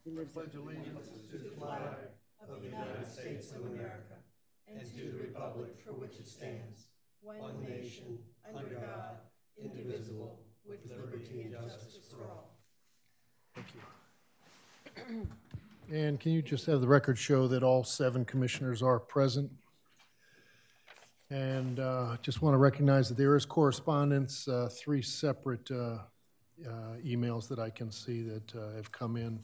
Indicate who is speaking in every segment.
Speaker 1: I pledge allegiance to the flag of the United States of America and to the republic for which it stands, one nation, under God, indivisible, with liberty and justice for all. Thank you. And can you just have the record show that all 7 commissioners are present? And just want to recognize that there is correspondence, 3 separate emails that I can see that have come in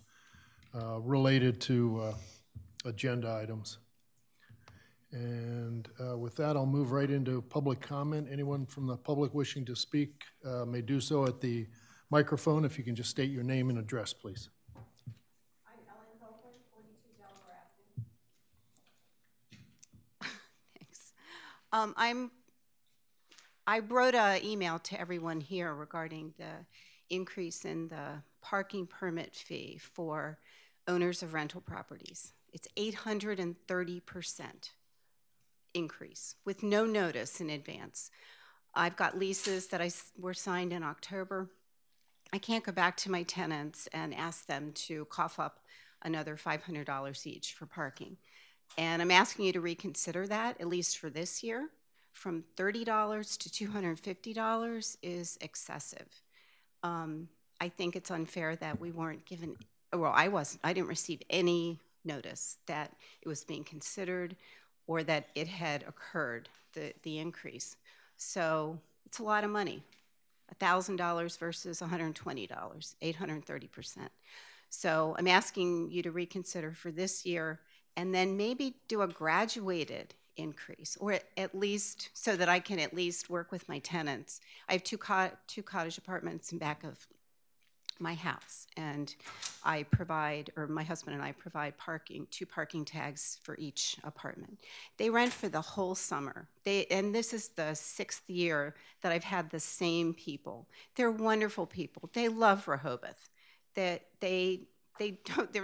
Speaker 1: related to agenda items. And with that, I'll move right into public comment. Anyone from the public wishing to speak may do so at the microphone. If you can just state your name and address, please.
Speaker 2: I'm Ellen Copeland, 42 Delaware Avenue. Thanks. I wrote an email to everyone here regarding the increase in the parking permit fee for owners of rental properties. It's 830% increase with no notice in advance. I've got leases that were signed in October. I can't go back to my tenants and ask them to cough up another $500 each for parking. And I'm asking you to reconsider that, at least for this year. From $30 to $250 is excessive. I think it's unfair that we weren't given, well, I didn't receive any notice that it was being considered or that it had occurred, the increase. So it's a lot of money, $1,000 versus $120, 830%. So I'm asking you to reconsider for this year and then maybe do a graduated increase, or at least so that I can at least work with my tenants. I have two cottage apartments in back of my house, and I provide, or my husband and I provide parking, 2 parking tags for each apartment. They rent for the whole summer. And this is the 6th year that I've had the same people. They're wonderful people. They love Rehoboth. They're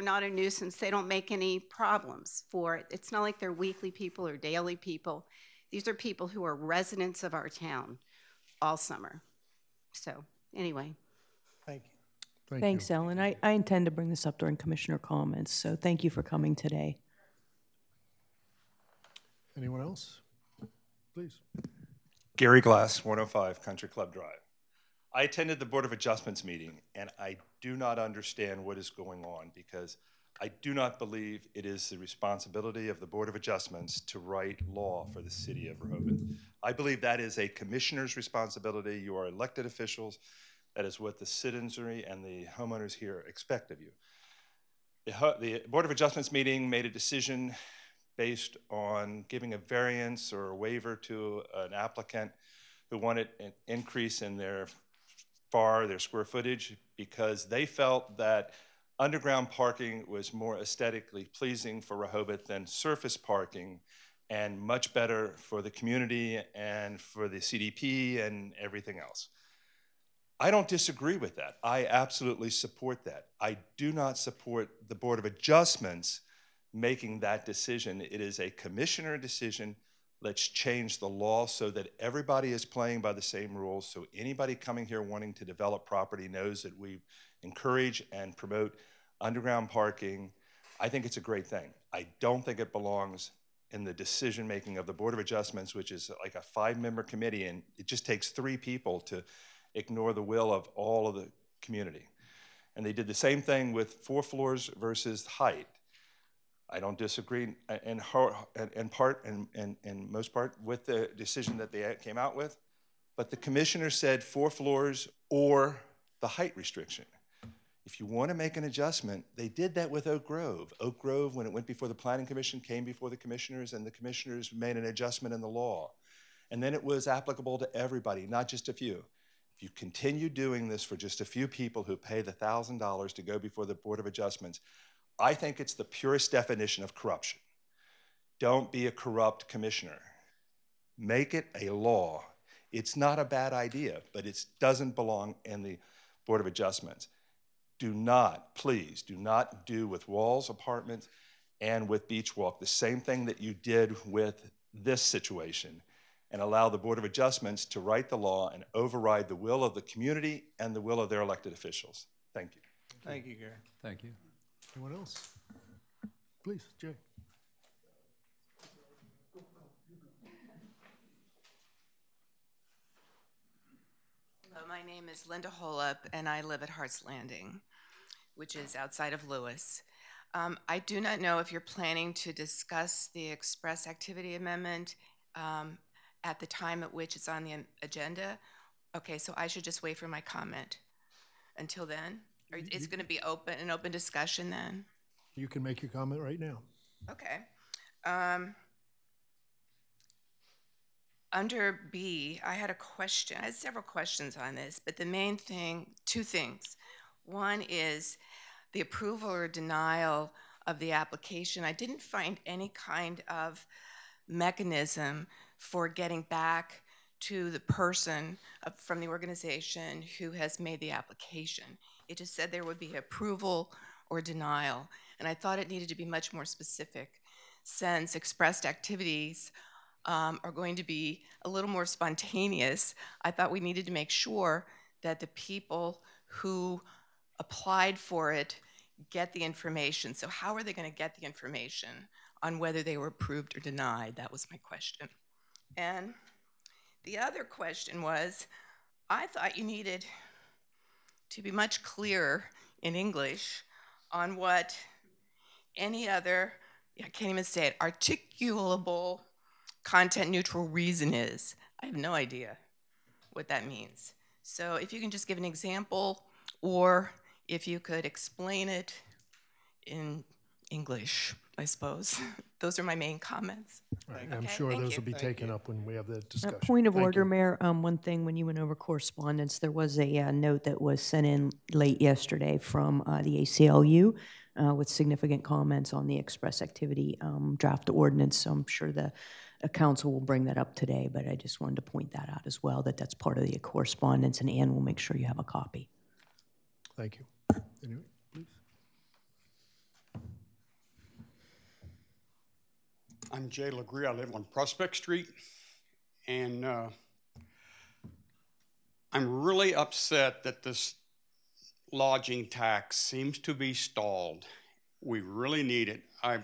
Speaker 2: not a nuisance. They don't make any problems for it. It's not like they're weekly people or daily people. These are people who are residents of our town all summer. So anyway.
Speaker 1: Thank you.
Speaker 3: Thanks, Ellen. I intend to bring this up during commissioner comments, so thank you for coming today.
Speaker 1: Anyone else? Please.
Speaker 4: Gary Glass, 105 Country Club Drive. I attended the Board of Adjustments meeting, and I do not understand what is going on because I do not believe it is the responsibility of the Board of Adjustments to write law for the city of Rehoboth. I believe that is a commissioner's responsibility. You are elected officials. That is what the citizenry and the homeowners here expect of you. The Board of Adjustments meeting made a decision based on giving a variance or a waiver to an applicant who wanted an increase in their square footage because they felt that underground parking was more aesthetically pleasing for Rehoboth than surface parking and much better for the community and for the CDP and everything else. I don't disagree with that. I absolutely support that. I do not support the Board of Adjustments making that decision. It is a commissioner decision. Let's change the law so that everybody is playing by the same rules, so anybody coming here wanting to develop property knows that we encourage and promote underground parking. I think it's a great thing. I don't think it belongs in the decision-making of the Board of Adjustments, which is like a 5-member committee, and it just takes 3 people to ignore the will of all of the community. And they did the same thing with 4 floors versus height. I don't disagree in most part with the decision that they came out with, but the commissioner said 4 floors or the height restriction. If you want to make an adjustment, they did that with Oak Grove. Oak Grove, when it went before the Planning Commission, came before the commissioners, and the commissioners made an adjustment in the law. And then it was applicable to everybody, not just a few. If you continue doing this for just a few people who pay the $1,000 to go before the Board of Adjustments, I think it's the purest definition of corruption. Don't be a corrupt commissioner. Make it a law. It's not a bad idea, but it doesn't belong in the Board of Adjustments. Do not, please, do not do with Walls Apartments and with Beach Walk the same thing that you did with this situation, and allow the Board of Adjustments to write the law and override the will of the community and the will of their elected officials. Thank you.
Speaker 1: Thank you, Gary.
Speaker 5: Thank you. Anyone else? Please, Jay.
Speaker 6: Hello, my name is Linda Holub, and I live at Hart's Landing, which is outside of Lewis. I do not know if you're planning to discuss the express activity amendment at the time at which it's on the agenda. Okay, so I should just wait for my comment until then? Or it's going to be an open discussion then?
Speaker 5: You can make your comment right now.
Speaker 6: Okay. Under B, I had a question. I had several questions on this, but the main thing, two things. One is the approval or denial of the application. I didn't find any kind of mechanism for getting back to the person from the organization who has made the application. It just said there would be approval or denial, and I thought it needed to be much more specific since expressed activities are going to be a little more spontaneous. I thought we needed to make sure that the people who applied for it get the information. So how are they going to get the information on whether they were approved or denied? That was my question. And the other question was, I thought you needed to be much clearer in English on what any other, I can't even say it, articulable content neutral reason is. I have no idea what that means. So if you can just give an example, or if you could explain it in English, I suppose. Those are my main comments.
Speaker 5: Right. I'm sure those will be taken up when we have the discussion.
Speaker 3: Point of order, Mayor. One thing, when you went over correspondence, there was a note that was sent in late yesterday from the ACLU with significant comments on the express activity draft ordinance. So I'm sure the council will bring that up today, but I just wanted to point that out as well, that that's part of the correspondence, and Ann will make sure you have a copy.
Speaker 5: Thank you. Anyway, please.
Speaker 7: I'm Jay Legree. I live on Prospect Street, and I'm really upset that this lodging tax seems to be stalled. We really need it. I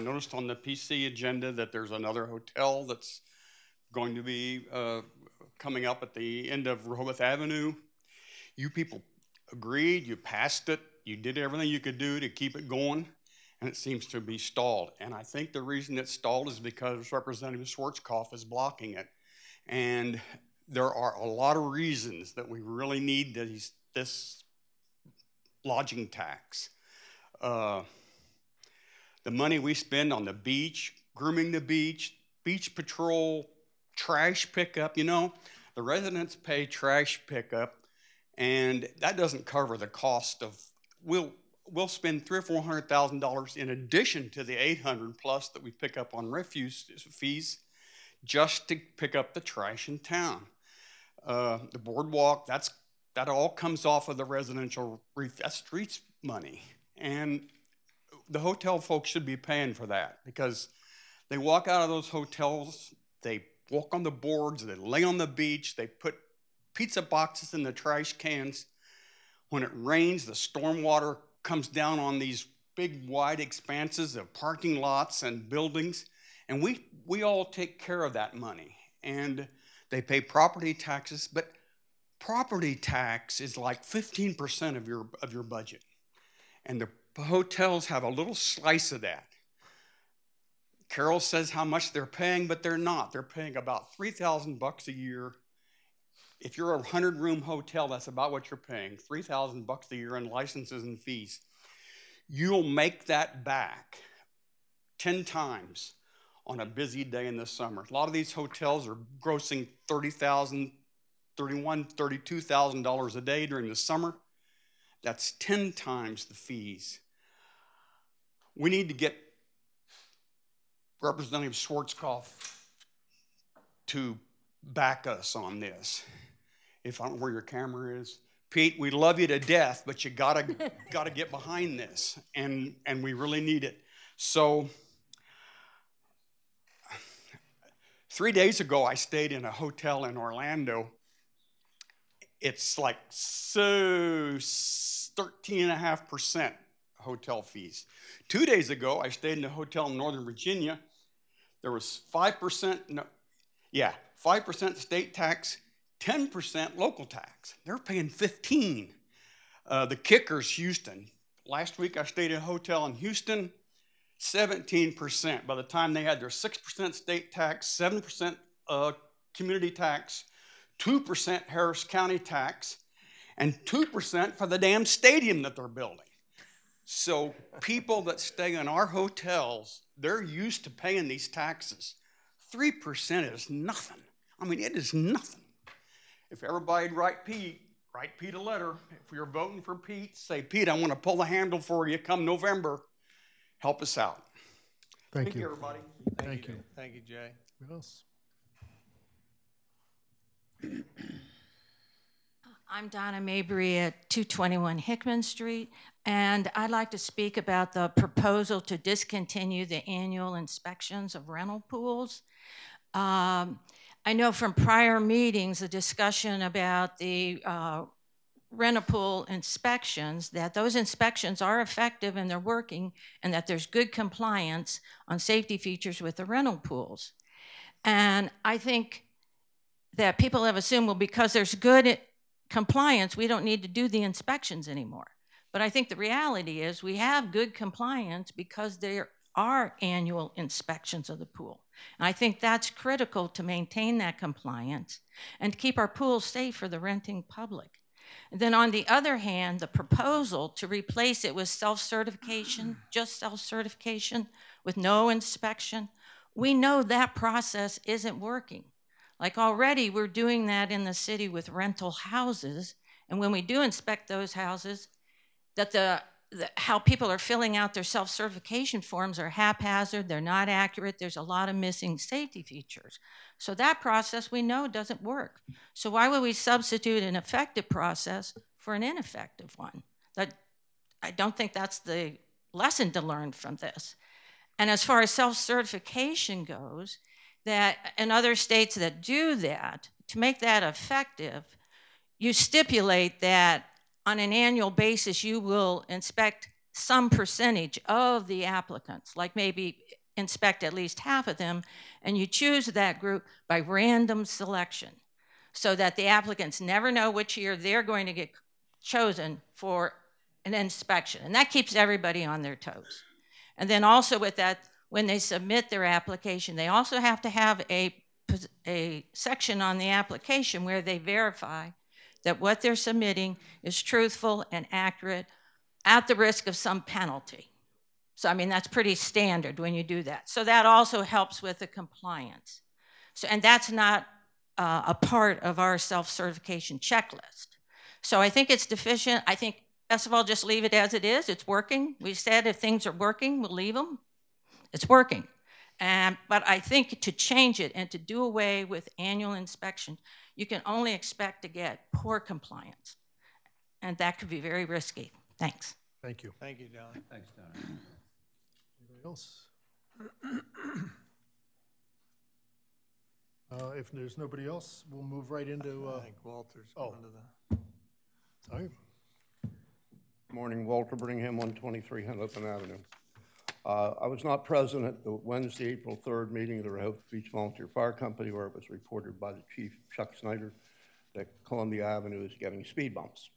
Speaker 7: noticed on the PC agenda that there's another hotel that's going to be coming up at the end of Rehoboth Avenue. You people agreed, you passed it, you did everything you could do to keep it going, and it seems to be stalled. And I think the reason it's stalled is because Representative Schwarzkopf is blocking it. And there are a lot of reasons that we really need this lodging tax. The money we spend on the beach, grooming the beach patrol, trash pickup, you know, the residents pay trash pickup, and that doesn't cover the cost of, we'll spend $300,000 or $400,000 in addition to the $800 plus that we pick up on refuse fees just to pick up the trash in town. The boardwalk, that all comes off of the residential, that's streets money. And the hotel folks should be paying for that because they walk out of those hotels, they walk on the boards, they lay on the beach, they put pizza boxes in the trash cans. When it rains, the storm water comes down on these big wide expanses of parking lots and buildings, and we all take care of that money. And they pay property taxes, but property tax is like 15% of your budget. And the hotels have a little slice of that. Carol says how much they're paying, but they're not. They're paying about $3,000 a year. If you're a 100-room hotel, that's about what you're paying, $3,000 a year in licenses and fees. You'll make that back 10 times on a busy day in the summer. A lot of these hotels are grossing $30,000, $31,000, $32,000 a day during the summer. That's 10 times the fees. We need to get Representative Schwarzkopf to back us on this. If I don't know where your camera is. Pete, we love you to death, but you gotta get behind this, and we really need it. So 3 days ago, I stayed in a hotel in Orlando. It's like so 13.5% hotel fees. 2 days ago, I stayed in a hotel in Northern Virginia. There was 5% state tax, 10% local tax. They're paying 15. The kicker's Houston. Last week I stayed in a hotel in Houston, 17%. By the time they had their 6% state tax, 7% community tax, 2% Harris County tax, and 2% for the damn stadium that they're building. So people that stay in our hotels, they're used to paying these taxes. 3% is nothing. I mean, it is nothing. If everybody'd write Pete a letter. If you're voting for Pete, say, Pete, I want to pull the handle for you come November. Help us out.
Speaker 5: Thank you,
Speaker 7: everybody.
Speaker 5: Thank you.
Speaker 1: Thank you, Jay.
Speaker 5: What else?
Speaker 8: I'm Donna Mabry at 221 Hickman Street, and I'd like to speak about the proposal to discontinue the annual inspections of rental pools. I know from prior meetings, a discussion about the rental pool inspections, that those inspections are effective and they're working, and that there's good compliance on safety features with the rental pools. And I think that people have assumed, well, because there's good compliance, we don't need to do the inspections anymore. But I think the reality is we have good compliance because there are annual inspections of the pool. And I think that's critical to maintain that compliance and to keep our pools safe for the renting public. And then on the other hand, the proposal to replace it with self-certification, just self-certification with no inspection, we know that process isn't working. Like already we're doing that in the city with rental houses. And when we do inspect those houses, that how people are filling out their self-certification forms are haphazard, they're not accurate, there's a lot of missing safety features. So that process we know doesn't work. So why would we substitute an effective process for an ineffective one? I don't think that's the lesson to learn from this. And as far as self-certification goes, that in other states that do that, to make that effective, you stipulate that on an annual basis, you will inspect some percentage of the applicants, like maybe inspect at least half of them, and you choose that group by random selection so that the applicants never know which year they're going to get chosen for an inspection. And that keeps everybody on their toes. And then also with that, when they submit their application, they also have to have a section on the application where they verify that what they're submitting is truthful and accurate at the risk of some penalty. So, I mean, that's pretty standard when you do that. So that also helps with the compliance. So, and that's not a part of our self-certification checklist. So I think it's deficient. I think, best of all, just leave it as it is. It's working. We said if things are working, we'll leave them. It's working. But I think to change it and to do away with annual inspection, you can only expect to get poor compliance. And that could be very risky. Thanks.
Speaker 5: Thank you.
Speaker 1: Thank you, Don.
Speaker 9: Thanks, Donna.
Speaker 5: Anybody else? If there's nobody else, we'll move right into.
Speaker 1: I think Walter's
Speaker 5: oh.
Speaker 1: going to the.
Speaker 5: Sorry.
Speaker 10: Morning, Walter Birmingham, 123 Hennepin Avenue. I was not present at the Wednesday, April 3rd meeting of the Rehoboth Beach Volunteer Fire Company, where it was reported by the Chief, Chuck Snyder, that Columbia Avenue is getting speed bumps.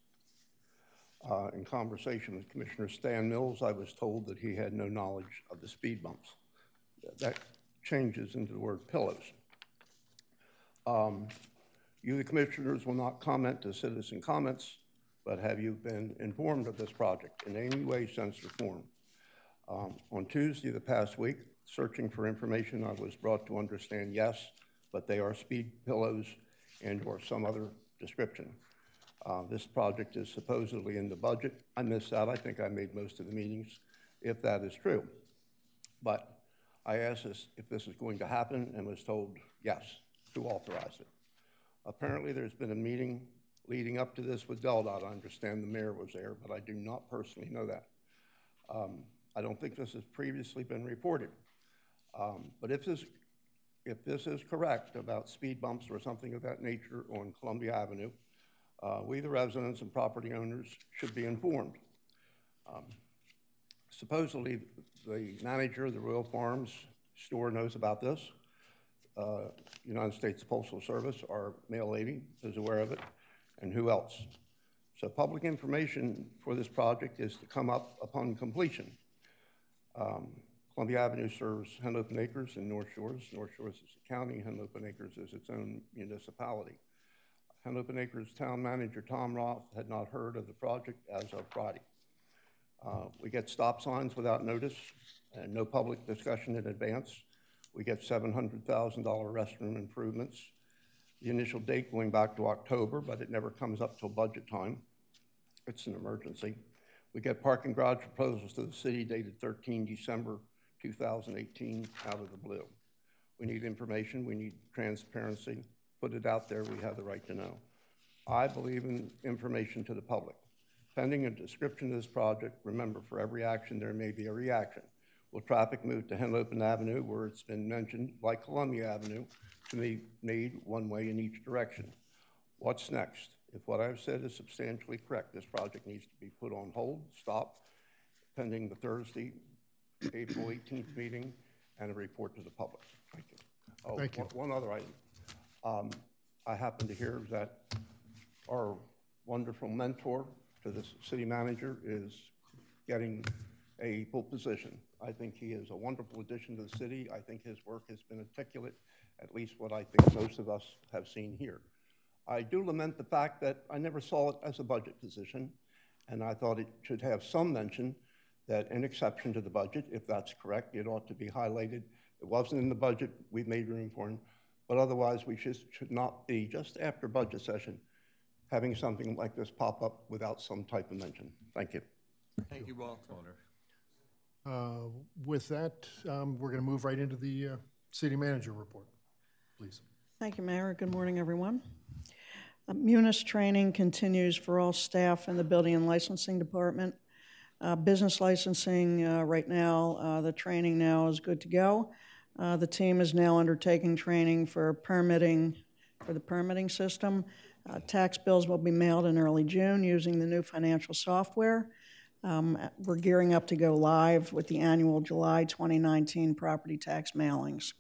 Speaker 10: In conversation with Commissioner Stan Mills, I was told that he had no knowledge of the speed bumps. That changes into the word pillows. You, the commissioners, will not comment to citizen comments, but have you been informed of this project in any way, sense, or form? On Tuesday the past week, searching for information, I was brought to understand, yes, but they are speed pillows and or some other description. This project is supposedly in the budget. I missed out. I think I made most of the meetings, if that is true. But I asked if this is going to happen and was told yes, to authorize it. Apparently there's been a meeting leading up to this with DelDOT. I understand the mayor was there, but I do not personally know that. I don't think this has previously been reported. But if this is correct about speed bumps or something of that nature on Columbia Avenue, We, the residents and property owners, should be informed. Supposedly, the manager of the Royal Farms store knows about this. United States Postal Service, our mail lady, is aware of it, and who else? So public information for this project is to come up upon completion. Columbia Avenue serves Henlopen Acres and North Shores. North Shores is a county, Henlopen Acres is its own municipality. Henlopen Acres town manager Tom Roth had not heard of the project as of Friday. We get stop signs without notice and no public discussion in advance. We get $700,000 restroom improvements. The initial date going back to October, but it never comes up till budget time. It's an emergency. We get parking garage proposals to the city dated 13 December 2018 out of the blue. We need information, we need transparency. Put it out there, we have the right to know. I believe in information to the public. Pending a description of this project, remember, for every action, there may be a reaction. Will traffic move to Henlopen Avenue, where it's been mentioned, like Columbia Avenue, to be made one way in each direction? What's next? If what I've said is substantially correct, this project needs to be put on hold, stopped, pending the Thursday, April 18th meeting, and a report to the public. Thank you. Oh,
Speaker 5: Thank you.
Speaker 10: One other item. I happen to hear that our wonderful mentor to the city manager is getting a full position. I think he is a wonderful addition to the city. I think his work has been articulate, at least what I think most of us have seen here. I do lament the fact that I never saw it as a budget position, and I thought it should have some mention that an exception to the budget, if that's correct, it ought to be highlighted. It wasn't in the budget, we've made room for him, but otherwise we should not be, just after budget session, having something like this pop up without some type of mention. Thank you.
Speaker 1: Thank you, Walter.
Speaker 5: With that, we're going to move right into the city manager report, please.
Speaker 9: Thank you, Mayor. Good morning, everyone. Munis training continues for all staff in the Building and Licensing Department. Business licensing right now, the training now is good to go. The team is now undertaking training for permitting, for the permitting system. Tax bills will be mailed in early June using the new financial software. We're gearing up to go live with the annual July 2019 property tax mailings.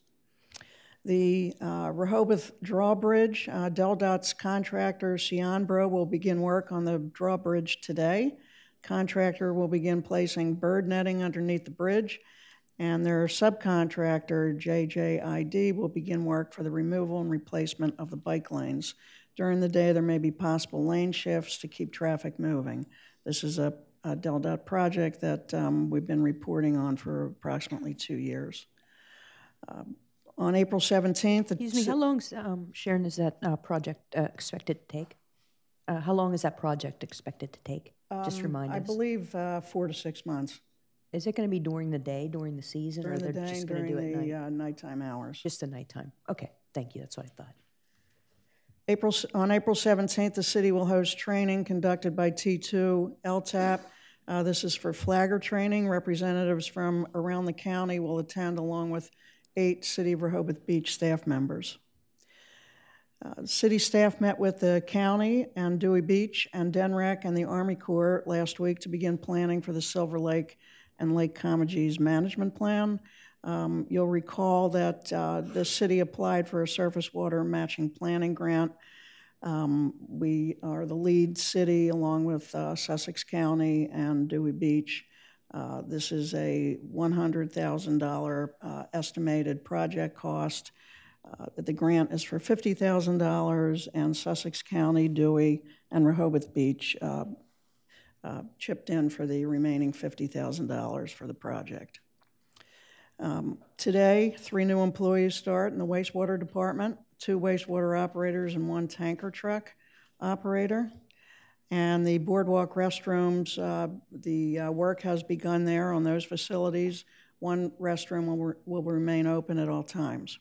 Speaker 9: The Rehoboth Drawbridge, DelDOT's contractor, Cianbro, will begin work on the drawbridge today. Contractor will begin placing bird netting underneath the bridge, and their subcontractor, JJID, will begin work for the removal and replacement of the bike lanes. During the day, there may be possible lane shifts to keep traffic moving. This is a DelDOT project that we've been reporting on for approximately 2 years. On April 17th...
Speaker 3: Excuse me, how long, Sharon, is that project expected to take? How long is that project expected to take? Just remind us.
Speaker 9: I believe 4 to 6 months.
Speaker 3: Is it going to be during the day, during the season,
Speaker 9: during
Speaker 3: or they're
Speaker 9: the day,
Speaker 3: just going to do it at night?
Speaker 9: during the nighttime hours.
Speaker 3: Just the nighttime. Okay, thank you. That's what I thought.
Speaker 9: On April 17th, the city will host training conducted by T2 LTAP. This is for flagger training. Representatives from around the county will attend along with 8 City of Rehoboth Beach staff members. City staff met with the county and Dewey Beach and DENREC and the Army Corps last week to begin planning for the Silver Lake and Lake Comegys management plan. You'll recall that the city applied for a surface water matching planning grant. We are the lead city along with Sussex County and Dewey Beach. This is a $100,000 estimated project cost. The grant is for $50,000, and Sussex County, Dewey, and Rehoboth Beach chipped in for the remaining $50,000 for the project. Today, 3 new employees start in the wastewater department, 2 wastewater operators and 1 tanker truck operator. And the boardwalk restrooms, the work has begun there on those facilities. 1 restroom will remain open at all times.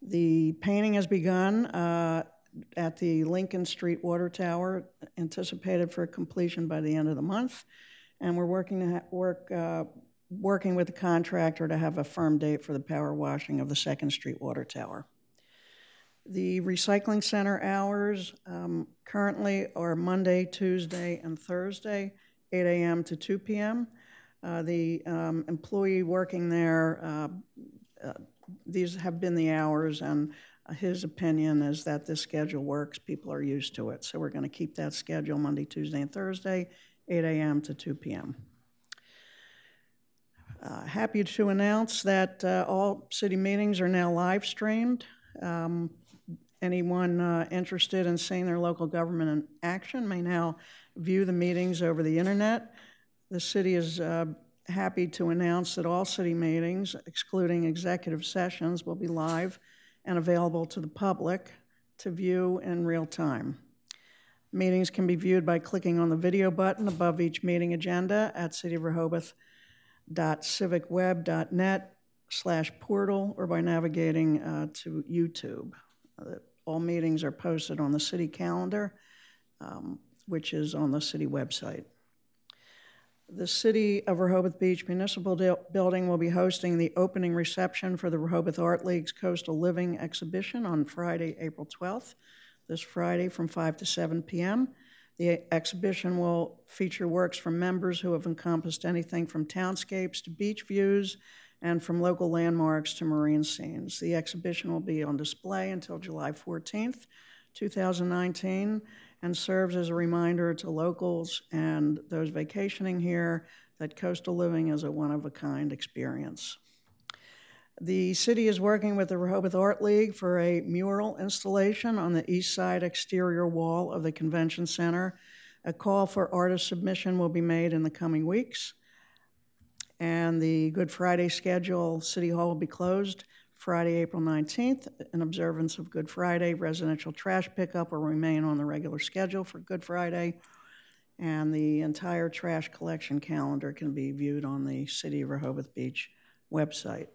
Speaker 9: The painting has begun at the Lincoln Street Water Tower, anticipated for completion by the end of the month. And we're working with the contractor to have a firm date for the power washing of the 2nd Street Water Tower. The recycling center hours currently are Monday, Tuesday, and Thursday, 8 a.m. to 2 p.m. The employee working there, these have been the hours, and his opinion is that this schedule works. People are used to it. So we're going to keep that schedule Monday, Tuesday, and Thursday, 8 a.m. to 2 p.m. Happy to announce that all city meetings are now live streamed. Anyone interested in seeing their local government in action may now view the meetings over the internet. The city is happy to announce that all city meetings, excluding executive sessions, will be live and available to the public to view in real time. Meetings can be viewed by clicking on the video button above each meeting agenda at cityofrehoboth.civicweb.net/portal or by navigating to YouTube. All meetings are posted on the city calendar, which is on the city website. The City of Rehoboth Beach Municipal Building will be hosting the opening reception for the Rehoboth Art League's Coastal Living exhibition on Friday, April 12th, this Friday from 5 to 7 p.m. The exhibition will feature works from members who have encompassed anything from townscapes to beach views and from local landmarks to marine scenes. The exhibition will be on display until July 14th, 2019, and serves as a reminder to locals and those vacationing here that coastal living is a one-of-a-kind experience. The city is working with the Rehoboth Art League for a mural installation on the east side exterior wall of the convention center. A call for artist submission will be made in the coming weeks. And the Good Friday schedule, City Hall will be closed Friday, April 19th. In observance of Good Friday, residential trash pickup will remain on the regular schedule for Good Friday, and the entire trash collection calendar can be viewed on the City of Rehoboth Beach website.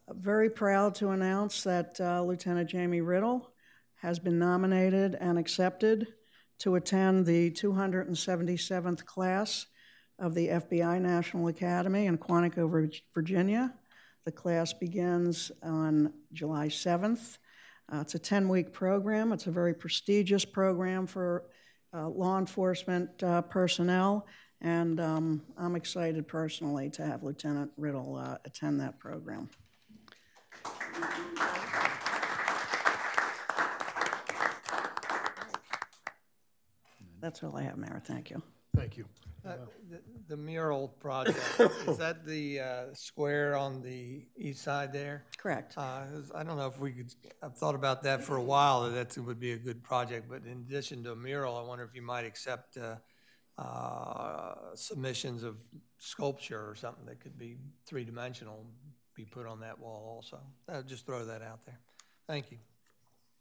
Speaker 9: Very proud to announce that Lieutenant Jamie Riddle has been nominated and accepted to attend the 277th class of the FBI National Academy in Quantico, Virginia. The class begins on July 7th. It's a 10-week program. It's a very prestigious program for law enforcement personnel, and I'm excited personally to have Lieutenant Riddle attend that program. That's all I have, Mayor. Thank you.
Speaker 5: Thank you.
Speaker 1: The mural project, is that the square on the east side there?
Speaker 9: Correct.
Speaker 1: I don't know if we could, I've thought about that for a while, that would be a good project, but in addition to a mural, I wonder if you might accept submissions of sculpture or something that could be three-dimensional, be put on that wall also. I'll just throw that out there. Thank you.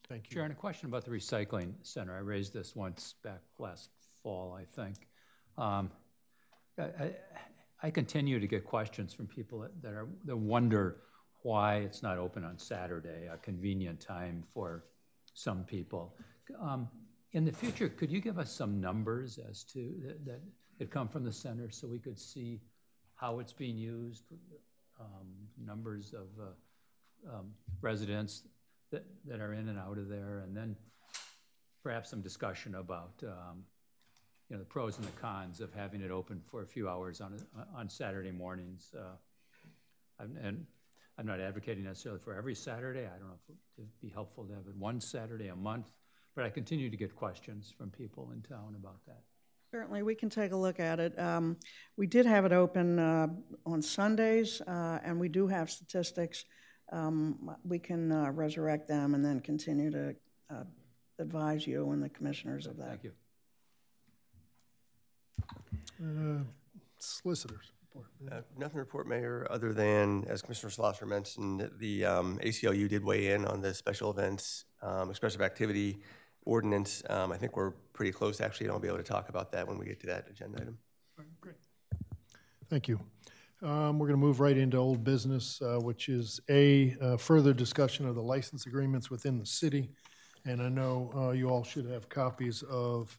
Speaker 5: Thank you.
Speaker 11: Chair, and a question about the recycling center. I raised this once back last fall, I think. I continue to get questions from people that wonder why it's not open on Saturday, a convenient time for some people. In the future, could you give us some numbers as to that come from the center so we could see how it's being used, numbers of residents that are in and out of there, and then perhaps some discussion about the pros and the cons of having it open for a few hours on Saturday mornings. And I'm not advocating necessarily for every Saturday. I don't know if it'd be helpful to have it one Saturday a month, but I continue to get questions from people in town about that.
Speaker 9: Certainly, we can take a look at it. We did have it open on Sundays, and we do have statistics. We can resurrect them and then continue to advise you and the commissioners of that.
Speaker 11: Thank you.
Speaker 5: Solicitors report.
Speaker 12: Nothing to report, Mayor, other than, as Commissioner Schlosser mentioned, the ACLU did weigh in on the special events expressive activity ordinance. I think we're pretty close, actually, and I'll be able to talk about that when we get to that agenda item.
Speaker 5: All right, great. Thank you. We're going to move right into old business, which is a further discussion of the license agreements within the city. And I know you all should have copies of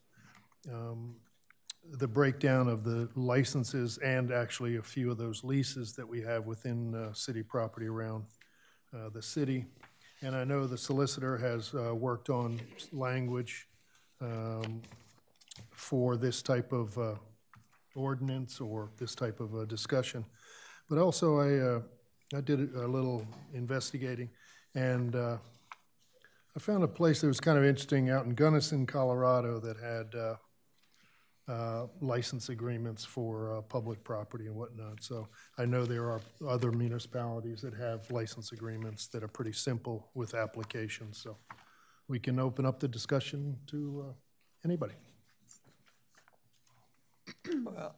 Speaker 5: the breakdown of the licenses and actually a few of those leases that we have within city property around the city. And I know the solicitor has worked on language for this type of ordinance or this type of discussion. But also I did a little investigating, and I found a place that was kind of interesting out in Gunnison, Colorado, that had license agreements for public property and whatnot. So I know there are other municipalities that have license agreements that are pretty simple with applications. So we can open up the discussion to anybody.
Speaker 1: Well,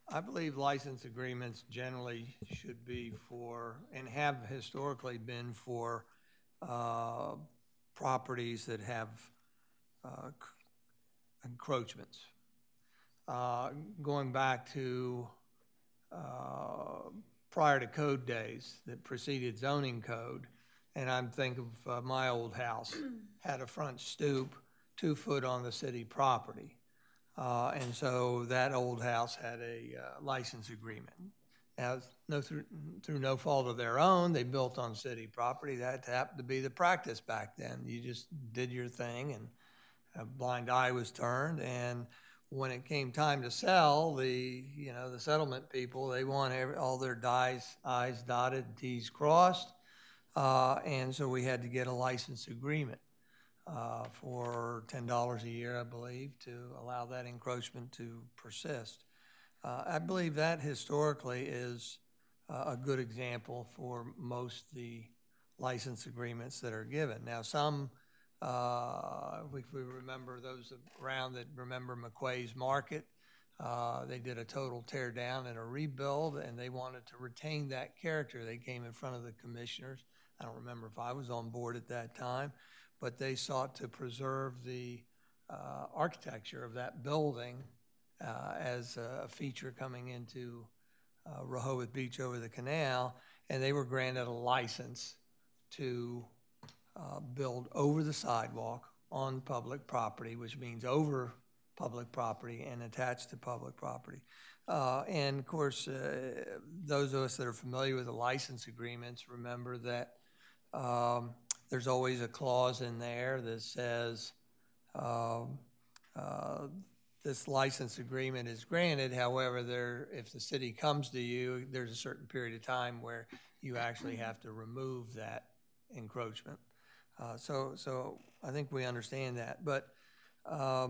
Speaker 1: I believe license agreements generally should be for, and have historically been for, properties that have encroachments. Going back to prior to code days that preceded zoning code, and I'm thinking of my old house, had a front stoop 2 foot on the city property. And so that old house had a license agreement. Now, through no fault of their own, they built on city property. That happened to be the practice back then. You just did your thing, and a blind eye was turned. And when it came time to sell, the settlement people, they want all their I's dotted, T's crossed. And so we had to get a license agreement for $10 a year, I believe, to allow that encroachment to persist. I believe that historically is a good example for most of the license agreements that are given. Now, some, if we remember those around that remember McQuay's Market, they did a total tear down and a rebuild, and they wanted to retain that character. They came in front of the commissioners. I don't remember if I was on board at that time, but they sought to preserve the architecture of that building as a feature coming into Rehoboth Beach over the canal, and they were granted a license to build over the sidewalk on public property, which means over public property and attached to public property. And of course, those of us that are familiar with the license agreements remember that there's always a clause in there that says this license agreement is granted. However, if the city comes to you, there's a certain period of time where you actually have to remove that encroachment. So I think we understand that. But I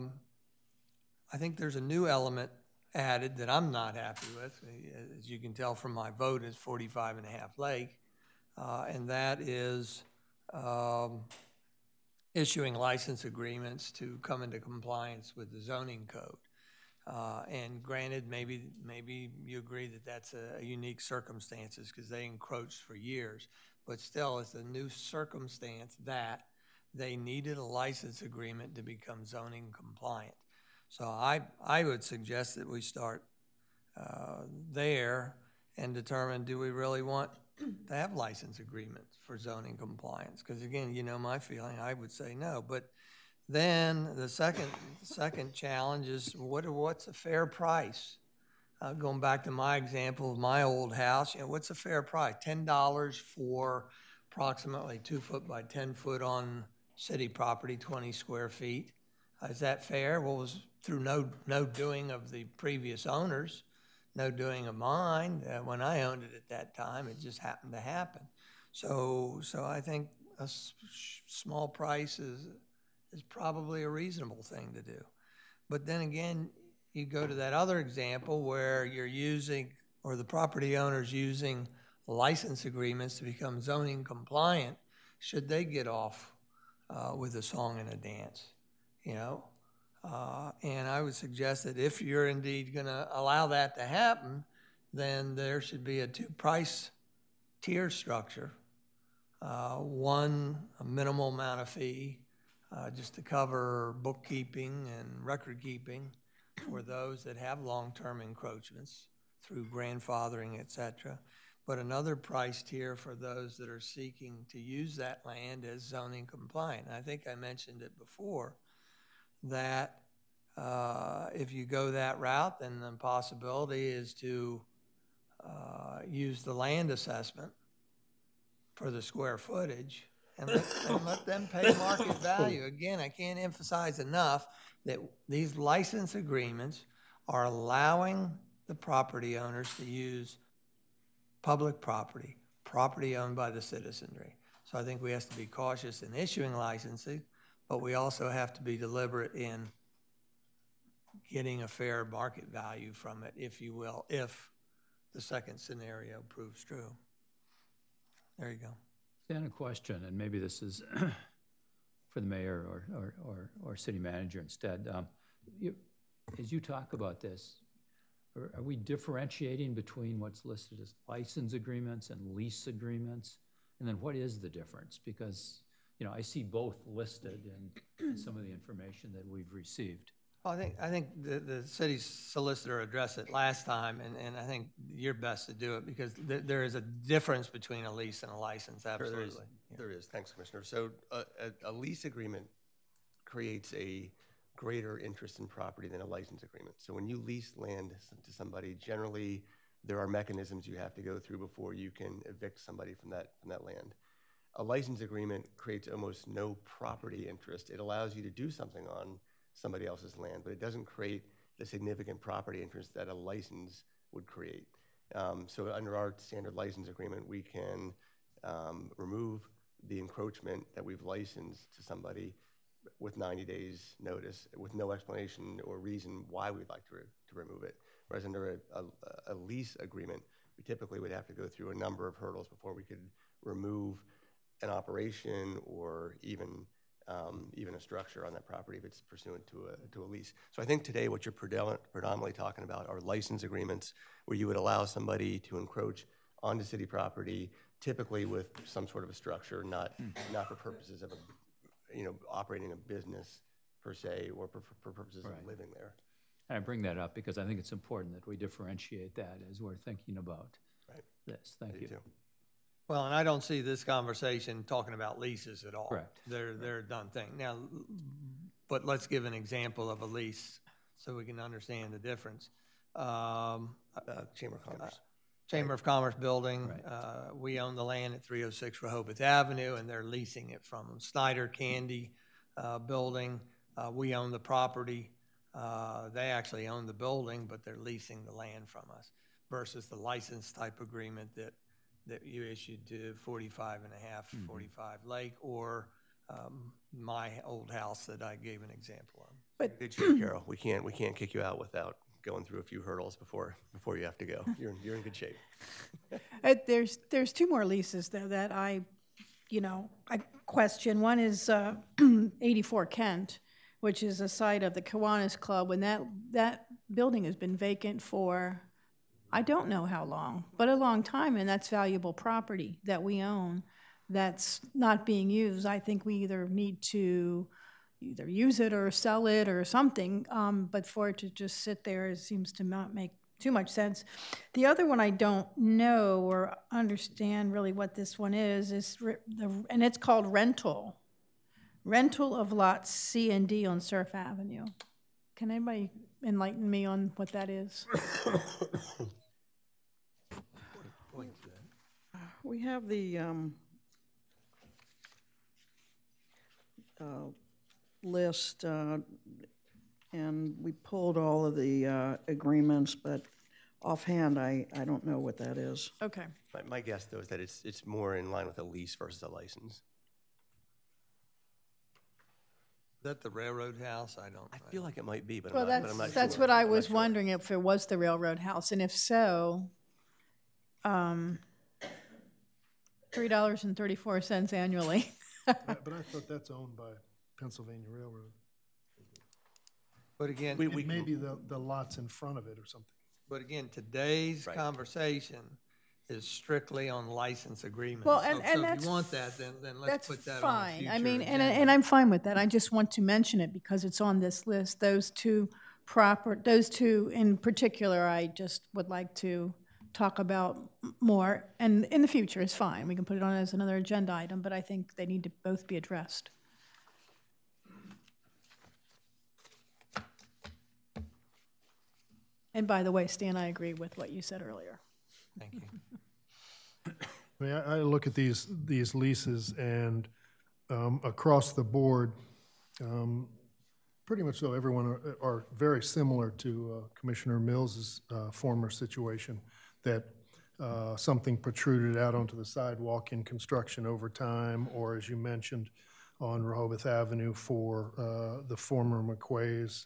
Speaker 1: think there's a new element added that I'm not happy with. As you can tell from my vote, it's 45.5 Lake. And that is issuing license agreements to come into compliance with the zoning code. And granted, maybe you agree that that's a unique circumstances because they encroached for years, but still it's a new circumstance that they needed a license agreement to become zoning compliant. So I would suggest that we start there and determine, do we really want to have license agreements for zoning compliance? Because again, you know my feeling, I would say no. But then the second challenge is what's a fair price? Going back to my example of my old house, what's a fair price? $10 for approximately 2 foot by 10 foot on city property, 20 square feet. Is that fair? Well, it was through no doing of the previous owners, no doing of mine. When I owned it at that time, it just happened to happen. So I think a small price is probably a reasonable thing to do. But then again, you go to that other example where you're using, or the property owner's using license agreements to become zoning compliant. Should they get off with a song and a dance? And I would suggest that if you're indeed going to allow that to happen, then there should be a two-price tier structure. One, a minimal amount of fee, just to cover bookkeeping and record keeping for those that have long-term encroachments through grandfathering, et cetera. But another price tier for those that are seeking to use that land as zoning compliant. And I think I mentioned it before, that if you go that route, then the possibility is to use the land assessment for the square footage and let them pay market value. Again, I can't emphasize enough that these license agreements are allowing the property owners to use public property, property owned by the citizenry. So I think we have to be cautious in issuing licensing, but we also have to be deliberate in getting a fair market value from it, if you will, if the second scenario proves true. There you go.
Speaker 11: Then a question, and maybe this is for the mayor or city manager instead. As you talk about this, are we differentiating between what's listed as license agreements and lease agreements? And then what is the difference? Because, you know, I see both listed in some of the information that we've received.
Speaker 1: Well, I think the city's solicitor addressed it last time, and I think you're best to do it because there is a difference between a lease and a license, absolutely.
Speaker 12: Sure, there is. Thanks, Commissioner. So a lease agreement creates a greater interest in property than a license agreement. So when you lease land to somebody, generally there are mechanisms you have to go through before you can evict somebody from that land. A license agreement creates almost no property interest. It allows you to do something on somebody else's land, but it doesn't create the significant property interest that a license would create. So under our standard license agreement, we can remove the encroachment that we've licensed to somebody with 90 days notice, with no explanation or reason why we'd like to remove it. Whereas under a lease agreement, we typically would have to go through a number of hurdles before we could remove an operation or even a structure on that property if it's pursuant to a lease. So I think today what you're predominantly talking about are license agreements where you would allow somebody to encroach onto city property, typically with some sort of a structure, not for purposes of operating a business per se, or for purposes of living there.
Speaker 11: And I bring that up because I think it's important that we differentiate that as we're thinking about this. Thank you.
Speaker 12: Too.
Speaker 1: Well, and I don't see this conversation talking about leases at all.
Speaker 11: Correct.
Speaker 1: They're a done thing. Now, but let's give an example of a lease so we can understand the difference.
Speaker 12: Chamber of Commerce.
Speaker 1: Chamber of Commerce building. We own the land at 306 Rehoboth Avenue, and they're leasing it from Snyder Candy building. We own the property. They actually own the building, but they're leasing the land from us versus the license type agreement that you issued to 45 and a half, 45 Lake, or my old house that I gave an example of.
Speaker 12: But good shape, Carol. We can't kick you out without going through a few hurdles before you have to go. You're in good shape.
Speaker 13: There's two more leases though that I question. One is 84 Kent, which is a site of the Kiwanis Club, and that building has been vacant for I don't know how long, but a long time, and that's valuable property that we own that's not being used. I think we either need to either use it or sell it or something, but for it to just sit there, it seems to not make too much sense. The other one I don't know or understand really what this one is and it's called rental of lots C and D on Surf Avenue. Can anybody enlighten me on what that is?
Speaker 9: We have the list, and we pulled all of the agreements, but offhand, I don't know what that is.
Speaker 13: Okay.
Speaker 12: My guess, though, is that it's more in line with a lease versus a license.
Speaker 1: Is that the railroad house? I
Speaker 12: feel like it might be, but
Speaker 13: well,
Speaker 12: I'm not sure.
Speaker 13: That's what I was wondering, if it was the railroad house, and if so, $3.34 annually.
Speaker 5: But I thought that's owned by Pennsylvania Railroad.
Speaker 1: But again,
Speaker 5: it may be the lots in front of it or something.
Speaker 1: But again, today's conversation is strictly on license agreements.
Speaker 13: Well,
Speaker 1: so
Speaker 13: that's,
Speaker 1: if you want that, then let's put that on the future
Speaker 13: I mean,
Speaker 1: agenda.
Speaker 13: and I'm fine with that. I just want to mention it because it's on this list. Those two in particular, I just would like to talk about more. And in the future is fine. We can put it on as another agenda item, but I think they need to both be addressed. And by the way, Stan, I agree with what you said earlier.
Speaker 1: Thank you.
Speaker 5: I mean, I look at these leases and across the board, pretty much so everyone are very similar to Commissioner Mills's former situation, that something protruded out onto the sidewalk in construction over time, or as you mentioned, on Rehoboth Avenue for the former McQuays.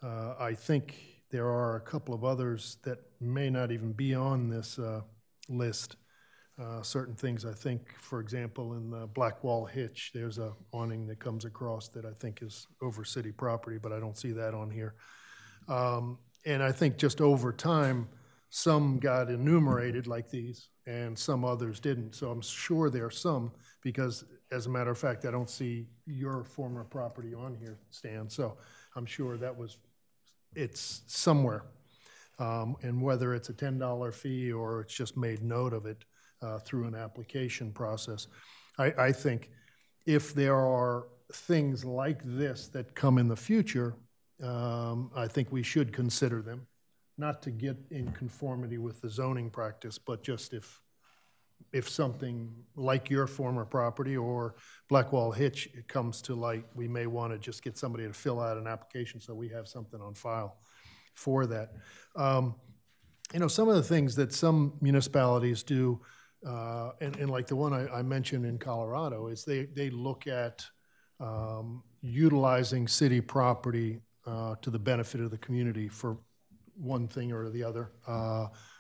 Speaker 5: I think there are a couple of others that may not even be on this list. Certain things, I think, for example, in the Blackwall Hitch, there's a awning that comes across that I think is over city property, but I don't see that on here. And I think just over time, some got enumerated like these, and some others didn't. So I'm sure there are some, because as a matter of fact, I don't see your former property on here, Stan. So I'm sure it's somewhere. And whether it's a $10 fee or it's just made note of it through an application process, I think if there are things like this that come in the future, I think we should consider them, not to get in conformity with the zoning practice, but just if something like your former property or Blackwall Hitch comes to light, we may want to just get somebody to fill out an application so we have something on file for that. You know, some of the things that some municipalities do, and like the one I mentioned in Colorado, is they look at utilizing city property to the benefit of the community for one thing or the other.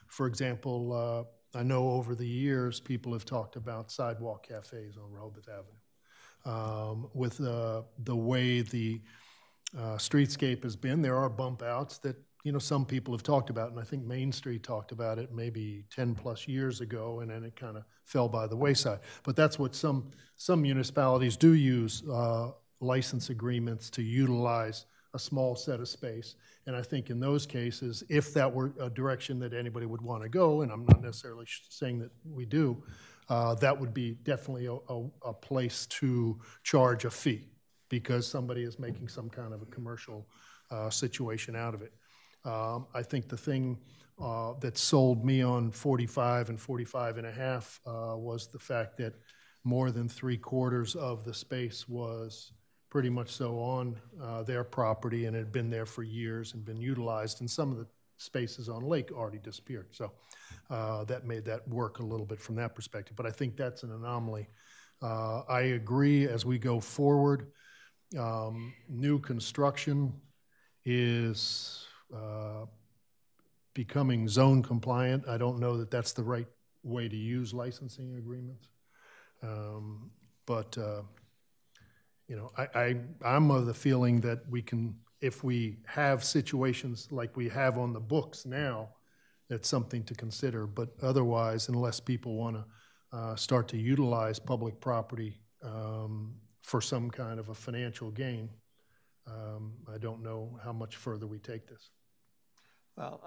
Speaker 5: For example, I know over the years people have talked about sidewalk cafes on Rehoboth Avenue. With the way the streetscape has been, there are bump outs that, you know, some people have talked about, and I think Main Street talked about it maybe 10 plus years ago, and then it kind of fell by the wayside. But that's what some municipalities do use license agreements to utilize a small set of space. And I think in those cases, if that were a direction that anybody would want to go, and I'm not necessarily saying that we do, that would be definitely a place to charge a fee, because somebody is making some kind of a commercial situation out of it. I think the thing that sold me on 45 and 45 and a half was the fact that more than 3/4 of the space was pretty much so on their property and had been there for years and been utilized, and some of the spaces on Lake already disappeared. So that made that work a little bit from that perspective. But I think that's an anomaly. I agree, as we go forward, new construction is becoming zone compliant. I don't know that that's the right way to use licensing agreements. But you know, I'm of the feeling that we can, if we have situations like we have on the books now, that's something to consider. But otherwise, unless people want to start to utilize public property for some kind of a financial gain, I don't know how much further we take this.
Speaker 1: Well,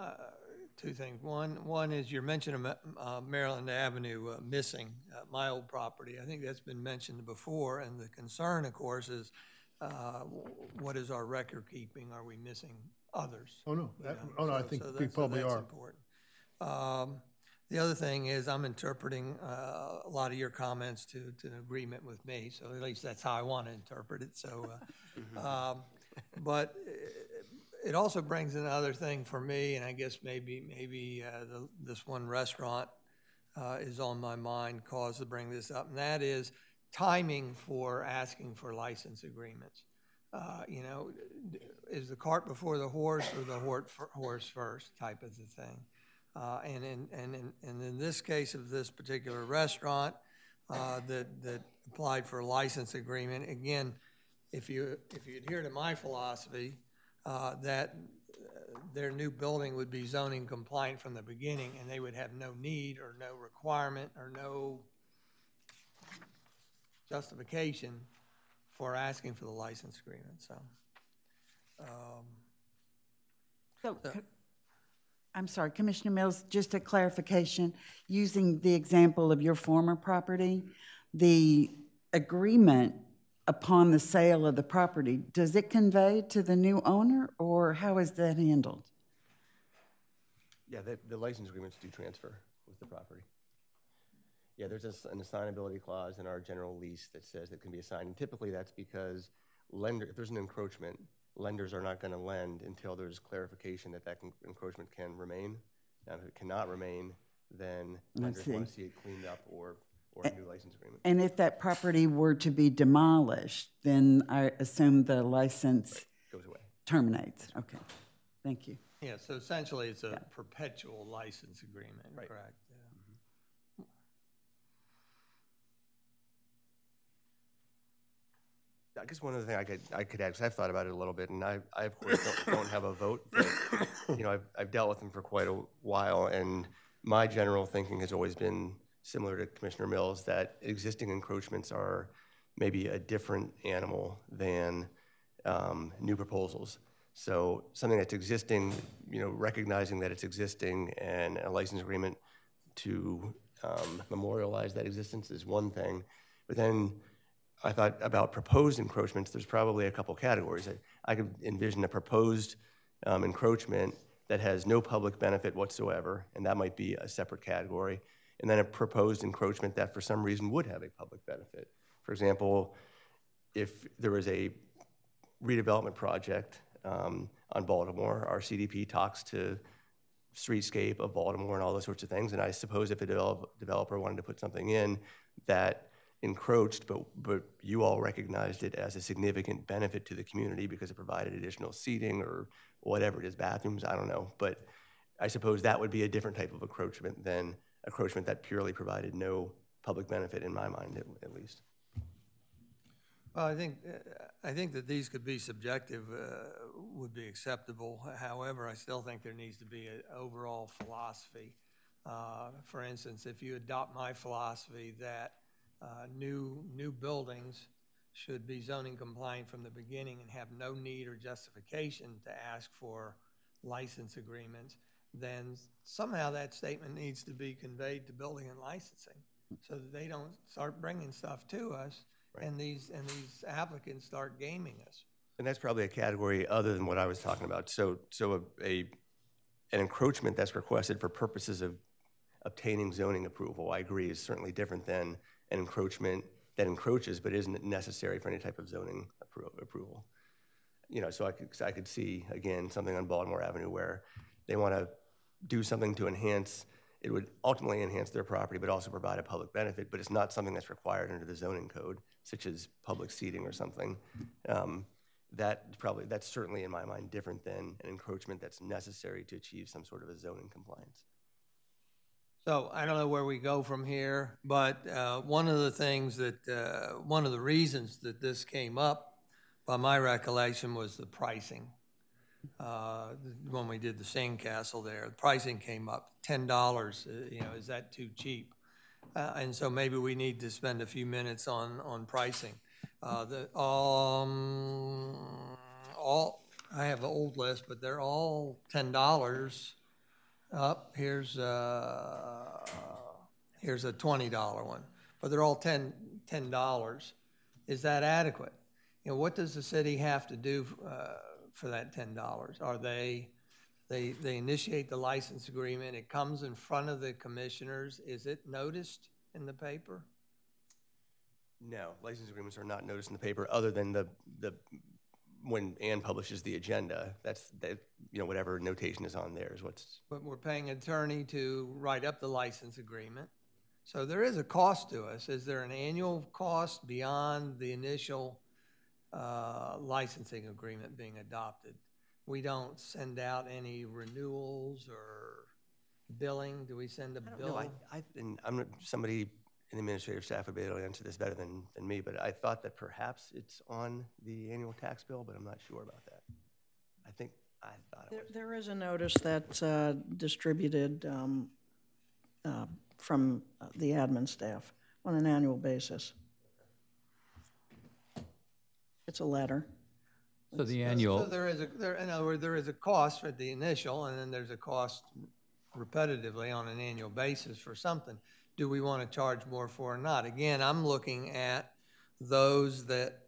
Speaker 1: two things. One is your mention of Maryland Avenue missing my old property. I think that's been mentioned before, and the concern, of course, is what is our record keeping? Are we missing others?
Speaker 5: Oh no, I think we probably are.
Speaker 1: Important. The other thing is I'm interpreting a lot of your comments to an agreement with me, so at least that's how I want to interpret it. So, but it also brings another thing for me, and I guess maybe this one restaurant is on my mind, cause to bring this up, and that is timing for asking for license agreements. You know, is the cart before the horse or the horse first type of the thing? And in this case of this particular restaurant that applied for a license agreement, again, if you adhere to my philosophy, that their new building would be zoning compliant from the beginning, and they would have no need or no requirement or no justification for asking for the license agreement. So,
Speaker 14: I'm sorry, Commissioner Mills, just a clarification. Using the example of your former property, the agreement upon the sale of the property, does it convey to the new owner, or how is that handled?
Speaker 12: Yeah, the license agreements do transfer. with the property. Yeah, there's an assignability clause in our general lease that says that can be assigned. And typically that's because if there's an encroachment, lenders are not going to lend until there's clarification that encroachment can remain. Now, if it cannot remain, then lenders want to see it cleaned up or a new license agreement.
Speaker 14: And if that property were to be demolished, then I assume the license
Speaker 12: goes away.
Speaker 14: Terminates. Okay. Thank you.
Speaker 1: Yeah, so essentially it's a perpetual license agreement,
Speaker 12: right.
Speaker 1: Correct?
Speaker 12: I guess one other thing I could add, because I've thought about it a little bit, and I of course don't have a vote, but I've dealt with them for quite a while, and my general thinking has always been similar to Commissioner Mills, that existing encroachments are maybe a different animal than new proposals. So something that's existing, recognizing that it's existing, and a license agreement to memorialize that existence is one thing, but then I thought about proposed encroachments. There's probably a couple categories. I could envision a proposed encroachment that has no public benefit whatsoever, and that might be a separate category. And then a proposed encroachment that for some reason would have a public benefit. For example, if there was a redevelopment project on Baltimore, our CDP talks to streetscape of Baltimore and all those sorts of things. And I suppose if a developer wanted to put something in that encroached, but you all recognized it as a significant benefit to the community because it provided additional seating or whatever it is, bathrooms, I don't know. But I suppose that would be a different type of encroachment than encroachment that purely provided no public benefit, in my mind, at least.
Speaker 1: Well, I think that these could be subjective, would be acceptable. However, I still think there needs to be an overall philosophy. For instance, if you adopt my philosophy that new buildings should be zoning compliant from the beginning and have no need or justification to ask for license agreements, then somehow that statement needs to be conveyed to building and licensing so that they don't start bringing stuff to us. Right. and these applicants start gaming us.
Speaker 12: And that's probably a category other than what I was talking about. So an encroachment that's requested for purposes of obtaining zoning approval, I agree, is certainly different than an encroachment that encroaches but isn't necessary for any type of zoning approval. So I could see, again, something on Baltimore Avenue where they want to do something to enhance, it would ultimately enhance their property but also provide a public benefit, but it's not something that's required under the zoning code, such as public seating or something. That's certainly, in my mind, different than an encroachment that's necessary to achieve some sort of a zoning compliance.
Speaker 1: So I don't know where we go from here, but one of the things that, one of the reasons that this came up, by my recollection, was the pricing. When we did the Sandcastle there, the pricing came up, $10, is that too cheap? And so maybe we need to spend a few minutes on pricing. I have an old list, but they're all $10 up. Here's a $20 one, but they're all $10. Is that adequate? What does the city have to do for that $10? Are they initiate the license agreement, it comes in front of the commissioners, is it noticed in the paper?
Speaker 12: No, license agreements are not noticed in the paper other than the when Ann publishes the agenda, whatever notation is on there is what's.
Speaker 1: But we're paying an attorney to write up the license agreement. So there is a cost to us. Is there an annual cost beyond the initial licensing agreement being adopted? We don't send out any renewals or billing. Do we send a bill?
Speaker 12: I'm not somebody in the administrative staff would be able to answer this better than me, but I thought that perhaps it's on the annual tax bill, but I'm not sure about that. I thought it was.
Speaker 9: There is a notice that's distributed from the admin staff on an annual basis. It's a letter.
Speaker 11: So the annual.
Speaker 1: So in other words, there is a cost for the initial, and then there's a cost repetitively on an annual basis for something. Do we want to charge more for or not? Again, I'm looking at those that,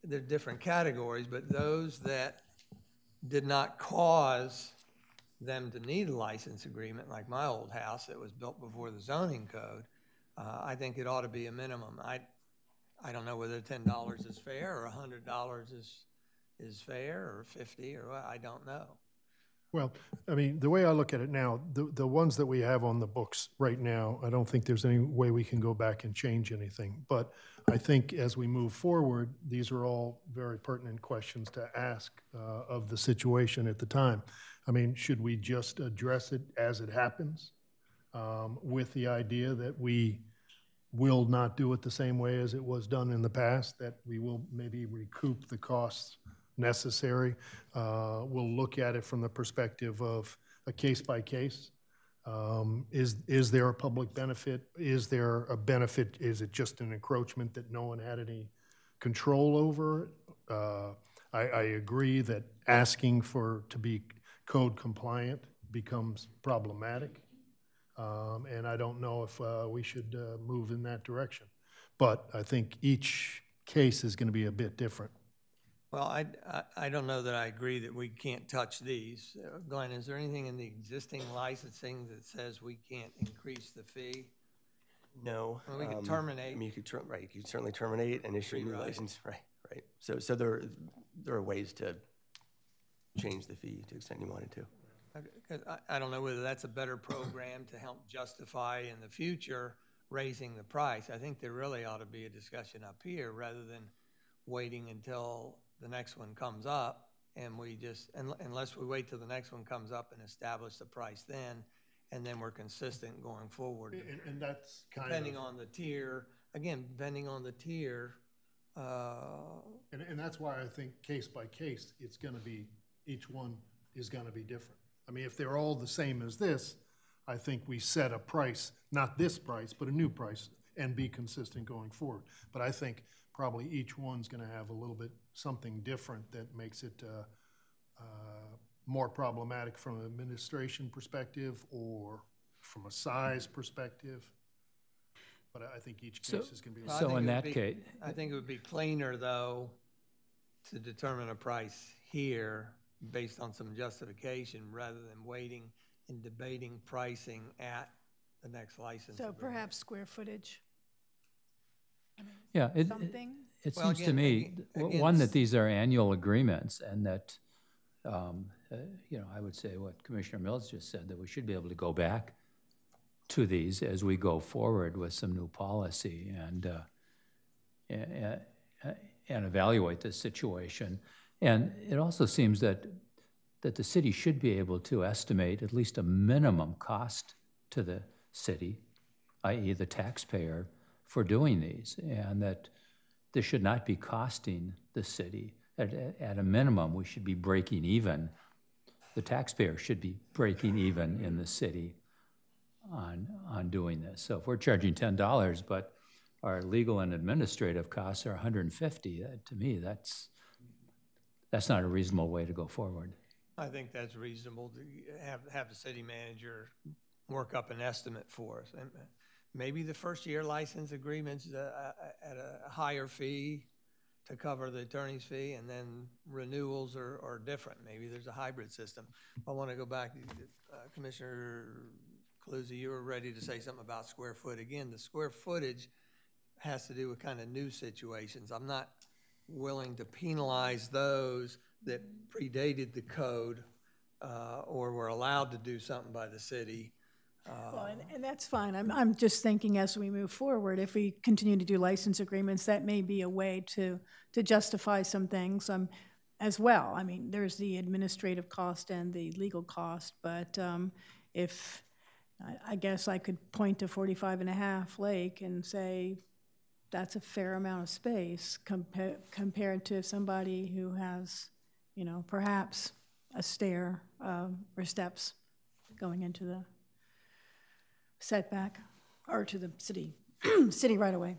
Speaker 1: they're different categories, but those that did not cause them to need a license agreement, like my old house that was built before the zoning code, I think it ought to be a minimum. I don't know whether $10 is fair or $100 is fair or 50 or what, I don't know.
Speaker 5: Well, I mean, the way I look at it now, the ones that we have on the books right now, I don't think there's any way we can go back and change anything. But I think as we move forward, these are all very pertinent questions to ask of the situation at the time. I mean, should we just address it as it happens with the idea that we will not do it the same way as it was done in the past, that we will maybe recoup the costs necessary? We'll look at it from the perspective of a case by case. Is there a public benefit? Is there a benefit? Is it just an encroachment that no one had any control over? I agree that asking to be code compliant becomes problematic. And I don't know if we should move in that direction. But I think each case is going to be a bit different.
Speaker 1: Well, I don't know that I agree that we can't touch these. Glenn, is there anything in the existing licensing that says we can't increase the fee?
Speaker 12: No.
Speaker 1: Well, we could terminate.
Speaker 12: I mean, you could right. You could certainly terminate and issue a new license. Right. Right. So there are ways to change the fee to the extent you wanted to.
Speaker 1: I don't know whether that's a better program to help justify in the future raising the price. I think there really ought to be a discussion up here rather than waiting until the next one comes up, and we just, unless we wait till the next one comes up and establish the price then, and then we're consistent going forward.
Speaker 5: And that's kind
Speaker 1: depending on the tier, again, depending on the tier.
Speaker 5: And that's why I think case by case, it's going to be, each one is going to be different. I mean, if they're all the same as this, I think we set a price, not this price, but a new price, and be consistent going forward. But I think probably each one's going to have a little bit something different that makes it more problematic from an administration perspective or from a size perspective. But I think each case is going to be.
Speaker 11: So in that case,
Speaker 1: I think it would be cleaner though to determine a price here based on some justification rather than waiting and debating pricing at the next license.
Speaker 13: So perhaps square footage.
Speaker 11: yeah,
Speaker 13: Something?
Speaker 11: it
Speaker 1: Well,
Speaker 11: seems to
Speaker 1: again,
Speaker 11: me,
Speaker 1: again,
Speaker 11: one, that these are annual agreements, and that, you know, I would say what Commissioner Mills just said, that we should be able to go back to these as we go forward with some new policy and evaluate this situation. And it also seems that the city should be able to estimate at least a minimum cost to the city, i.e. the taxpayer, for doing these, and that this should not be costing the city. At a minimum, we should be breaking even. The taxpayer should be breaking even in the city on doing this. So if we're charging $10, but our legal and administrative costs are $150, to me, that's not a reasonable way to go forward.
Speaker 1: I think that's reasonable to have the city manager work up an estimate for us. And maybe the first year license agreements at a higher fee to cover the attorney's fee, and then renewals are different. Maybe there's a hybrid system. I want to go back, Commissioner Cluzy, you were ready to say something about square foot. Again, the square footage has to do with kind of new situations. I'm not willing to penalize those that predated the code or were allowed to do something by the city.
Speaker 13: Well, and that's fine. I'm just thinking as we move forward, if we continue to do license agreements, that may be a way to justify some things as well. I mean, there's the administrative cost and the legal cost, but if I guess I could point to 45.5 Lake and say that's a fair amount of space compared to somebody who has, you know, perhaps a stair or steps going into the setback or to the city right away.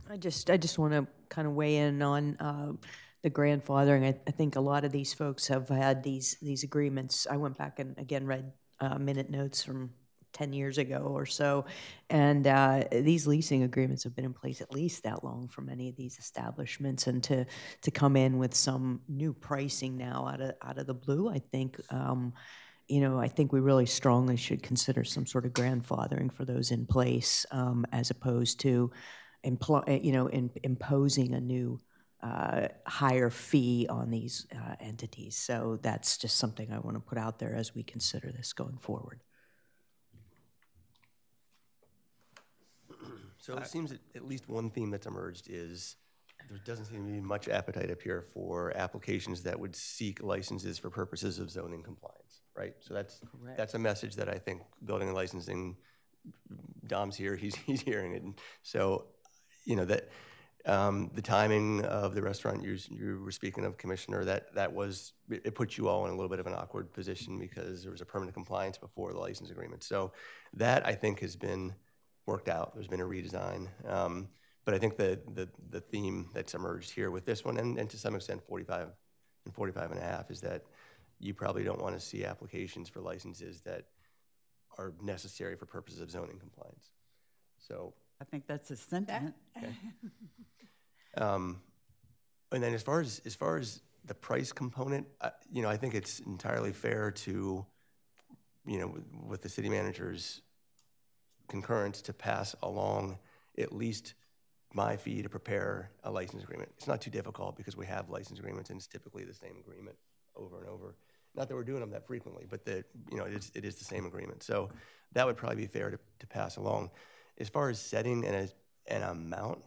Speaker 3: I just want to kind of weigh in on the grandfathering. I think a lot of these folks have had these agreements. I went back and again read minute notes from 10 years ago or so. And these leasing agreements have been in place at least that long for many of these establishments. And to come in with some new pricing now out of the blue, I think, I think we really strongly should consider some sort of grandfathering for those in place, as opposed to imposing a new higher fee on these entities. So that's just something I want to put out there as we consider this going forward.
Speaker 12: So it seems that at least one theme that's emerged is there doesn't seem to be much appetite up here for applications that would seek licenses for purposes of zoning compliance, right? So that's a message that I think building and licensing, Dom's here, he's hearing it. And so, that the timing of the restaurant you were speaking of, Commissioner, it put you all in a little bit of an awkward position because there was a permanent compliance before the license agreement. So that, I think, has been worked out. There's been a redesign. But I think the theme that's emerged here with this one, and to some extent 45 and 45 and a half, is that you probably don't want to see applications for licenses that are necessary for purposes of zoning compliance. So
Speaker 14: I think that's a sentiment.
Speaker 12: Okay. And then as far as the price component, I think it's entirely fair to, with the city manager's concurrence, to pass along at least my fee to prepare a license agreement. It's not too difficult because we have license agreements and it's typically the same agreement over and over. Not that we're doing them that frequently, but it is the same agreement. So that would probably be fair to pass along. As far as setting an amount,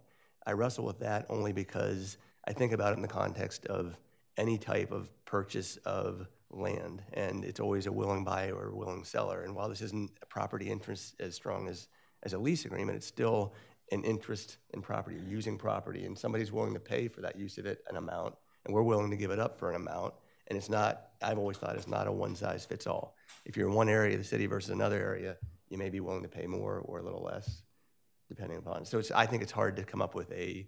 Speaker 12: I wrestle with that only because I think about it in the context of any type of purchase of land, and it's always a willing buyer or a willing seller. And while this isn't a property interest as strong as a lease agreement, it's still an interest in property, using property, and somebody's willing to pay for that use of it an amount, and we're willing to give it up for an amount. And it's not, I've always thought it's not a one-size-fits-all. If you're in one area of the city versus another area, you may be willing to pay more or a little less, depending upon. So I think it's hard to come up with a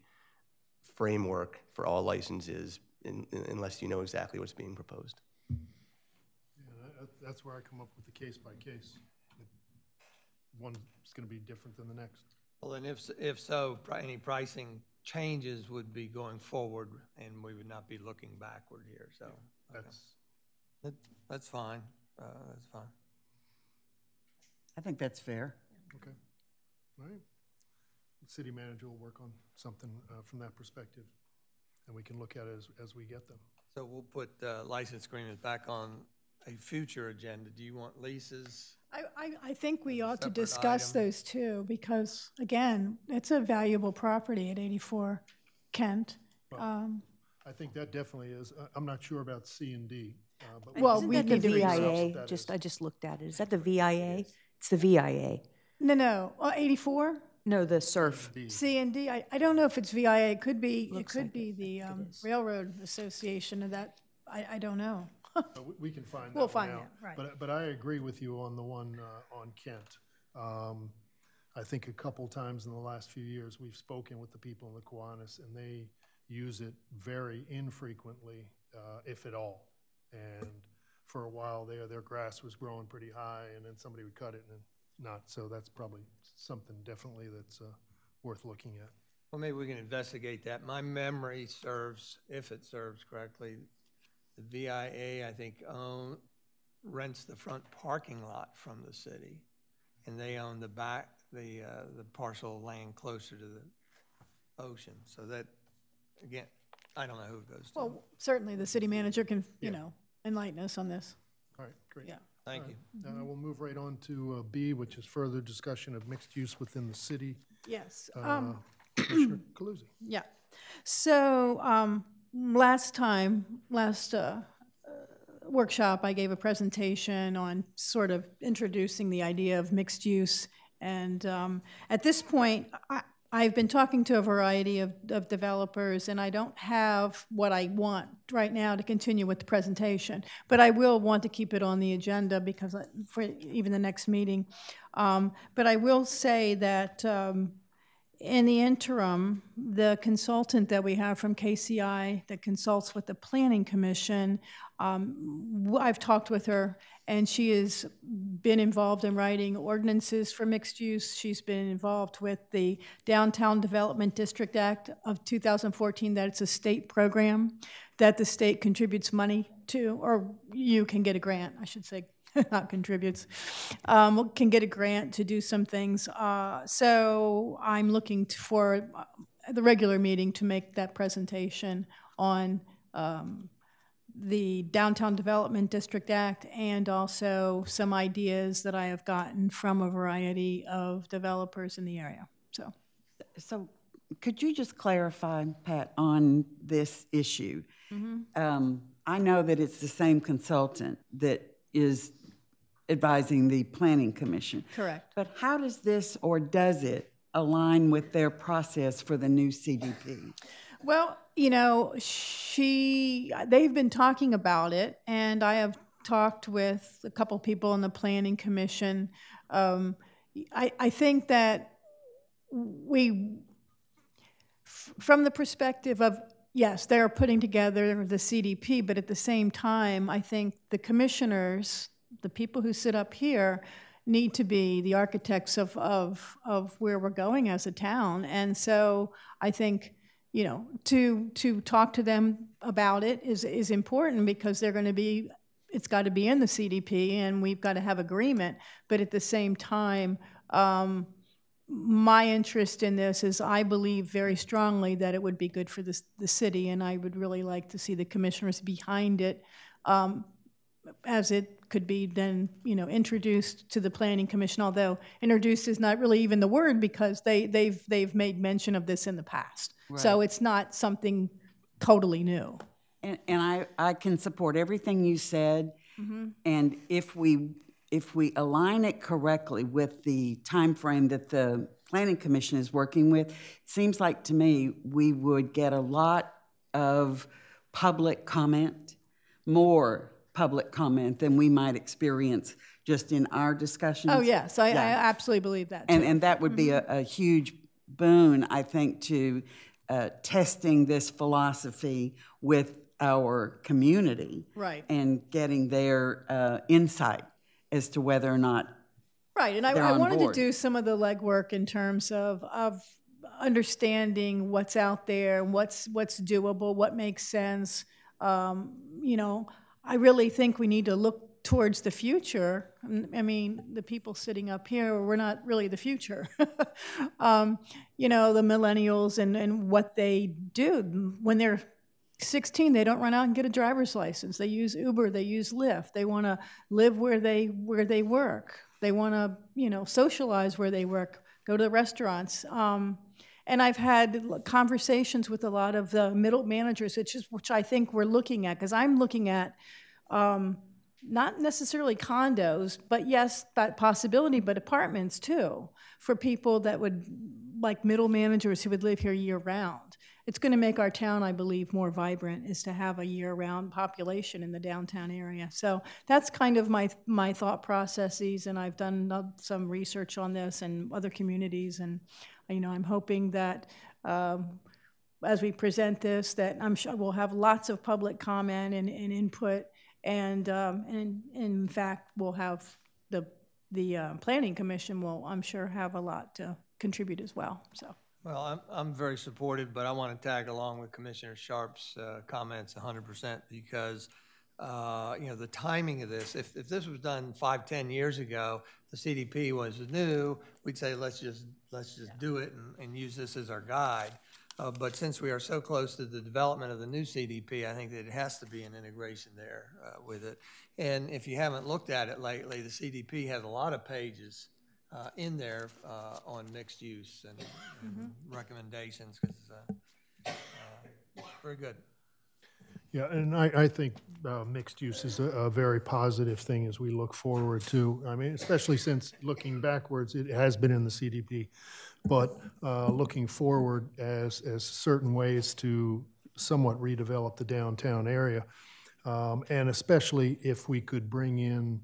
Speaker 12: framework for all licenses unless you know exactly what's being proposed.
Speaker 5: Yeah, that's where I come up with the case by case. One's going to be different than the next.
Speaker 1: Well, and if so, any pricing changes would be going forward, and we would not be looking backward here. So that's fine. That's fine.
Speaker 14: I think that's fair.
Speaker 5: Okay. All right. The city manager will work on something from that perspective, and we can look at it as we get them.
Speaker 1: So we'll put license agreements back on a future agenda. Do you want leases?
Speaker 13: I think we ought to discuss those too, because again, it's a valuable property at 84 Kent.
Speaker 5: Well, I think that definitely is. I'm not sure about C and D. But
Speaker 13: well,
Speaker 3: isn't
Speaker 13: we
Speaker 3: that
Speaker 13: need
Speaker 3: the
Speaker 13: to
Speaker 3: VIA? I just looked at it. Is that the VIA? It's the VIA.
Speaker 13: No. 84?
Speaker 3: No, the surf.
Speaker 13: C and D. I don't know if it's VIA. It could be. It could be the Railroad Association of that. I don't know.
Speaker 5: We can find that.
Speaker 13: We'll find out. Right.
Speaker 5: But I agree with you on the one on Kent. I think a couple times in the last few years we've spoken with the people in the Kiwanis, and they use it very infrequently, if at all. And for a while their grass was growing pretty high, and then somebody would cut it and not. So that's probably something definitely that's worth looking at.
Speaker 1: Well, maybe we can investigate that. My memory serves, if it serves correctly, the VIA, I think, rents the front parking lot from the city, and they own the back, the parcel of land closer to the ocean. So that, again, I don't know who it goes to.
Speaker 13: Well, certainly the city manager can, enlighten us on this.
Speaker 5: All right, great.
Speaker 13: Yeah.
Speaker 1: Thank you.
Speaker 5: We'll move right on to B, which is further discussion of mixed use within the city.
Speaker 13: Yes.
Speaker 5: Commissioner Calusi.
Speaker 13: Yeah. So last workshop, I gave a presentation on sort of introducing the idea of mixed use. And at this point, I've been talking to a variety of developers, and I don't have what I want right now to continue with the presentation. But I will want to keep it on the agenda because for even the next meeting. But I will say that in the interim, the consultant that we have from KCI that consults with the Planning Commission, I've talked with her, and she is been involved in writing ordinances for mixed use. She's been involved with the Downtown Development District Act of 2014, that it's a state program that the state contributes money to, or you can get a grant, I should say, not contributes, can get a grant to do some things. So I'm looking for the regular meeting to make that presentation on the Downtown Development District Act, and also some ideas that I have gotten from a variety of developers in the area.
Speaker 14: So could you just clarify, Pat, on this issue? Mm-hmm. I know that it's the same consultant that is advising the Planning Commission.
Speaker 13: Correct.
Speaker 14: But how does this, or does it, align with their process for the new CDP?
Speaker 13: Well, you know, they've been talking about it, and I have talked with a couple people in the Planning Commission. I think that from the perspective of, yes, they're putting together the CDP, but at the same time, I think the commissioners, the people who sit up here, need to be the architects of where we're going as a town. And so I think, you know, to talk to them about it is important, because they're going to be, it's got to be in the CDP, and we've got to have agreement. But at the same time, my interest in this is, I believe very strongly that it would be good for the city, and I would really like to see the commissioners behind it, as it could be then, you know, introduced to the Planning Commission. Although introduced is not really even the word, because they've made mention of this in the past. Right. So it's not something totally new.
Speaker 14: And I can support everything you said. Mm-hmm. And if we align it correctly with the time frame that the Planning Commission is working with, it seems like to me we would get a lot of public comment, more public comment than we might experience just in our discussions.
Speaker 13: Oh, yes, I absolutely believe that, too.
Speaker 14: And that would be a huge boon, I think, to testing this philosophy with our community.
Speaker 13: Right.
Speaker 14: And getting their insight as to whether or not
Speaker 13: right. And I wanted to do some of the legwork in terms of understanding what's out there, what's doable, what makes sense. You know, I really think we need to look towards the future. I mean, the people sitting up here, we're not really the future. You know, the millennials and what they do when they're 16, they don't run out and get a driver's license. They use Uber, they use Lyft. They want to live where they work. They want to, you know, socialize where they work, go to the restaurants. And I've had conversations with a lot of the middle managers, which I think we're looking at, because I'm looking at not necessarily condos, but yes, that possibility, but apartments too, for people that would, like middle managers who would live here year round. It's going to make our town, I believe, more vibrant, is to have a year-round population in the downtown area. So that's kind of my thought processes, and I've done some research on this and other communities, and you know, I'm hoping that as we present this, that I'm sure we'll have lots of public comment and input, and in fact, we'll have the Planning Commission will, I'm sure, have a lot to contribute as well. So.
Speaker 1: Well, I'm very supportive, but I want to tag along with Commissioner Sharp's comments 100%, because you know, the timing of this, if this was done 5-10 years ago, the CDP was new, we'd say let's just do it and use this as our guide. But since we are so close to the development of the new CDP, I think that it has to be an integration there with it. And if you haven't looked at it lately, the CDP has a lot of pages in there on mixed use and recommendations, because very good.
Speaker 5: Yeah, and I think mixed use is a very positive thing as we look forward to. I mean, especially since looking backwards, it has been in the CDP, but looking forward as certain ways to somewhat redevelop the downtown area, and especially if we could bring in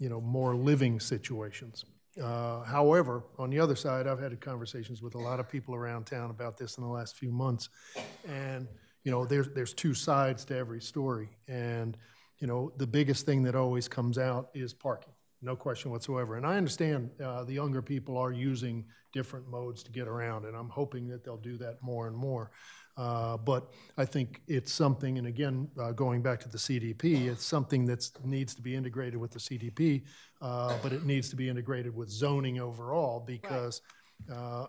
Speaker 5: you know, more living situations. However, on the other side, I've had conversations with a lot of people around town about this in the last few months, and you know, there's two sides to every story, and you know, the biggest thing that always comes out is parking, no question whatsoever. And I understand the younger people are using different modes to get around, and I'm hoping that they'll do that more and more. But I think it's something, and again, going back to the CDP, it's something that needs to be integrated with the CDP, but it needs to be integrated with zoning overall, because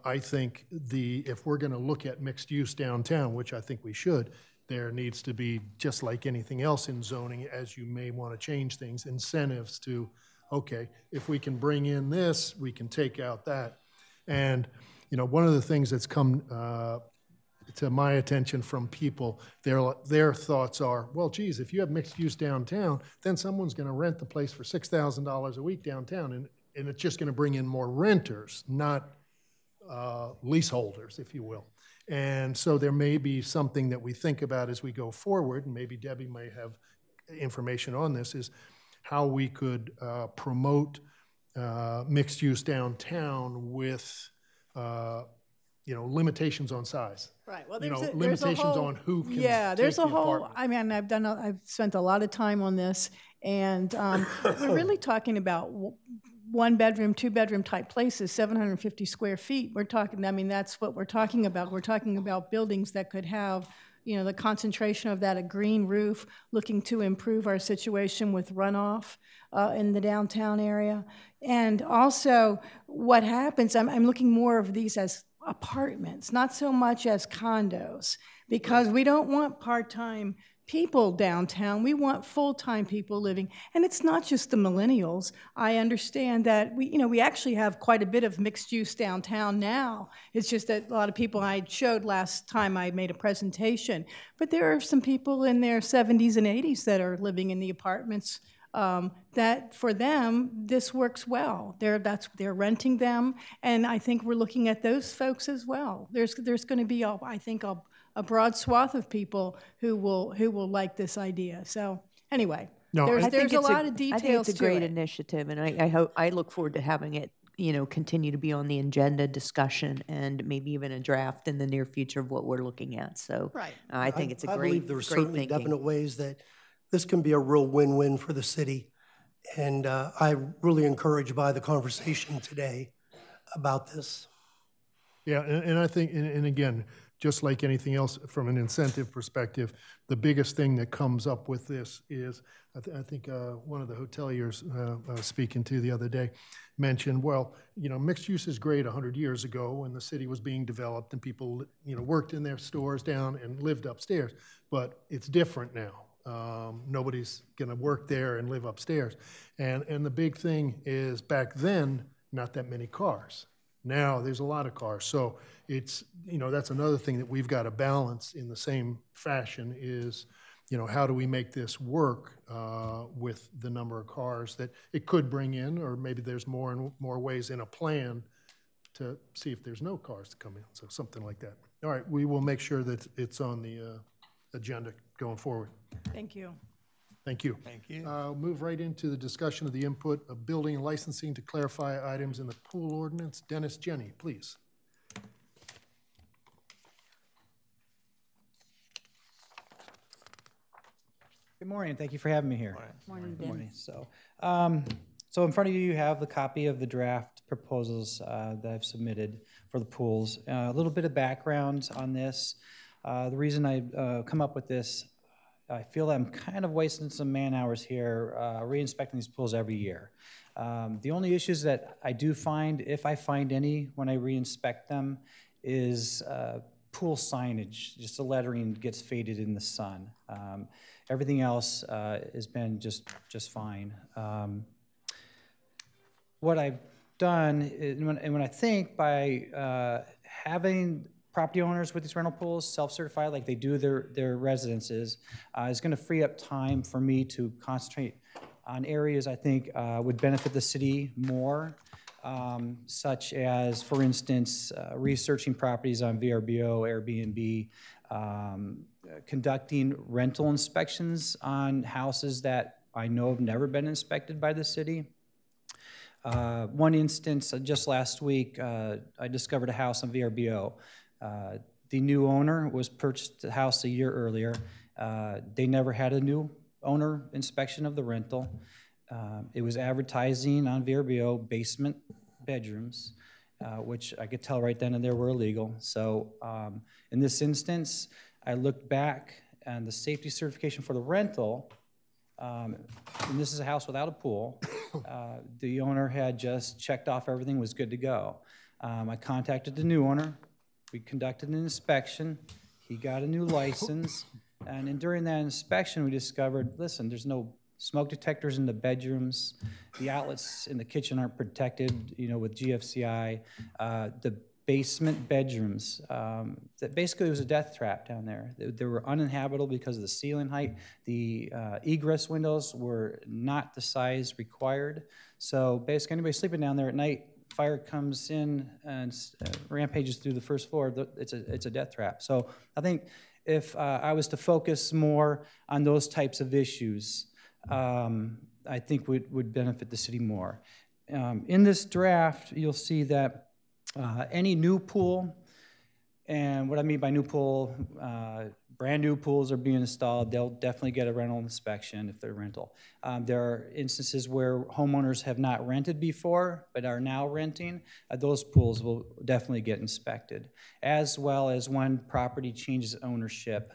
Speaker 5: I think if we're going to look at mixed use downtown, which I think we should, there needs to be, just like anything else in zoning, as you may want to change things, incentives to, okay, if we can bring in this, we can take out that. And, you know, one of the things that's come to my attention from people, their thoughts are, well, geez, if you have mixed use downtown, then someone's going to rent the place for $6,000 a week downtown, and it's just going to bring in more renters, not leaseholders, if you will. And so there may be something that we think about as we go forward, and maybe Debbie may have information on this, is how we could promote mixed use downtown with you know, limitations on size.
Speaker 13: Right. Well,
Speaker 5: you know,
Speaker 13: there's
Speaker 5: limitations on who can
Speaker 13: there's
Speaker 5: take
Speaker 13: a
Speaker 5: the
Speaker 13: whole.
Speaker 5: apartment.
Speaker 13: I mean, I've spent a lot of time on this, and we're really talking about one bedroom, two bedroom type places, 750 square feet. We're talking. I mean, that's what we're talking about. We're talking about buildings that could have, you know, the concentration of that, a green roof, looking to improve our situation with runoff in the downtown area. And also, what happens, I'm looking more of these as apartments, not so much as condos, because we don't want part-time people downtown. We want full-time people living. And it's not just the millennials. I understand that we actually have quite a bit of mixed use downtown now. It's just that a lot of people, I showed last time I made a presentation, but there are some people in their 70s and 80s that are living in the apartments that for them, this works well. They're renting them, and I think we're looking at those folks as well. There's going to be, I think, a broad swath of people who will like this idea. So anyway, there's a lot of details.
Speaker 3: I think it's a great
Speaker 13: to it.
Speaker 3: initiative, and I look forward to having it, you know, continue to be on the agenda discussion and maybe even a draft in the near future of what we're looking at. So
Speaker 13: right.
Speaker 3: I think it's a
Speaker 1: I
Speaker 3: great,
Speaker 1: believe there are
Speaker 3: great
Speaker 1: certainly
Speaker 3: thinking.
Speaker 1: definite ways that this can be a real win-win for the city. And I'm really encouraged by the conversation today about this.
Speaker 5: Yeah, and I think, and again, just like anything else from an incentive perspective, the biggest thing that comes up with this is, I think one of the hoteliers I was speaking to the other day mentioned, well, you know, mixed use is great 100 years ago when the city was being developed and people, you know, worked in their stores down and lived upstairs, but it's different now. Nobody's going to work there and live upstairs. And the big thing is, back then, not that many cars. Now there's a lot of cars. So it's, you know, that's another thing that we've got to balance in the same fashion is, you know, how do we make this work with the number of cars that it could bring in, or maybe there's more and more ways in a plan to see if there's no cars to come in. So something like that. All right, we will make sure that it's on the agenda going forward.
Speaker 13: Thank you.
Speaker 5: Thank you.
Speaker 1: Thank you.
Speaker 5: Move right into the discussion of the input of building and licensing to clarify items in the pool ordinance. Dennis Jenny, please.
Speaker 15: Good morning. Thank you for having me here.
Speaker 9: Morning,
Speaker 15: Good morning.
Speaker 9: Dennis.
Speaker 15: So in front of you, you have the copy of the draft proposals that I've submitted for the pools. A little bit of background on this. The reason I come up with this, I feel I'm kind of wasting some man hours here re-inspecting these pools every year. The only issues that I do find, if I find any when I re-inspect them, is pool signage. Just the lettering gets faded in the sun. Everything else has been just fine. What I've done, is, when I think by having property owners with these rental pools self-certify like they do their residences, is going to free up time for me to concentrate on areas I think would benefit the city more, such as, for instance, researching properties on VRBO, Airbnb, conducting rental inspections on houses that I know have never been inspected by the city. One instance, just last week, I discovered a house on VRBO. The new owner was purchased the house a year earlier. They never had a new owner inspection of the rental. It was advertising on VRBO basement bedrooms, which I could tell right then and there were illegal. So in this instance, I looked back and the safety certification for the rental, and this is a house without a pool. The owner had just checked off everything was good to go. I contacted the new owner. We conducted an inspection. He got a new license. And during that inspection, we discovered, listen, there's no smoke detectors in the bedrooms. The outlets in the kitchen aren't protected, with GFCI. The basement bedrooms, that basically was a death trap down there. They were uninhabitable because of the ceiling height. The egress windows were not the size required. So basically anybody sleeping down there at night, fire comes in and rampages through the first floor, it's a death trap. So I think if I was to focus more on those types of issues, I think would benefit the city more. In this draft, you'll see that any new pool, and what I mean by new pool, brand new pools are being installed, they'll definitely get a rental inspection if they're rental. There are instances where homeowners have not rented before but are now renting. Those pools will definitely get inspected. As well as when property changes ownership,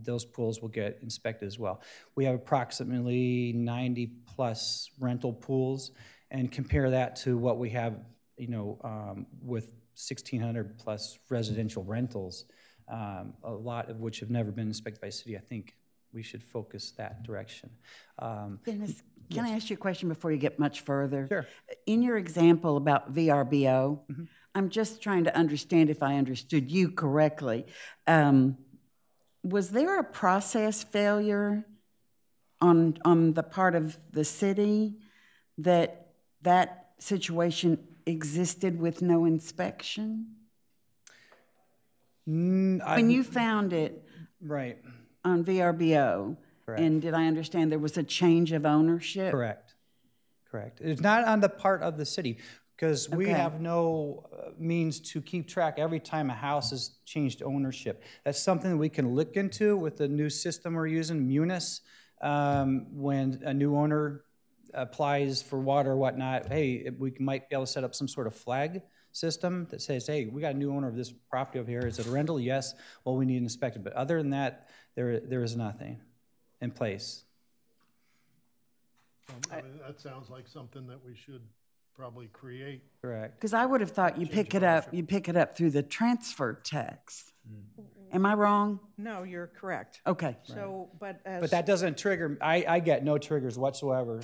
Speaker 15: those pools will get inspected as well. We have approximately 90 plus rental pools, and compare that to what we have with 1,600 plus residential rentals, a lot of which have never been inspected by the city. I think we should focus that direction.
Speaker 14: Dennis, can I ask you a question before you get much further?
Speaker 15: Sure.
Speaker 14: In your example about VRBO, I'm just trying to understand if I understood you correctly. Was there a process failure on the part of the city that situation existed with no inspection? When you found it
Speaker 15: right
Speaker 14: on VRBO,
Speaker 15: correct.
Speaker 14: And did I understand there was a change of ownership?
Speaker 15: Correct. It's not on the part of the city, because we have no means to keep track every time a house has changed ownership. That's something we can look into with the new system we're using, Munis. When a new owner applies for water or whatnot, hey, we might be able to set up some sort of flag system that says, hey, we got a new owner of this property over here. Is it a rental? Yes. Well, we need to inspect it. But other than that, there is nothing in place.
Speaker 5: That sounds like something that we should probably create.
Speaker 15: Correct.
Speaker 14: Because I would have thought you pick it up through the transfer tax. Am I wrong?
Speaker 9: No, you're correct.
Speaker 14: Okay.
Speaker 9: So, but
Speaker 15: that doesn't trigger. I get no triggers whatsoever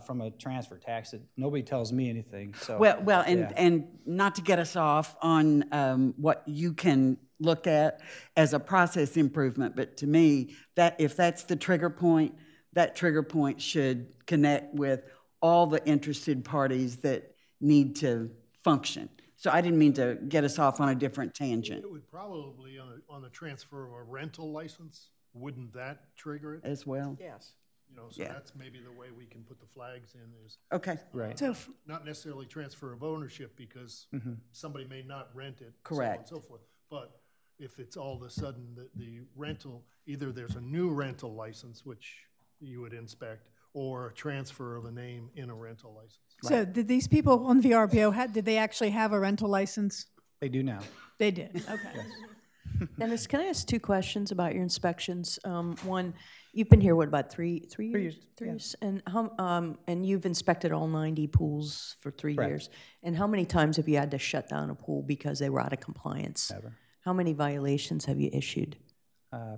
Speaker 15: from a transfer tax. Nobody tells me anything. So
Speaker 14: and not to get us off on what you can look at as a process improvement, but to me, that if that's the trigger point, that trigger point should connect with all the interested parties that need to function. So I didn't mean to get us off on a different tangent.
Speaker 5: It would probably, on the transfer of a rental license, wouldn't that trigger it?
Speaker 14: As well?
Speaker 9: Yes.
Speaker 5: So that's maybe the way we can put the flags in is.
Speaker 14: Okay.
Speaker 15: Right.
Speaker 5: So not necessarily transfer of ownership, because somebody may not rent it.
Speaker 14: Correct.
Speaker 5: So on and so forth. But if it's all of a sudden the rental, either there's a new rental license, which you would inspect, or a transfer of a name in a rental license.
Speaker 13: So did these people on VRBO, did they actually have a rental license?
Speaker 15: They do now.
Speaker 13: They did, okay.
Speaker 15: Yes.
Speaker 3: Dennis, can I ask two questions about your inspections? One, you've been here, what, about three years? 3 years? And and you've inspected all 90 pools for 3
Speaker 15: Correct.
Speaker 3: years. And how many times have you had to shut down a pool because they were out of compliance?
Speaker 15: Never.
Speaker 3: How many violations have you issued?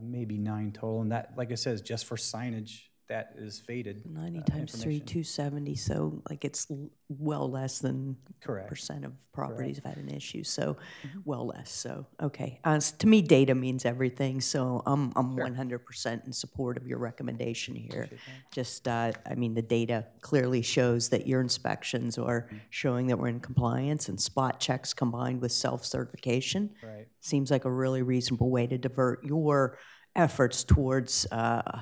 Speaker 15: Maybe 9 total, and that, like I said, is just for signage. That is faded.
Speaker 3: 90 times 3, 270, so like it's well less than
Speaker 15: Correct.
Speaker 3: percent of properties have had an issue, so well less, so, okay. To me, data means everything, so I'm 100% in support of your recommendation here. Just, I mean, the data clearly shows that your inspections are showing that we're in compliance, and spot checks combined with self-certification seems like a really reasonable way to divert your efforts towards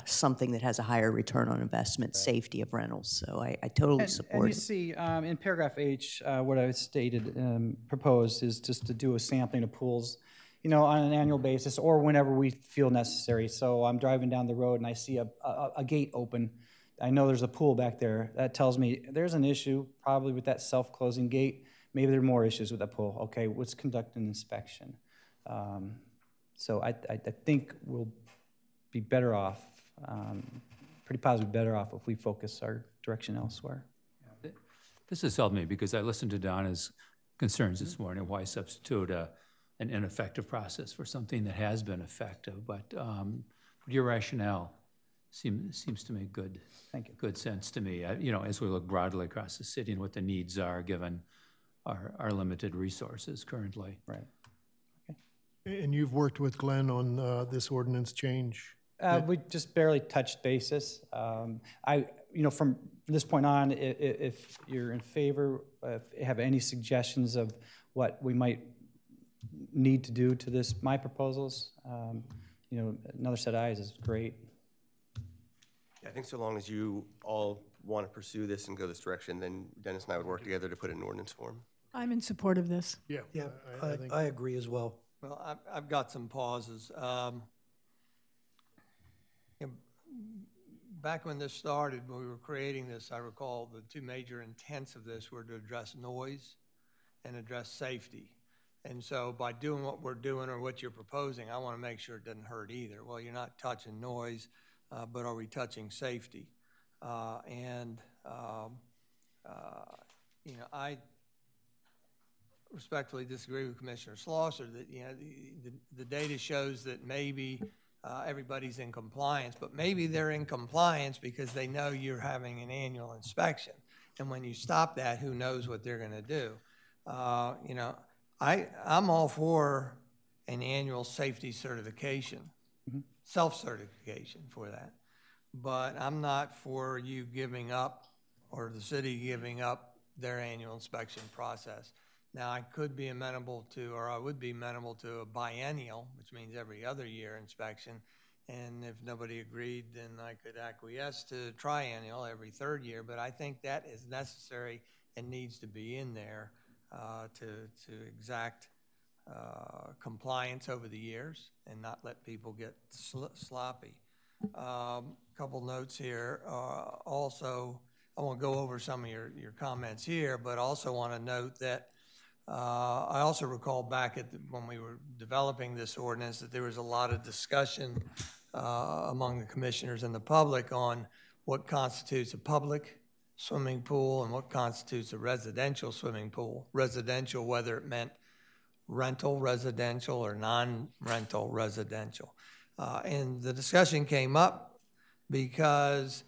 Speaker 3: something that has a higher return on investment, safety of rentals. So I totally support
Speaker 15: and you
Speaker 3: it.
Speaker 15: see in paragraph H, what I stated, proposed is just to do a sampling of pools you know, on an annual basis or whenever we feel necessary. So I'm driving down the road and I see a gate open. I know there's a pool back there. That tells me there's an issue probably with that self-closing gate. Maybe there are more issues with that pool. Okay, let's conduct an inspection. So I think we'll be better off, pretty possibly better off if we focus our direction elsewhere.
Speaker 11: This has helped me because I listened to Donna's concerns this morning, why substitute an ineffective process for something that has been effective. But your rationale seems to make good sense to me. You know, as we look broadly across the city and what the needs are given our limited resources currently.
Speaker 15: Right.
Speaker 5: Okay. And you've worked with Glenn on this ordinance change?
Speaker 15: We just barely touched basis. You know, from this point on, if you're in favor, if you have any suggestions of what we might need to do to this, my proposals, you know, another set of eyes is great.
Speaker 12: I think so long as you all want to pursue this and go this direction, then Dennis and I would work together to put it in ordinance form.
Speaker 13: I'm in support of this.
Speaker 1: Yeah, I agree as well. Well, I've got some pauses. Back when this started, when we were creating this, I recall the two major intents of this were to address noise and address safety. And so by doing what we're doing or what you're proposing, I want to make sure it doesn't hurt either. Well, you're not touching noise, but are we touching safety? You know, I respectfully disagree with Commissioner Slosser that, you know, the data shows that maybe everybody's in compliance, but maybe they're in compliance because they know you're having an annual inspection. And when you stop that, who knows what they're going to do? You know, I'm all for an annual safety certification, self-certification for that. But I'm not for you giving up or the city giving up their annual inspection process. Now, I could be amenable to, or I would be amenable to a biennial, which means every other year inspection. And if nobody agreed, then I could acquiesce to triennial every third year. But I think that is necessary and needs to be in there to exact compliance over the years and not let people get sloppy. Couple notes here. Also, I won't go over some of your comments here, but also want to note that I also recall back when we were developing this ordinance that there was a lot of discussion among the commissioners and the public on what constitutes a public swimming pool and what constitutes a residential swimming pool. Residential, whether it meant rental residential or non-rental residential. And the discussion came up because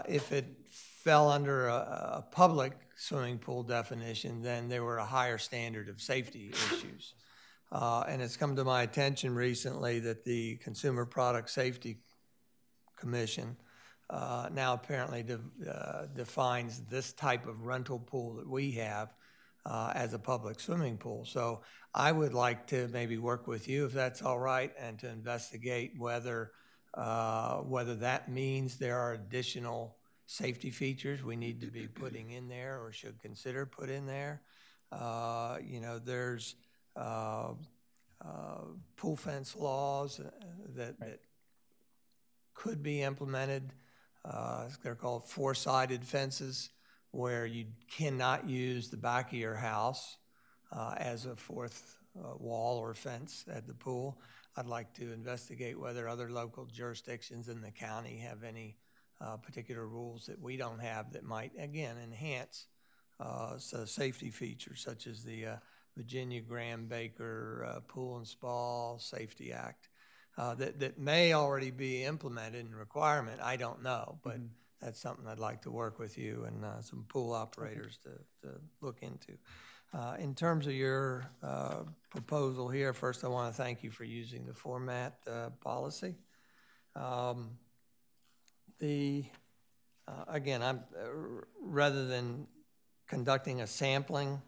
Speaker 1: if it fell under a public swimming pool definition, then there were a higher standard of safety issues. And it's come to my attention recently that the Consumer Product Safety Commission now apparently defines this type of rental pool that we have as a public swimming pool. So I would like to maybe work with you, if that's all right, and to investigate whether that means there are additional safety features we need to be putting in there or should consider put in there. You know, there's pool fence laws that could be implemented. They're called four-sided fences, where you cannot use the back of your house as a fourth wall or fence at the pool. I'd like to investigate whether other local jurisdictions in the county have any particular rules that we don't have that might, again, enhance safety features, such as the Virginia Graham-Baker Pool and Spa Safety Act that may already be implemented in requirement. I don't know, but that's something I'd like to work with you and some pool operators to look into. In terms of your proposal here, first I want to thank you for using the format policy. Again, rather than conducting a sampling,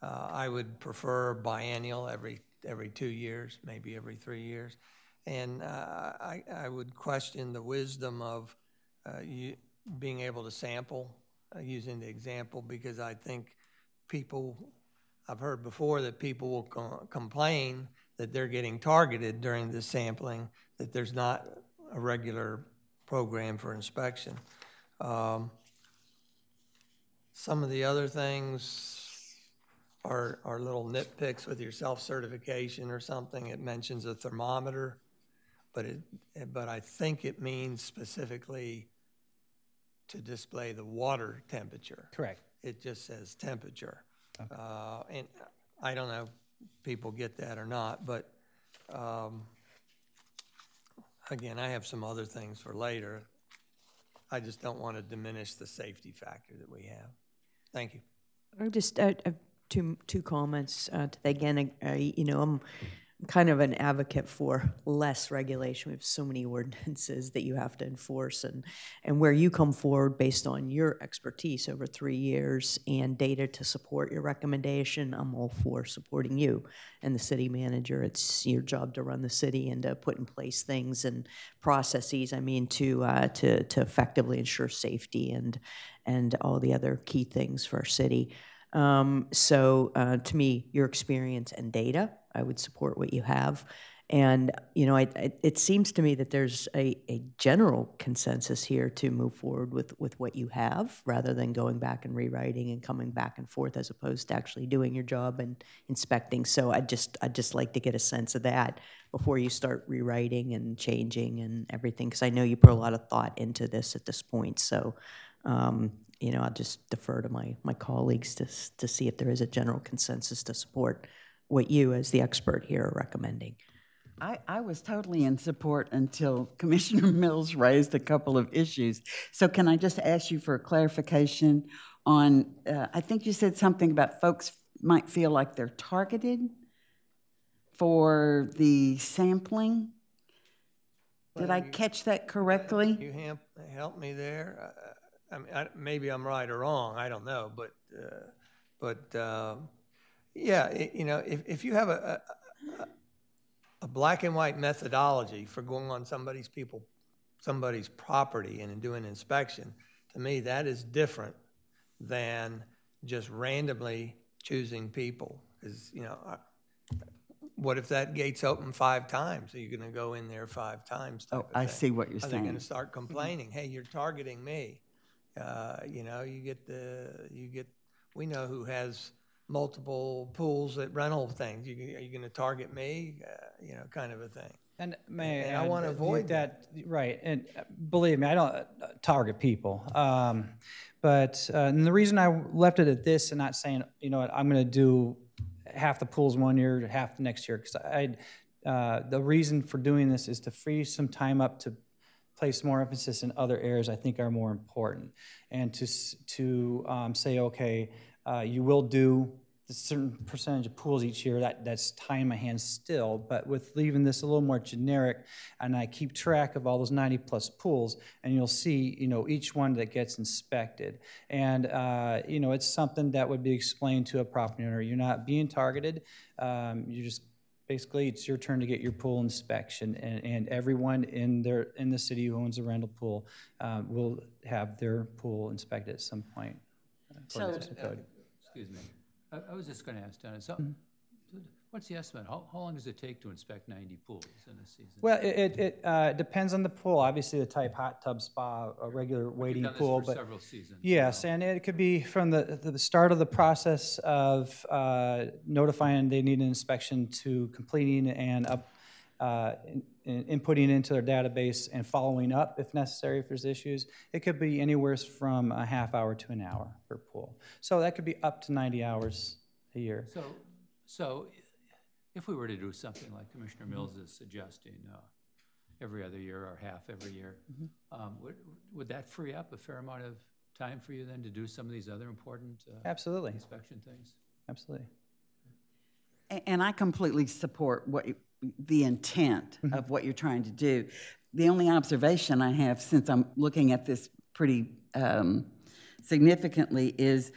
Speaker 1: I would prefer biennial every 2 years, maybe every 3 years. And I would question the wisdom of you being able to sample using the example, because I think I've heard before that people will complain
Speaker 16: that they're getting targeted during the sampling, that there's not a regular program for inspection. Some of the other things are little nitpicks with your self-certification or something. It mentions a thermometer, but I think it means specifically to display the water temperature.
Speaker 15: Correct.
Speaker 16: It just says temperature. Okay. And I don't know if people get that or not, but again, I have some other things for later. I just don't want to diminish the safety factor that we have. Thank you.
Speaker 3: I just two comments. Again, you know, I'm kind of an advocate for less regulation. We have so many ordinances that you have to enforce, and where you come forward based on your expertise over 3 years and data to support your recommendation, I'm all for supporting you and the city manager. It's your job to run the city and to put in place things and processes, I mean, to effectively ensure safety and all the other key things for our city. To me, your experience and data, I would support what you have. And, you know, it seems to me that there's a general consensus here to move forward with what you have rather than going back and rewriting and coming back and forth as opposed to actually doing your job and inspecting. So I'd just like to get a sense of that before you start rewriting and changing and everything, because I know you put a lot of thought into this at this point. So, you know, I'll just defer to my colleagues to see if there is a general consensus to support what you as the expert here are recommending.
Speaker 14: I was totally in support until Commissioner Mills raised a couple of issues. So can I just ask you for a clarification on, I think you said something about folks might feel like they're targeted for the sampling. Did I catch that correctly?
Speaker 16: You help me there. I mean, maybe I'm right or wrong. I don't know, but yeah, you know, if you have a black and white methodology for going on somebody's property and doing inspection, to me that is different than just randomly choosing people. Because, you know, what if that gate's open 5 times? Are you going to go in there 5 times?
Speaker 14: Oh, I see what you're
Speaker 16: saying.
Speaker 14: saying.
Speaker 16: Are they going to start complaining? Hey, you're targeting me. You know, we know who has multiple pools at rental things. Are you going to target me? You know, kind of a thing.
Speaker 15: And
Speaker 16: I want to avoid that.
Speaker 15: Right. And believe me, I don't target people. But and the reason I left it at this and not saying, you know what, I'm going to do half the pools one year, half the next year, because the reason for doing this is to free some time up to place more emphasis in other areas I think are more important, and to say, okay, you will do a certain percentage of pools each year. That's time in my hands still, but with leaving this a little more generic, and I keep track of all those 90+ pools, and you'll see, you know, each one that gets inspected, and you know, it's something that would be explained to a property owner. You're not being targeted. You're just basically, it's your turn to get your pool inspection, and everyone in the city who owns a rental pool will have their pool inspected at some point.
Speaker 11: Excuse me. I was just going to ask Dennis, what's the estimate? How long does it take to inspect 90 pools in a season?
Speaker 15: Well, it depends on the pool. Obviously, the type, hot tub, spa, a regular wading pool.
Speaker 11: But several seasons.
Speaker 15: Yes, and it could be from the start of the process of notifying they need an inspection to completing and inputting into their database and following up if necessary if there's issues. It could be anywhere from a half hour to an hour per pool. So that could be up to 90 hours a year.
Speaker 11: So if we were to do something like Commissioner Mills is suggesting, every other year or half every year, would that free up a fair amount of time for you then to do some of these other important
Speaker 15: absolutely
Speaker 11: inspection things?
Speaker 15: Absolutely.
Speaker 14: And I completely support the intent of what you're trying to do. The only observation I have, since I'm looking at this pretty significantly, is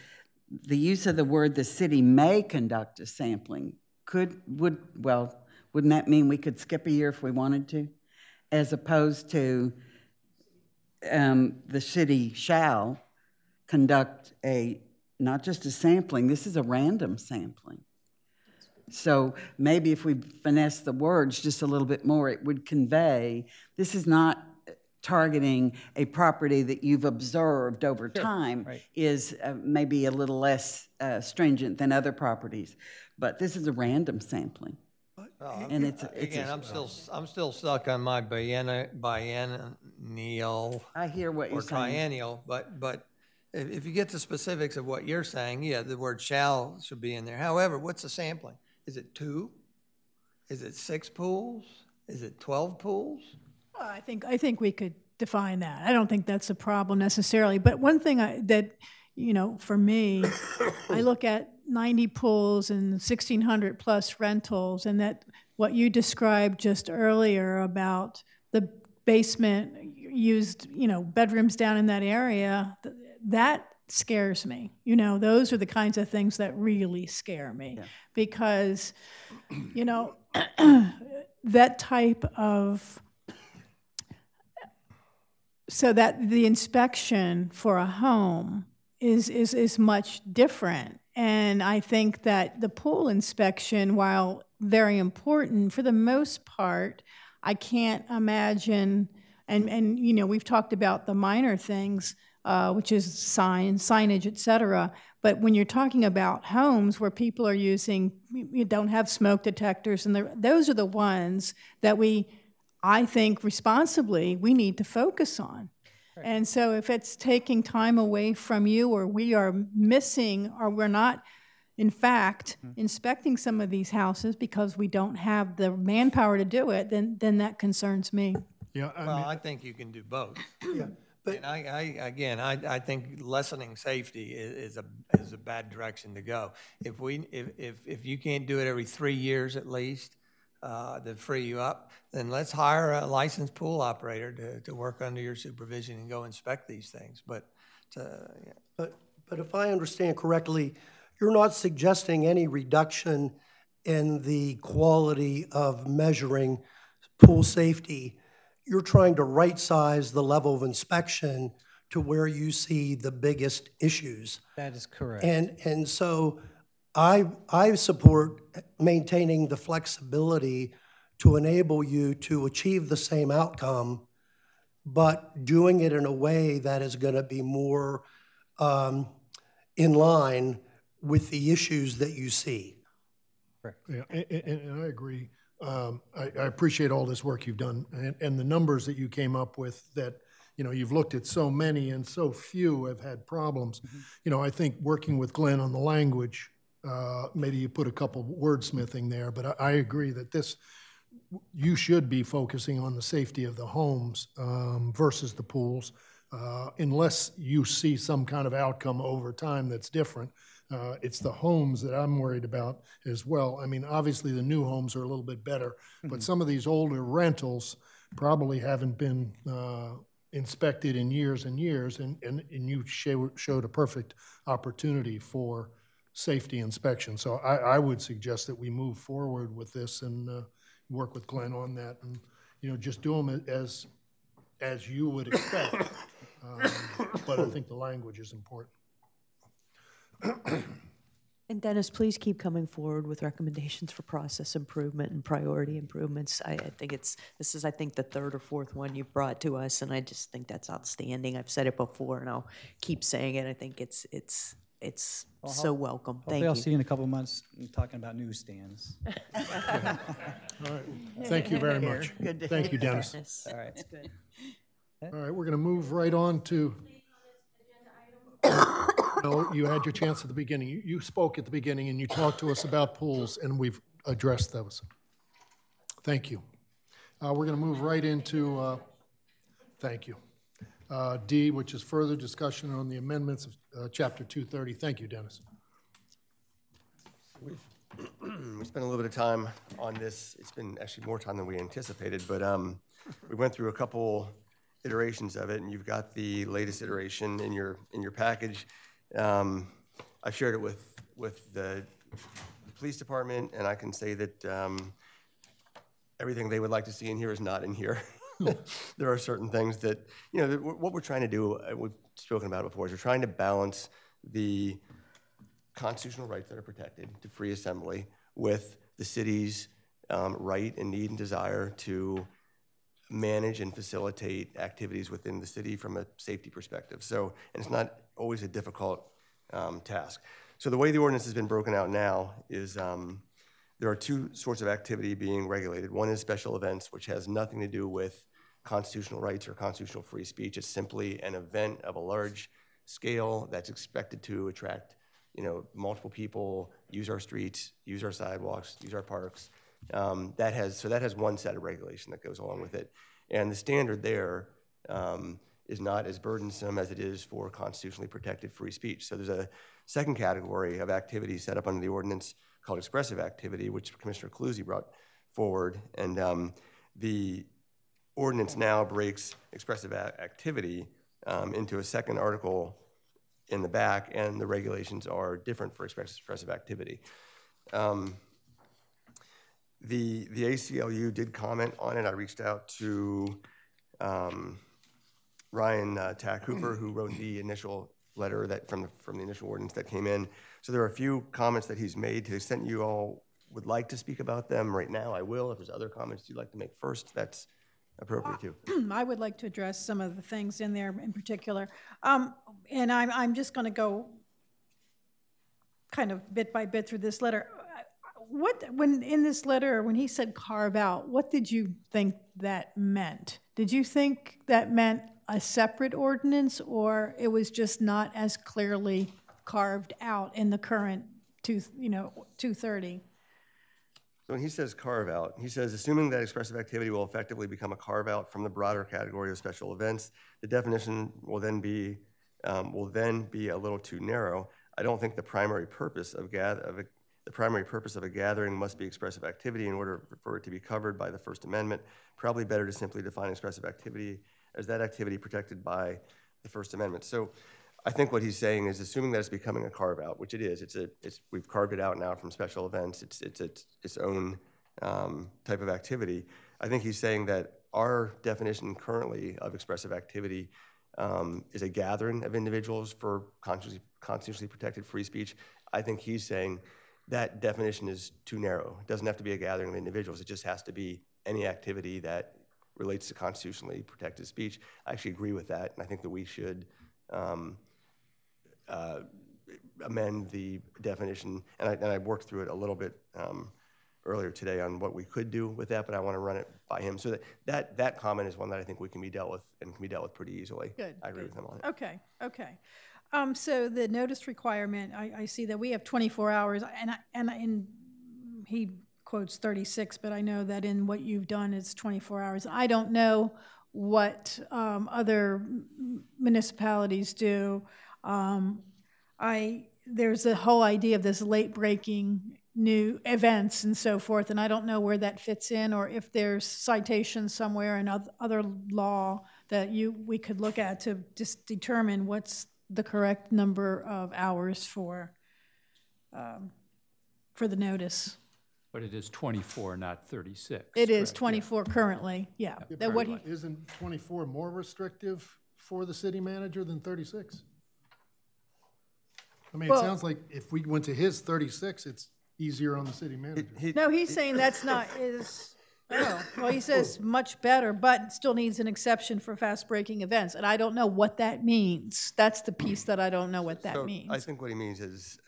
Speaker 14: the use of the word "the city may conduct a sampling." Wouldn't that mean we could skip a year if we wanted to, as opposed to the city shall conduct not just a sampling. This is a random sampling. So maybe if we finesse the words just a little bit more, it would convey this is not targeting a property that you've observed over time is maybe a little less stringent than other properties. But this is a random sampling. And
Speaker 16: I'm still stuck on my biennial.
Speaker 14: I hear what you're saying.
Speaker 16: Or triennial, but if you get to specifics of what you're saying, yeah, the word shall should be in there. However, what's the sampling? Is it 2? Is it 6 pools? Is it 12 pools?
Speaker 13: Well, I think we could define that. I don't think that's a problem necessarily. But one thing that, you know, for me, I look at 90 pools and 1,600 plus rentals, and that what you described just earlier about the basement used, you know, bedrooms down in that area, that scares me. You know, those are the kinds of things that really scare me because, you know, that type of, so that the inspection for a home is much different. And I think that the pool inspection, while very important, for the most part, I can't imagine, and you know, we've talked about the minor things, which is signage, et cetera. But when you're talking about homes where people are using, you don't have smoke detectors, and those are the ones that I think responsibly, we need to focus on. Right. And so if it's taking time away from you, or we are missing, or we're not, in fact, inspecting some of these houses because we don't have the manpower to do it, then that concerns me.
Speaker 16: Yeah, I think you can do both. Yeah. But I think lessening safety is a bad direction to go. If you can't do it every 3 years at least, to free you up, then let's hire a licensed pool operator to work under your supervision and go inspect these things. But
Speaker 1: if I understand correctly, you're not suggesting any reduction in the quality of measuring pool safety. You're trying to right-size the level of inspection to where you see the biggest issues.
Speaker 15: That is correct.
Speaker 1: And so I support maintaining the flexibility to enable you to achieve the same outcome, but doing it in a way that is going to be more in line with the issues that you see.
Speaker 5: Correct. Yeah, and I agree. I appreciate all this work you've done and the numbers that you came up with that, you know, you've looked at so many and so few have had problems. Mm-hmm. You know, I think working with Glenn on the language, maybe you put a couple wordsmithing there, but I agree that you should be focusing on the safety of the homes versus the pools, unless you see some kind of outcome over time that's different. It's the homes that I'm worried about as well. I mean, obviously the new homes are a little bit better, but some of these older rentals probably haven't been inspected in years and years, and you showed a perfect opportunity for safety inspection. So I would suggest that we move forward with this and work with Glenn on that, and you know, just do them as you would expect. But I think the language is important.
Speaker 3: And Dennis, please keep coming forward with recommendations for process improvement and priority improvements. I think this is the third or fourth one you brought to us, and I just think that's outstanding. I've said it before, and I'll keep saying it. I think it's so welcome.
Speaker 15: Hopefully I'll see you in a couple of months talking about newsstands.
Speaker 5: All right. Thank you very much. Thank you, Dennis.
Speaker 15: All right.
Speaker 3: That's good.
Speaker 5: All right, we're going to move right on to. No, you had your chance at the beginning. You spoke at the beginning and you talked to us about pools, and we've addressed those. Thank you. We're going to move right into, thank you, D, which is further discussion on the amendments of Chapter 230. Thank you, Dennis.
Speaker 12: We spent a little bit of time on this. It's been actually more time than we anticipated, but we went through a couple iterations of it, and you've got the latest iteration in your package. I've shared it with the police department, and I can say that everything they would like to see in here is not in here. There are certain things that, you know, what we're trying to do, we've spoken about it before, is we're trying to balance the constitutional rights that are protected to free assembly with the city's right and need and desire to manage and facilitate activities within the city from a safety perspective. So, and it's not always a difficult task. So the way the ordinance has been broken out now is there are two sorts of activity being regulated. One is special events, which has nothing to do with constitutional rights or constitutional free speech. It's simply an event of a large scale that's expected to attract, multiple people, use our streets, use our sidewalks, use our parks. That has one set of regulation that goes along with it. And the standard there is not as burdensome as it is for constitutionally protected free speech. So there's a second category of activity set up under the ordinance called expressive activity, which Commissioner Clusie brought forward. And the ordinance now breaks expressive activity into a second article in the back, and the regulations are different for expressive activity. The ACLU did comment on it. I reached out to Ryan Tack Hooper, who wrote the initial letter that from the initial ordinance that came in. So there are a few comments that he's made. To the extent you all would like to speak about them right now, I will. If there's other comments you'd like to make first, that's appropriate too.
Speaker 13: I would like to address some of the things in there in particular. And I'm just going to go kind of bit by bit through this letter. When in this letter, when he said carve out, what did you think that meant? Did you think that meant a separate ordinance, or it was just not as clearly carved out in the current 230?
Speaker 12: So when he says carve out, he says, assuming that expressive activity will effectively become a carve out from the broader category of special events, the definition will then be a little too narrow. I don't think the primary purpose of a gathering must be expressive activity in order for it to be covered by the First Amendment. Probably better to simply define expressive activity as that activity protected by the First Amendment. So I think what he's saying is, assuming that it's becoming a carve out, which it is, we've carved it out now from special events. It's its own type of activity. I think he's saying that our definition currently of expressive activity is a gathering of individuals for constitutionally protected free speech. I think he's saying that definition is too narrow. It doesn't have to be a gathering of individuals. It just has to be any activity that relates to constitutionally protected speech. I actually agree with that, and I think that we should amend the definition. And I worked through it a little bit earlier today on what we could do with that, but I want to run it by him. So that comment is one that I think we can be dealt with, and can be dealt with pretty easily.
Speaker 13: Good.
Speaker 12: I agree with him on it.
Speaker 13: Okay. So the notice requirement, I see that we have 24 hours, and he quotes 36, but I know that in what you've done it's 24 hours. I don't know what other municipalities do. There's a whole idea of this late breaking new events and so forth, and I don't know where that fits in, or if there's citations somewhere in other law that we could look at to just determine what's the correct number of hours for the notice.
Speaker 11: But it is 24, not 36.
Speaker 13: It is 24 currently, yeah.
Speaker 5: Isn't 24 more restrictive for the city manager than 36? I mean, it sounds like if we went to his 36, it's easier on the city manager.
Speaker 13: No, he's saying that's not is. Oh, well, he says much better, but still needs an exception for fast-breaking events, and I don't know what that means. That's the piece that I don't know what that means.
Speaker 12: I think what he means is,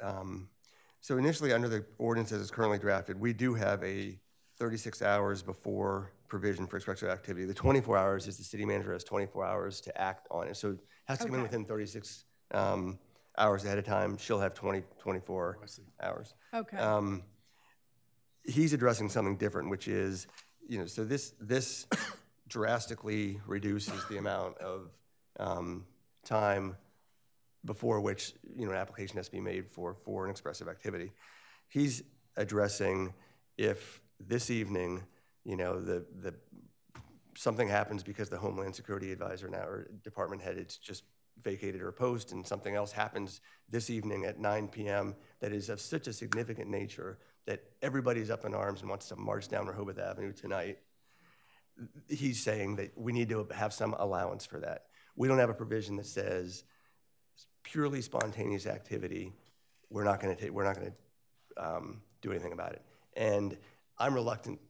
Speaker 12: so initially under the ordinance as it's currently drafted, we do have a 36 hours before provision for expressive activity. The 24 hours is the city manager has 24 hours to act on it. So it has to come in within 36 hours ahead of time. She'll have 24 hours.
Speaker 13: Okay.
Speaker 12: He's addressing something different, which is, so this drastically reduces the amount of time before which an application has to be made for an expressive activity. He's addressing if this evening, something happens because the Homeland Security Advisor now, or department head, it's just vacated or opposed, and something else happens this evening at 9 p.m. that is of such a significant nature that everybody's up in arms and wants to march down Rehoboth Avenue tonight. He's saying that we need to have some allowance for that. We don't have a provision that says purely spontaneous activity, we're not going to do anything about it. And I'm reluctant,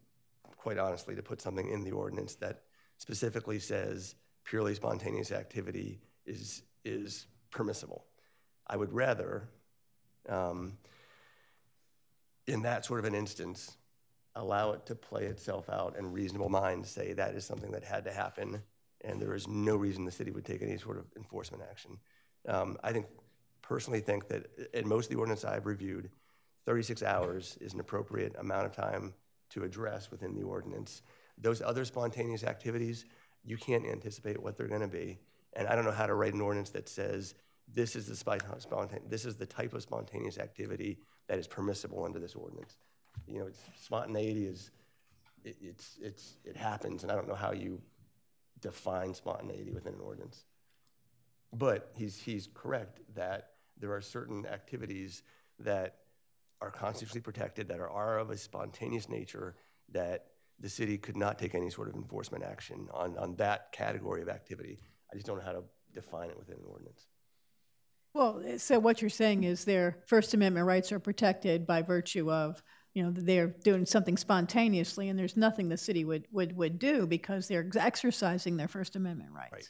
Speaker 12: quite honestly, to put something in the ordinance that specifically says purely spontaneous activity is permissible. I would rather, in that sort of an instance, allow it to play itself out and reasonable minds say that is something that had to happen and there is no reason the city would take any sort of enforcement action. I personally think that in most of the ordinance I've reviewed, 36 hours is an appropriate amount of time to address within the ordinance. Those other spontaneous activities, you can't anticipate what they're gonna be. And I don't know how to write an ordinance that says this is the type of spontaneous activity that is permissible under this ordinance. You know, spontaneity it happens, and I don't know how you define spontaneity within an ordinance. But he's correct that there are certain activities that are constitutionally protected, that are of a spontaneous nature, that the city could not take any sort of enforcement action on that category of activity. I just don't know how to define it within an ordinance.
Speaker 13: Well, so what you're saying is their First Amendment rights are protected by virtue of, you know, they're doing something spontaneously, and there's nothing the city would do because they're exercising their First Amendment rights.
Speaker 12: Right.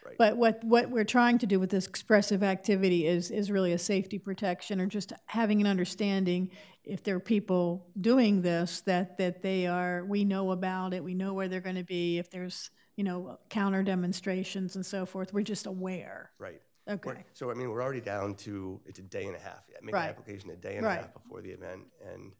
Speaker 12: Right.
Speaker 13: But what we're trying to do with this expressive activity is really a safety protection, or just having an understanding if there are people doing this that we know about it, we know where they're going to be, if there's, you know, counter demonstrations and so forth, we're just aware.
Speaker 12: Right.
Speaker 13: Okay.
Speaker 12: So I mean, we're already down to, it's a day and a half. Make an application a day and a half before the event, and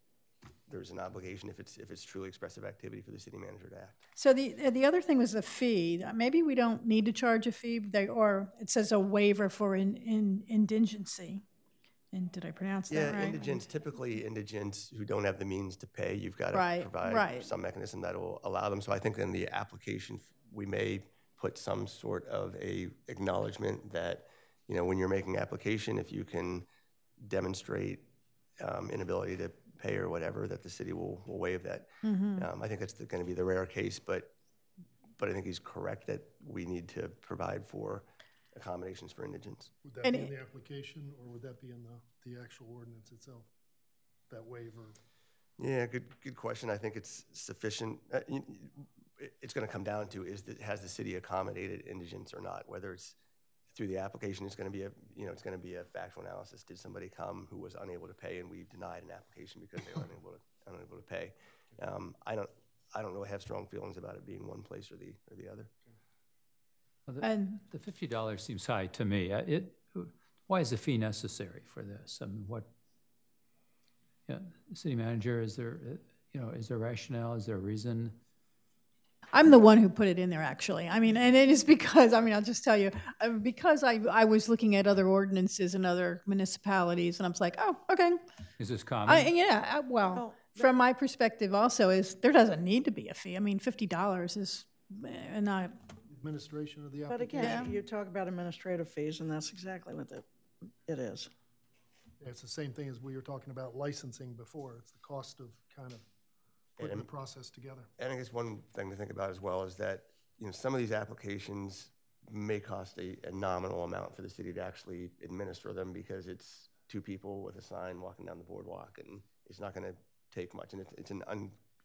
Speaker 12: there's an obligation if it's truly expressive activity for the city manager to act.
Speaker 13: So the other thing was the fee. Maybe we don't need to charge a fee, or it says a waiver for indigency. And did I pronounce that right?
Speaker 12: Indigents, typically indigents who don't have the means to pay, you've got to provide some mechanism that will allow them. So I think in the application, we may put some sort of a acknowledgement that, you know, when you're making application, if you can demonstrate inability to pay or whatever, that the city will waive that.
Speaker 13: Mm-hmm.
Speaker 12: I think that's going to be the rare case, but I think he's correct that we need to provide for accommodations for indigents.
Speaker 5: Would that be in the application, or would that be in the actual ordinance itself, that waiver?
Speaker 12: Yeah, good question. I think it's sufficient. It's going to come down to has the city accommodated indigents or not? Whether it's through the application, it's going to be a factual analysis. Did somebody come who was unable to pay, and we denied an application because they were unable to pay? I don't really have strong feelings about it being one place or the other.
Speaker 11: Well, the $50 seems high to me. Why is the fee necessary for this? I mean, city manager, is there rationale? Is there a reason?
Speaker 13: I'm the one who put it in there, actually. I mean, and it is because, I mean, I'll just tell you, because I was looking at other ordinances in other municipalities, and I was like, oh, okay.
Speaker 11: Is this common?
Speaker 13: Well, from my perspective also, is there doesn't need to be a fee. I mean, $50 is not.
Speaker 5: Administration of the application.
Speaker 9: But again, you talk about administrative fees, and that's exactly what it is.
Speaker 5: Yeah, it's the same thing as we were talking about licensing before. It's the cost of kind of putting the process together.
Speaker 12: And I guess one thing to think about as well is that, you know, some of these applications may cost a nominal amount for the city to actually administer them, because it's two people with a sign walking down the boardwalk, and it's not going to take much. And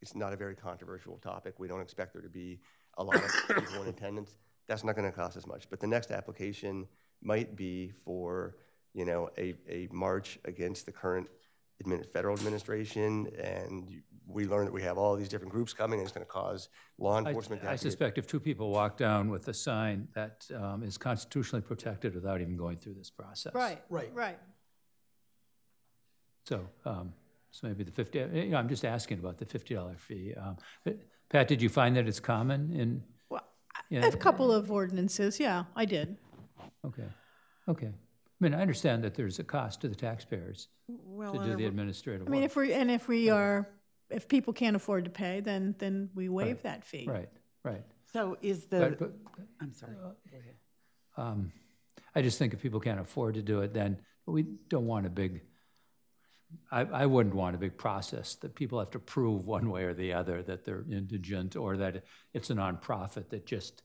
Speaker 12: it's not a very controversial topic. We don't expect there to be a lot of people in attendance. That's not going to cost as much. But the next application might be for, you know, a march against the current federal administration, and we learn that we have all these different groups coming, and it's going to cause law enforcement.
Speaker 11: I suspect if two people walk down with a sign that is constitutionally protected without even going through this process.
Speaker 13: Right.
Speaker 11: So, so maybe the $50. You know, I'm just asking about the $50 fee. Pat, did you find that it's common in?
Speaker 13: Well, a couple of ordinances, yeah, I did.
Speaker 11: Okay. I mean, I understand that there's a cost to the taxpayers to do the administrative work.
Speaker 13: I mean, if people can't afford to pay, then we waive that fee.
Speaker 11: Right.
Speaker 14: So is I'm sorry. Go ahead.
Speaker 11: I just think if people can't afford to do it, then we don't want I wouldn't want a big process that people have to prove one way or the other that they're indigent, or that it's a nonprofit that just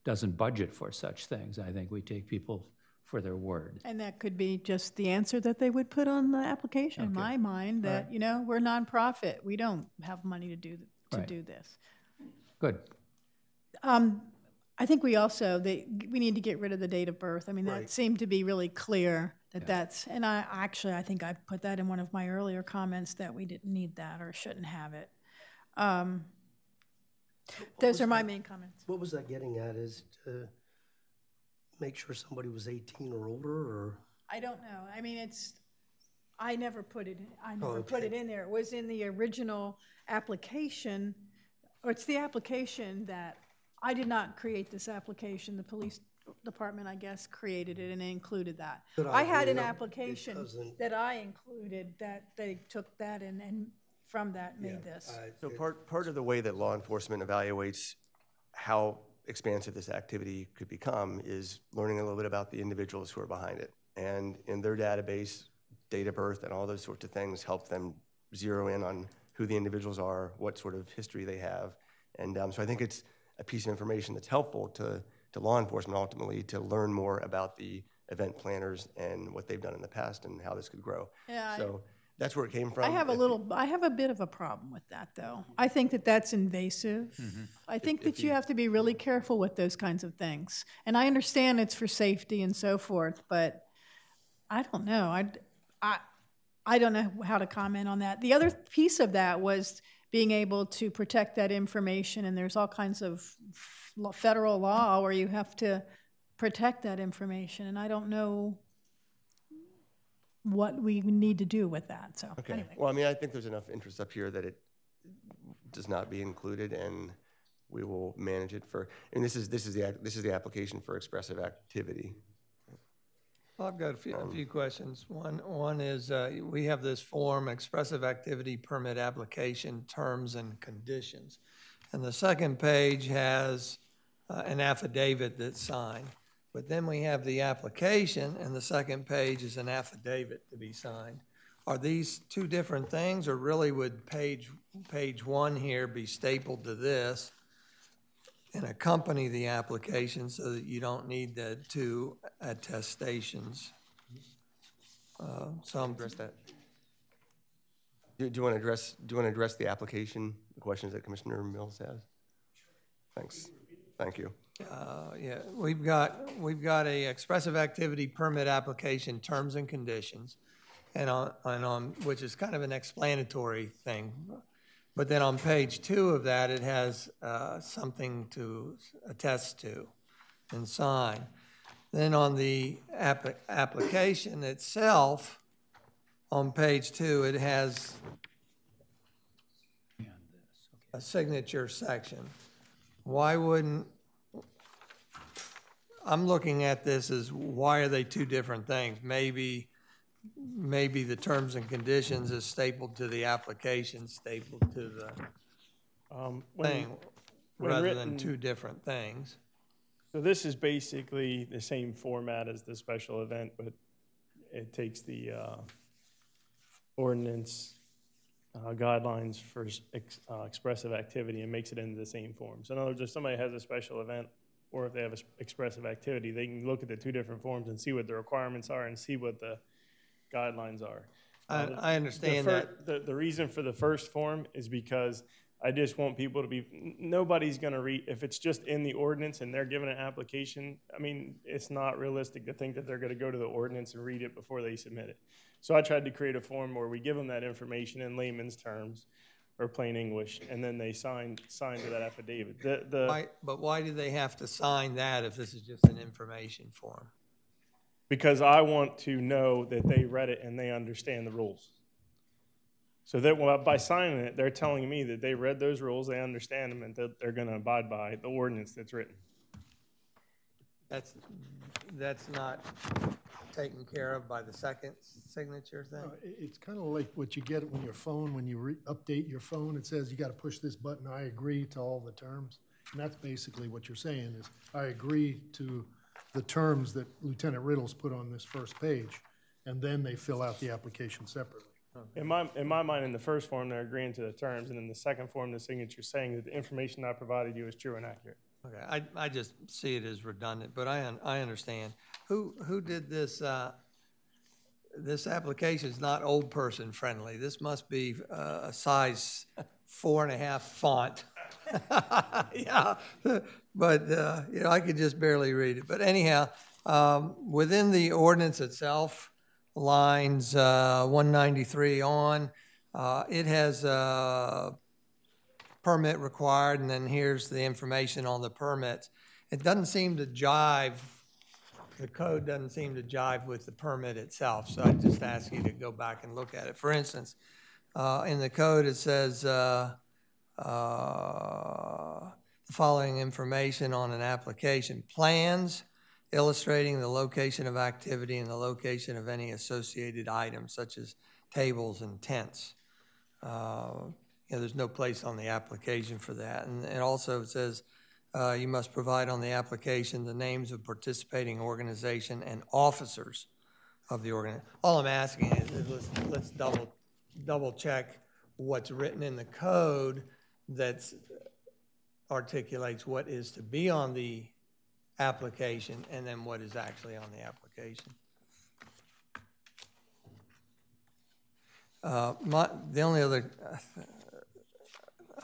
Speaker 11: doesn't budget for such things. I think we take people for their word.
Speaker 13: And that could be just the answer that they would put on the application, in my mind, that, you know, we're nonprofit. We don't have money to do this.
Speaker 11: Good.
Speaker 13: I think we also, we need to get rid of the date of birth. I mean, that seemed to be really clear that that's, and I think I put that in one of my earlier comments that we didn't need that or shouldn't have it. Those are my main comments.
Speaker 1: What was that getting at? Is to make sure somebody was 18 or older, or?
Speaker 13: I don't know. I mean, I never put it in there. It was in the original application, or it's the application that, I did not create this application. The police department, I guess, created it and included that. I had an application that I included that they took that and from that made this.
Speaker 12: So part of the way that law enforcement evaluates how expansive this activity could become is learning a little bit about the individuals who are behind it. And in their database, date of birth and all those sorts of things help them zero in on who the individuals are, what sort of history they have. And so I think it's a piece of information that's helpful to law enforcement ultimately to learn more about the event planners and what they've done in the past and how this could grow.
Speaker 13: Yeah,
Speaker 12: so that's where it came from.
Speaker 13: I have a bit of a problem with that, though. I think that that's invasive. Mm-hmm. I think that you have to be really careful with those kinds of things. And I understand it's for safety and so forth, but I don't know. I don't know how to comment on that. The other piece of that was being able to protect that information, and there's all kinds of federal law where you have to protect that information, and I don't know what we need to do with that. So anyway.
Speaker 12: Well, I mean, I think there's enough interest up here that it does not be included, and we will manage it for. And this is the application for expressive activity.
Speaker 16: Well, I've got a few questions. One is we have this form, expressive activity permit application terms and conditions. And the second page has an affidavit that's signed. But then we have the application, and the second page is an affidavit to be signed. Are these two different things, or really would page one here be stapled to this and accompany the application so that you don't need the two attestations? So I'm
Speaker 12: address that. Do you want to address the application, the questions that Commissioner Mills has? Thanks. Thank you.
Speaker 16: Yeah, we've got a expressive activity permit application terms and conditions, and on which is kind of an explanatory thing. But then on page 2 of that, it has something to attest to and sign. Then on the application itself, on page 2, it has a signature section. Why wouldn't, I'm looking at this as why are they two different things? Maybe the terms and conditions is stapled to the application, stapled to the thing, rather than two different things.
Speaker 17: So this is basically the same format as the special event, but it takes the ordinance guidelines for expressive activity and makes it into the same form. So in other words, if somebody has a special event or if they have an expressive activity, they can look at the two different forms and see what the requirements are and see what the guidelines are.
Speaker 16: I understand that.
Speaker 17: The reason for the first form is because I just want people to be, nobody's going to read, if it's just in the ordinance and they're given an application, I mean, it's not realistic to think that they're going to go to the ordinance and read it before they submit it. So I tried to create a form where we give them that information in layman's terms or plain English, and then they sign to that affidavit.
Speaker 16: But why do they have to sign that if this is just an information form?
Speaker 17: Because I want to know that they read it and they understand the rules. So that by signing it, they're telling me that they read those rules, they understand them, and that they're going to abide by the ordinance that's written.
Speaker 16: That's not taken care of by the second signature thing?
Speaker 5: It's kind of like what you get when your phone, when you update your phone, it says you got to push this button, I agree to all the terms. And that's basically what you're saying is, I agree to the terms that Lieutenant Riddle's put on this first page, and then they fill out the application separately.
Speaker 17: Okay. In my mind, in the first form, they're agreeing to the terms, and in the second form, the signature saying that the information I provided you is true and accurate.
Speaker 16: Okay, I just see it as redundant, but I understand. Who did this? This application is not old person friendly. This must be a size 4.5 font. Yeah, but you know, I could just barely read it. But anyhow, within the ordinance itself, lines 193 on, it has permit required, and then here's the information on the permits. It doesn't seem to jive, the code doesn't seem to jive with the permit itself, so I just ask you to go back and look at it. For instance, in the code it says the following information on an application: plans illustrating the location of activity and the location of any associated items such as tables and tents. You know, there's no place on the application for that. And also it says you must provide on the application the names of participating organization and officers of the organization. All I'm asking is let's double check what's written in the code that articulates what is to be on the application and then what is actually on the application. The only other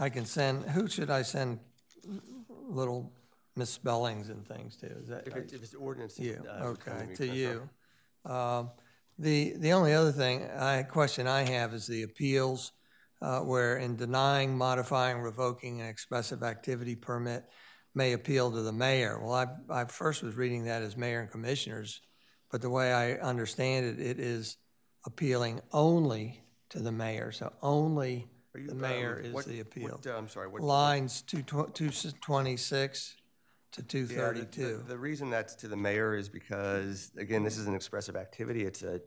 Speaker 16: I can send, who should I send little misspellings and things to? Is that
Speaker 12: if it's ordinance?
Speaker 16: You, okay, to you. The only other question I have is the appeals, where in denying, modifying, revoking an expressive activity permit may appeal to the mayor. Well, I first was reading that as mayor and commissioners, but the way I understand it, it is appealing only to the mayor. So only the mayor is the appeal.
Speaker 12: I'm sorry.
Speaker 16: Lines 226 to 232.
Speaker 12: Yeah, the reason that's to the mayor is because, again, this is an expressive activity. It's a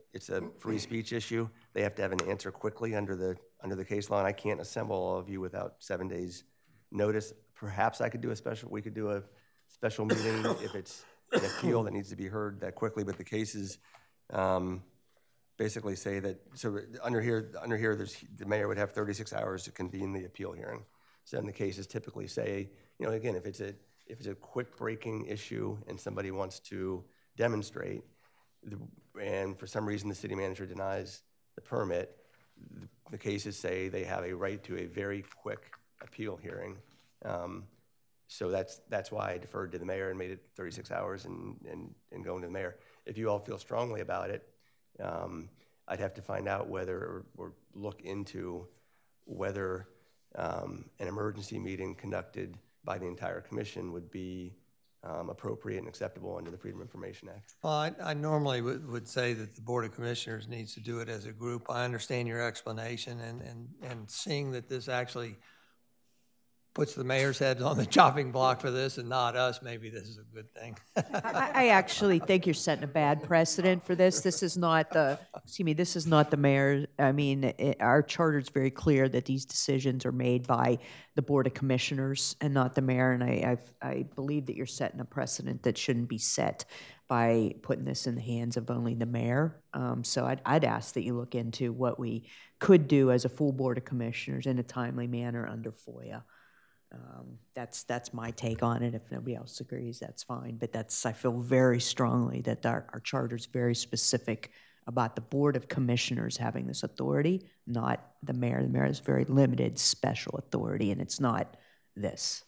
Speaker 12: free speech issue. They have to have an answer quickly under the case law, and I can't assemble all of you without 7 days notice. Perhaps we could do a special meeting if it's an appeal that needs to be heard that quickly, but the cases basically say that, so under here, the mayor would have 36 hours to convene the appeal hearing. So then the cases typically say, you know, again, if it's a quick breaking issue and somebody wants to demonstrate, and for some reason the city manager denies the permit, the cases say they have a right to a very quick appeal hearing. So that's why I deferred to the mayor and made it 36 hours and going to the mayor. If you all feel strongly about it, I'd have to find out whether, or look into whether an emergency meeting conducted by the entire commission would be appropriate and acceptable under the Freedom of Information Act.
Speaker 16: Well, I normally would say that the Board of Commissioners needs to do it as a group. I understand your explanation, and seeing that this actually puts the mayor's head on the chopping block for this and not us, maybe this is a good thing.
Speaker 3: I actually think you're setting a bad precedent for this. This is not the mayor. I mean, our charter is very clear that these decisions are made by the Board of Commissioners and not the mayor, and I believe that you're setting a precedent that shouldn't be set by putting this in the hands of only the mayor. So I'd ask that you look into what we could do as a full Board of Commissioners in a timely manner under FOIA. That's my take on it. If nobody else agrees, that's fine. But I feel very strongly that our charter is very specific about the Board of Commissioners having this authority, not the mayor. The mayor has very limited special authority, and it's not this.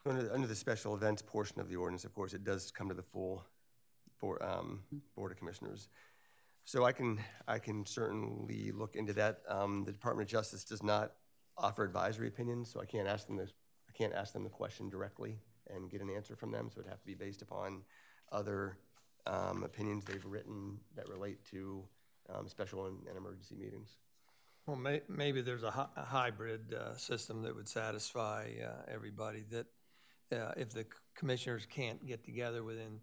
Speaker 12: Under the special events portion of the ordinance, of course, it does come to the full Board of Commissioners. So I can certainly look into that. The Department of Justice does not offer advisory opinions, so I can't ask them the question directly and get an answer from them. So it'd have to be based upon other opinions they've written that relate to special and emergency meetings.
Speaker 16: Well, maybe there's a hybrid system that would satisfy everybody. That if the commissioners can't get together within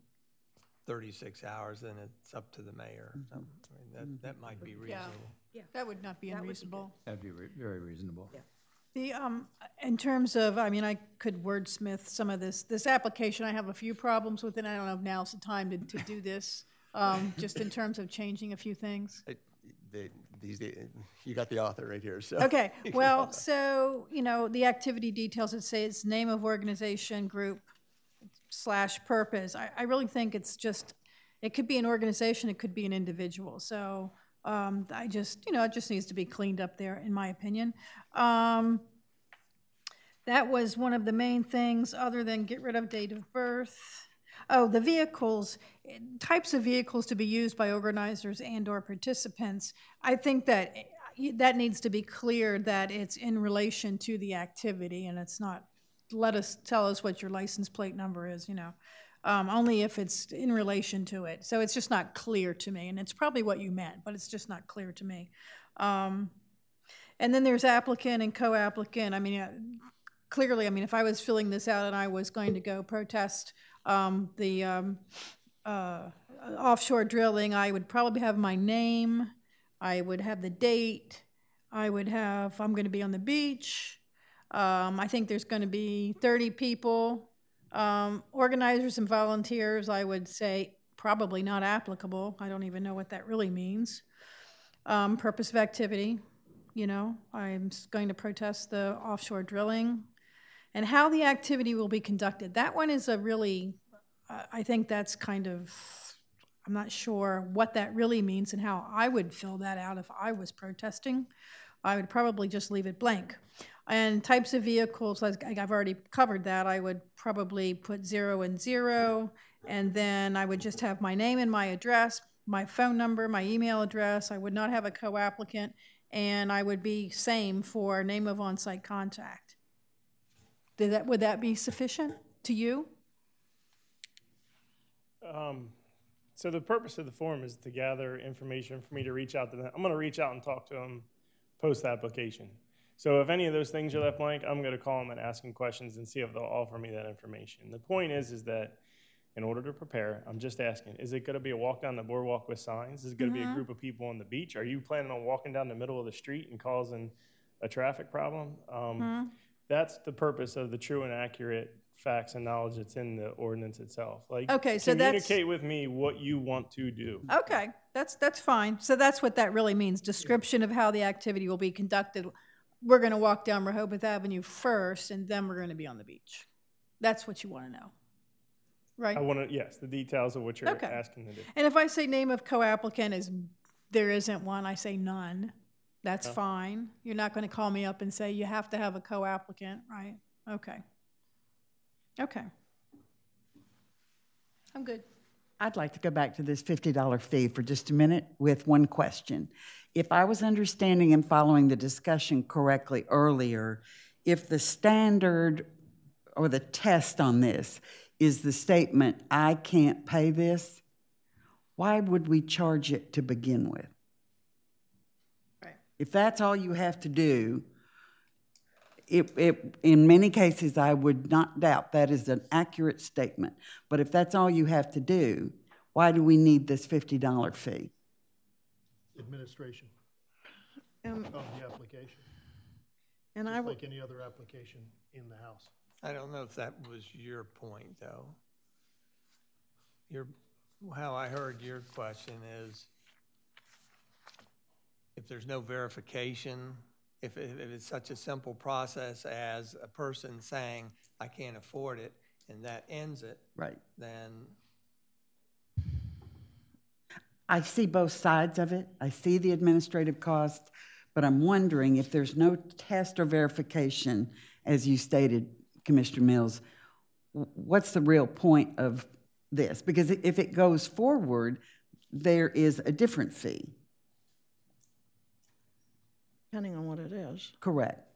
Speaker 16: 36 hours, then it's up to the mayor. So, I mean, that might be reasonable.
Speaker 13: Yeah, that would not be unreasonable.
Speaker 11: That'd be very reasonable.
Speaker 13: Yeah. The in terms of, I mean, I could wordsmith some of this application. I have a few problems with it. I don't know if now's the time to do this. Just in terms of changing a few things.
Speaker 12: you got the author right here, so.
Speaker 13: Okay, well, so, you know, the activity details, it says name of organization, group, / purpose. I really think it's just, it could be an organization, it could be an individual. So I just, you know, it just needs to be cleaned up there, in my opinion. That was one of the main things, other than get rid of date of birth. Oh, the vehicles, types of vehicles to be used by organizers and/or participants. I think that that needs to be clear that it's in relation to the activity, and it's not, tell us what your license plate number is, you know, only if it's in relation to it. So it's just not clear to me, and it's probably what you meant, but it's just not clear to me. And then there's applicant and co-applicant. I mean, clearly, I mean, if I was filling this out and I was going to go protest the offshore drilling, I would probably have my name, I would have the date, I would have, I'm going to be on the beach. I think there's going to be 30 people. Organizers and volunteers, I would say probably not applicable. I don't even know what that really means. Purpose of activity, you know, I'm going to protest the offshore drilling. And how the activity will be conducted. That one is a really, I think that's kind of, I'm not sure what that really means and how I would fill that out if I was protesting. I would probably just leave it blank. And types of vehicles, like I've already covered that, I would probably put 0 and 0, and then I would just have my name and my address, my phone number, my email address. I would not have a co-applicant, and I would be same for name of on-site contact. Would that be sufficient to you?
Speaker 17: So the purpose of the form is to gather information for me to reach out to them. I'm going to reach out and talk to them post-application. So if any of those things are left blank, I'm going to call them and ask them questions and see if they'll offer me that information. The point is that in order to prepare, I'm just asking, is it going to be a walk down the boardwalk with signs? Is it going to be a group of people on the beach? Are you planning on walking down the middle of the street and causing a traffic problem? That's the purpose of the true and accurate facts and knowledge that's in the ordinance itself. Like,
Speaker 13: okay, so
Speaker 17: communicate with me what you want to do.
Speaker 13: Okay, that's fine. So that's what that really means. Description of how the activity will be conducted. We're going to walk down Rehoboth Avenue first, and then we're going to be on the beach. That's what you want to know, right?
Speaker 17: I want to, yes, the details of what you're asking to do.
Speaker 13: And if I say name of co-applicant is there isn't one, I say none. That's fine. You're not going to call me up and say you have to have a co-applicant, right? Okay. Okay. I'm good.
Speaker 14: I'd like to go back to this $50 fee for just a minute with one question. If I was understanding and following the discussion correctly earlier, if the standard or the test on this is the statement, I can't pay this, why would we charge it to begin with? If that's all you have to do, in many cases, I would not doubt that is an accurate statement. But if that's all you have to do, why do we need this $50 fee?
Speaker 5: Administration of the application.
Speaker 9: And
Speaker 5: just like any other application in the house.
Speaker 16: I don't know if that was your point, though. How I heard your question is, if there's no verification, if it's such a simple process as a person saying, I can't afford it, and that ends it,
Speaker 14: right?
Speaker 16: Then
Speaker 14: I see both sides of it. I see the administrative cost, but I'm wondering if there's no test or verification, as you stated, Commissioner Mills, what's the real point of this? Because if it goes forward, there is a different fee.
Speaker 9: Depending on what it is.
Speaker 14: Correct.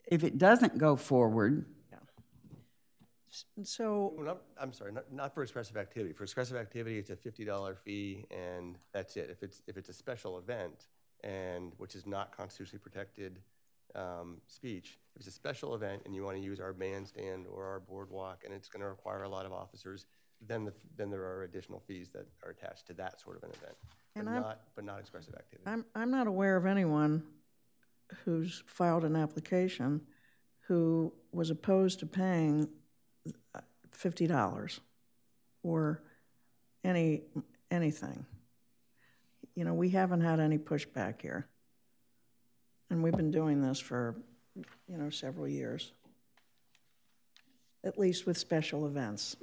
Speaker 14: If it doesn't go forward.
Speaker 9: Yeah. So.
Speaker 12: Well, I'm sorry, not for expressive activity. For expressive activity, it's a $50 fee, and that's it. If it's a special event, and which is not constitutionally protected speech, if it's a special event and you want to use our bandstand or our boardwalk, and it's going to require a lot of officers, then there are additional fees that are attached to that sort of an event. But not expressive activity.
Speaker 9: I'm not aware of anyone who's filed an application who was opposed to paying $50 or anything. you know, we haven't had any pushback here. And we've been doing this for, you know, several years, at least with special events.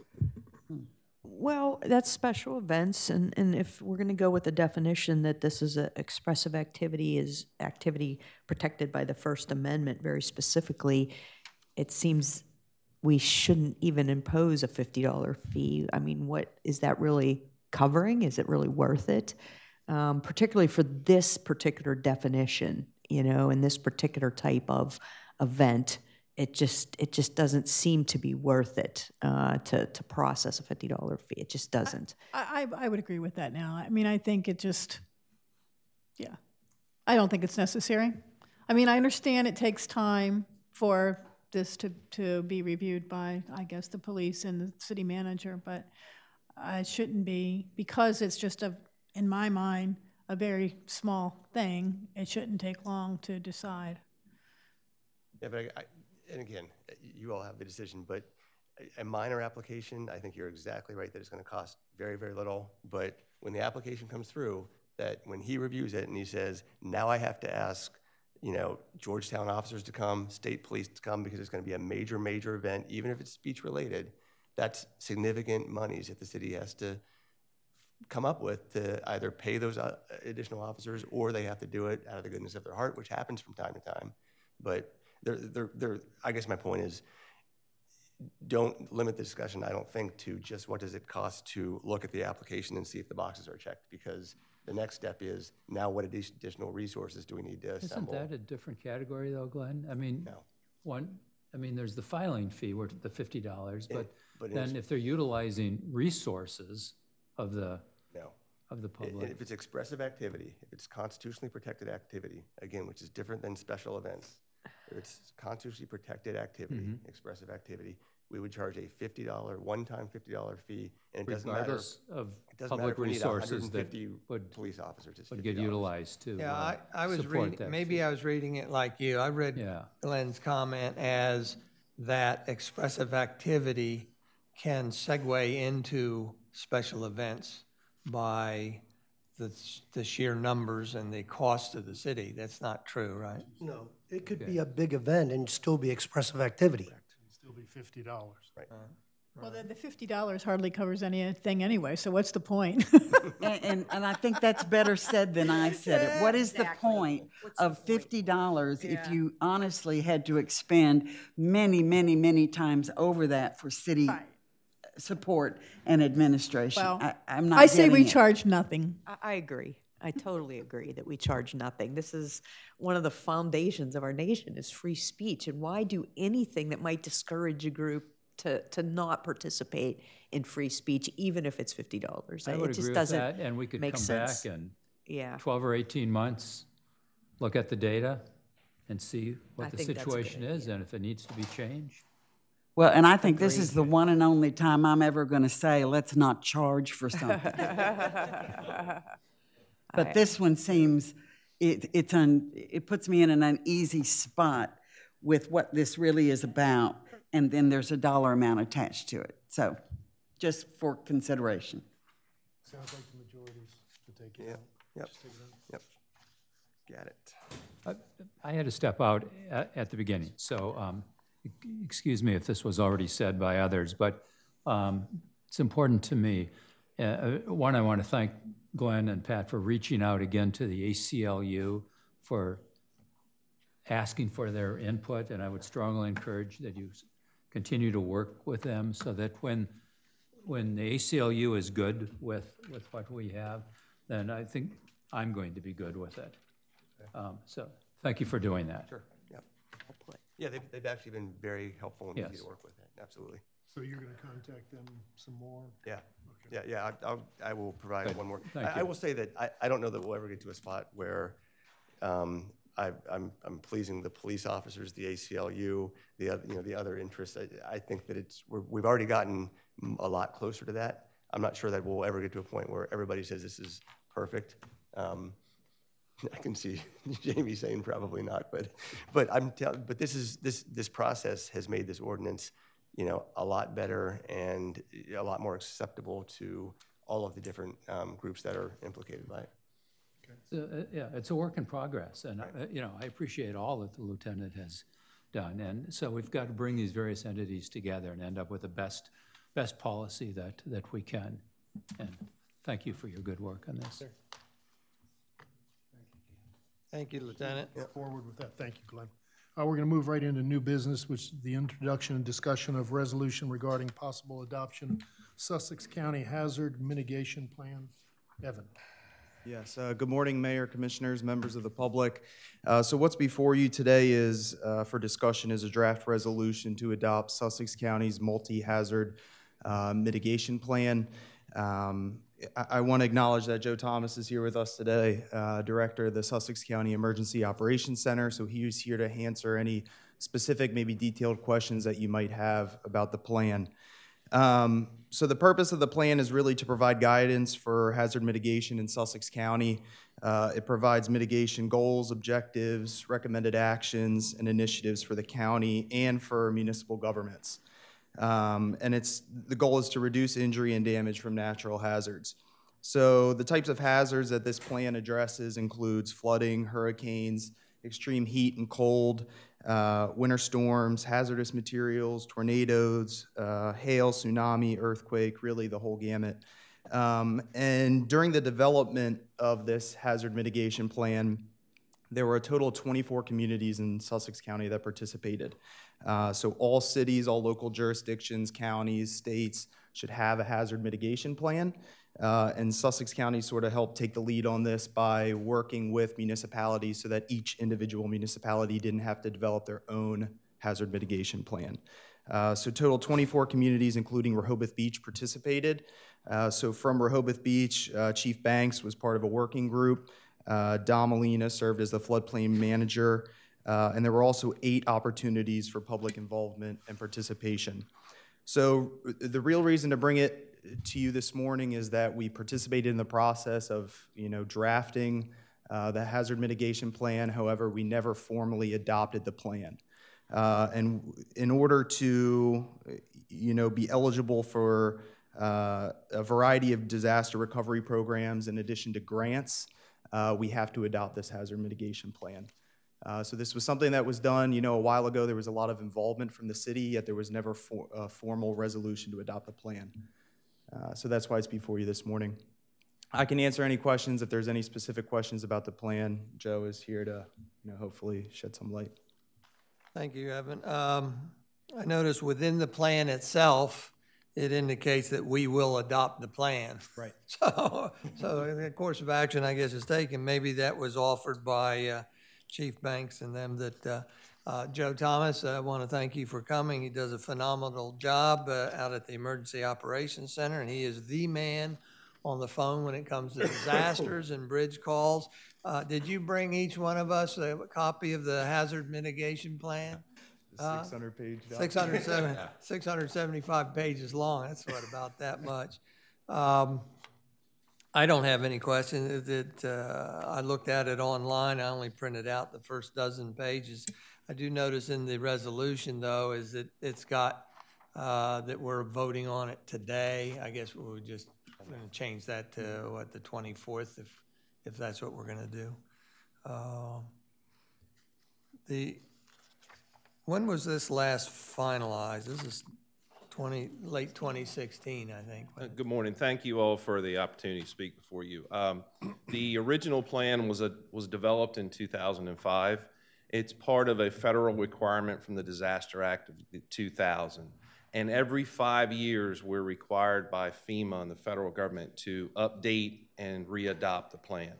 Speaker 3: Well, that's special events, and if we're going to go with the definition that this is an expressive activity, is activity protected by the First Amendment very specifically, it seems we shouldn't even impose a $50 fee. I mean, what is that really covering? Is it really worth it? Particularly for this particular definition, you know, and this particular type of event, it just doesn't seem to be worth it to process a $50 fee. It just doesn't.
Speaker 13: I would agree with that now. I mean, I think it just, yeah. I don't think it's necessary. I mean, I understand it takes time for this to be reviewed by, I guess, the police and the city manager, but it shouldn't be, because it's just in my mind, a very small thing. It shouldn't take long to decide.
Speaker 12: Yeah, but and again, you all have the decision, but a minor application, I think you're exactly right that it's going to cost very, very little. But when the application comes through, that when he reviews it and he says, now I have to ask, you know, Georgetown officers to come, state police to come, because it's going to be a major, major event, even if it's speech related, that's significant monies that the city has to come up with to either pay those additional officers, or they have to do it out of the goodness of their heart, which happens from time to time. But I guess my point is, don't limit the discussion, I don't think, to just what does it cost to look at the application and see if the boxes are checked, because the next step is, now what additional resources do we need to assemble?
Speaker 11: Isn't that a different category though, Glenn? I mean, no. There's the filing fee, where the $50, but then if they're utilizing resources of the public.
Speaker 12: If it's expressive activity, if it's constitutionally protected activity, again, which is different than special events, if it's constitutionally protected activity, expressive activity, we would charge a one-time $50 fee, and it doesn't matter
Speaker 11: of
Speaker 12: it
Speaker 11: public resources that
Speaker 12: would police officers. It's
Speaker 11: would get utilized to
Speaker 16: I was reading. Maybe I was reading it like you. I read Glenn's comment as that expressive activity can segue into special events by the sheer numbers and the cost of the city. That's not true, right?
Speaker 1: No, it could be a big event and still be expressive activity.
Speaker 5: It'd still be $50.
Speaker 12: Right.
Speaker 13: Well, then the $50 hardly covers anything anyway, so what's the point?
Speaker 14: and I think that's better said than I said it. What is the point of $50 if you honestly had to expend many, many, many times over that for city support and administration?
Speaker 13: Well,
Speaker 14: I'm not
Speaker 13: I say we
Speaker 14: getting it.
Speaker 13: charge nothing.
Speaker 3: I agree. I totally agree that we charge nothing. This is one of the foundations of our nation, is free speech. And why do anything that might discourage a group to not participate in free speech, even if it's $50?
Speaker 11: I would
Speaker 3: it just
Speaker 11: agree
Speaker 3: doesn't
Speaker 11: with that, and we could
Speaker 3: make
Speaker 11: come
Speaker 3: sense.
Speaker 11: back in 12 or 18 months, look at the data, and see what the situation is, and if it needs to be changed.
Speaker 14: Well, and I think this is the one and only time I'm ever going to say, let's not charge for something. But this one seems, it puts me in an uneasy spot with what this really is about, and then there's a dollar amount attached to it. So, just for consideration.
Speaker 5: Sounds like the majority's to take it out.
Speaker 12: Yep. Got it.
Speaker 11: I had to step out at the beginning, so excuse me if this was already said by others, but it's important to me. One, I want to thank Glenn and Pat for reaching out again to the ACLU for asking for their input, and I would strongly encourage that you continue to work with them so that when the ACLU is good with what we have, then I think I'm going to be good with it. So thank you for doing that.
Speaker 12: Sure. Yep. Yeah, they've actually been very helpful and easy to work with. Absolutely.
Speaker 5: So you're going to contact them some more?
Speaker 12: Yeah.
Speaker 5: Okay.
Speaker 12: Yeah. I will provide one more.
Speaker 11: Thank you.
Speaker 12: I will say that I don't know that we'll ever get to a spot where I'm pleasing the police officers, the ACLU, the other interests. I think that we've already gotten a lot closer to that. I'm not sure that we'll ever get to a point where everybody says this is perfect. I can see Jamie saying probably not, but this process has made this ordinance, a lot better and a lot more acceptable to all of the different groups that are implicated by it.
Speaker 11: Yeah, it's a work in progress, and you know, I appreciate all that the lieutenant has done, and so we've got to bring these various entities together and end up with the best policy that we can. And thank you for your good work on this.
Speaker 16: Thank you, Lieutenant.
Speaker 5: Forward with that. Thank you, Glenn. We're going to move right into new business, which is the introduction and discussion of resolution regarding possible adoption Sussex County Hazard Mitigation Plan. Evan.
Speaker 18: Yes, good morning, Mayor, Commissioners, members of the public. So what's before you today is, for discussion, is a draft resolution to adopt Sussex County's multi-hazard mitigation plan. I want to acknowledge that Joe Thomas is here with us today, Director of the Sussex County Emergency Operations Center, so he's here to answer any specific, maybe detailed questions that you might have about the plan. So the purpose of the plan is really to provide guidance for hazard mitigation in Sussex County. It provides mitigation goals, objectives, recommended actions, and initiatives for the county and for municipal governments. And the goal is to reduce injury and damage from natural hazards. So the types of hazards that this plan addresses includes flooding, hurricanes, extreme heat and cold, winter storms, hazardous materials, tornadoes, hail, tsunami, earthquake, really the whole gamut. And during the development of this hazard mitigation plan, there were a total of 24 communities in Sussex County that participated. So all cities, all local jurisdictions, counties, states should have a hazard mitigation plan. And Sussex County sort of helped take the lead on this by working with municipalities so that each individual municipality didn't have to develop their own hazard mitigation plan. So total 24 communities, including Rehoboth Beach, participated. So from Rehoboth Beach, Chief Banks was part of a working group. Dom Molina served as the floodplain manager. And there were also 8 opportunities for public involvement and participation. So the real reason to bring it to you this morning is that we participated in the process of, drafting the hazard mitigation plan. However, we never formally adopted the plan. And in order to, be eligible for a variety of disaster recovery programs in addition to grants, we have to adopt this hazard mitigation plan. So this was something that was done, a while ago. There was a lot of involvement from the city, yet there was never a formal resolution to adopt the plan. So that's why it's before you this morning. I can answer any questions if there's any specific questions about the plan. Joe is here to, hopefully shed some light.
Speaker 16: Thank you, Evan. I noticed within the plan itself, it indicates that we will adopt the plan.
Speaker 5: Right.
Speaker 16: So the course of action, I guess, is taken. Maybe that was offered by Chief Banks and them that Joe Thomas, I want to thank you for coming. He does a phenomenal job out at the Emergency Operations Center, and he is the man on the phone when it comes to disasters and bridge calls. Did you bring each one of us a copy of the hazard mitigation plan?
Speaker 18: 600-page
Speaker 16: document. 675 pages long. That's what, about that much. I don't have any questions. I looked at it online. I only printed out the first dozen pages. I do notice in the resolution, though, is that it's got that we're voting on it today. I guess we're just going to change that to, what, the 24th, if that's what we're going to do. When was this last finalized? This is late 2016, I think.
Speaker 19: Good morning. Thank you all for the opportunity to speak before you. The original plan was developed in 2005. It's part of a federal requirement from the Disaster Act of 2000. And every 5 years, we're required by FEMA and the federal government to update and re-adopt the plan.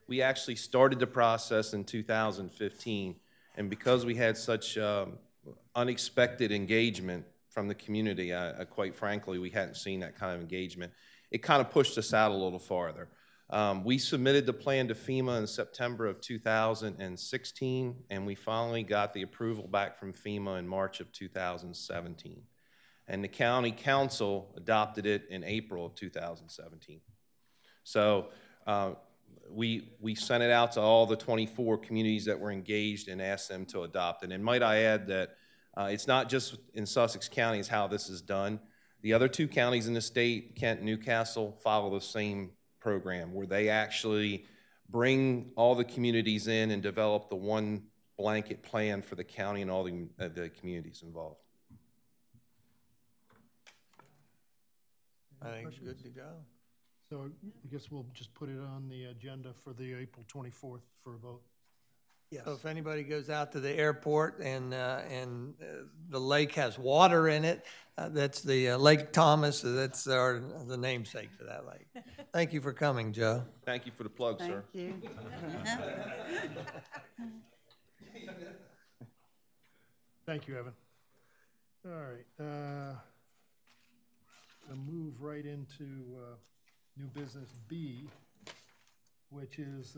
Speaker 19: We actually started the process in 2015, and because we had such unexpected engagement from the community, quite frankly, we hadn't seen that kind of engagement. It kind of pushed us out a little farther. We submitted the plan to FEMA in September of 2016, and we finally got the approval back from FEMA in March of 2017. And the county council adopted it in April of 2017. So we sent it out to all the 24 communities that were engaged and asked them to adopt it. And might I add that it's not just in Sussex County is how this is done. The other 2 counties in the state, Kent and Newcastle, follow the same program where they actually bring all the communities in and develop the one blanket plan for the county and all the communities involved.
Speaker 16: I think it's good to go.
Speaker 5: So I guess we'll just put it on the agenda for the April 24th for a vote.
Speaker 16: Yes. So if anybody goes out to the airport and the lake has water in it, that's the Lake Thomas. That's the namesake for that lake. Thank you for coming, Joe.
Speaker 19: Thank you for the plug, sir.
Speaker 14: Thank you.
Speaker 5: Thank you, Evan. All right. I'll move right into new business B, which is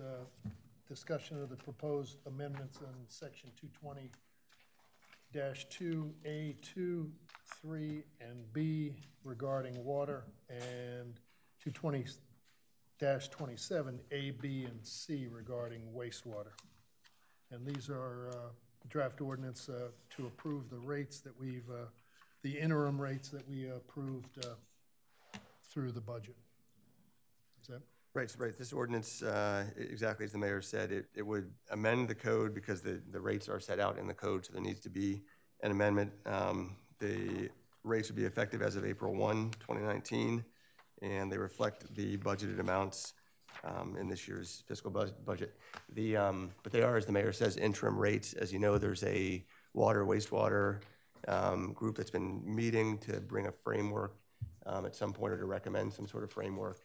Speaker 5: discussion of the proposed amendments in section 220-2A2, 3, and B regarding water, and 220-27, A, B, and C regarding wastewater. And these are draft ordinance to approve the rates that we've, the interim rates that we approved through the budget. Is that?
Speaker 12: Right. This ordinance, exactly as the mayor said, it would amend the code because the rates are set out in the code, so there needs to be an amendment. The rates would be effective as of April 1, 2019, and they reflect the budgeted amounts in this year's fiscal budget. But they are, as the mayor says, interim rates. As you know, there's a wastewater group that's been meeting to bring a framework at some point, or to recommend some sort of framework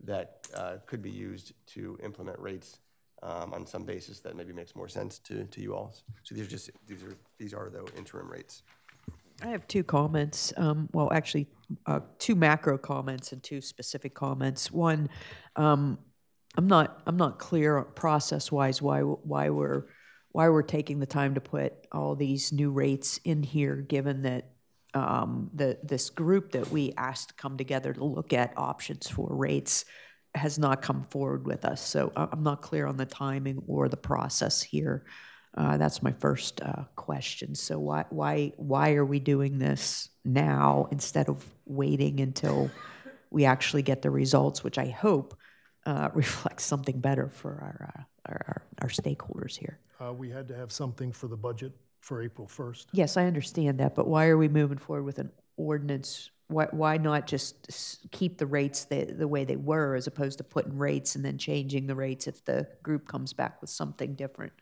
Speaker 12: that could be used to implement rates on some basis that maybe makes more sense to you all. So these are though interim rates.
Speaker 3: I have two comments. Well, actually, two macro comments and two specific comments. One, I'm not clear process-wise why we're taking the time to put all these new rates in here, given that this group that we asked to come together to look at options for rates has not come forward with us. So I'm not clear on the timing or the process here. That's my first question. So why are we doing this now instead of waiting until we actually get the results, which I hope reflects something better for our stakeholders here?
Speaker 5: We had to have something for the budget for April 1st.
Speaker 3: Yes, I understand that, but why are we moving forward with an ordinance? Why not just keep the rates the way they were, as opposed to putting rates and then changing the rates if the group comes back with something different?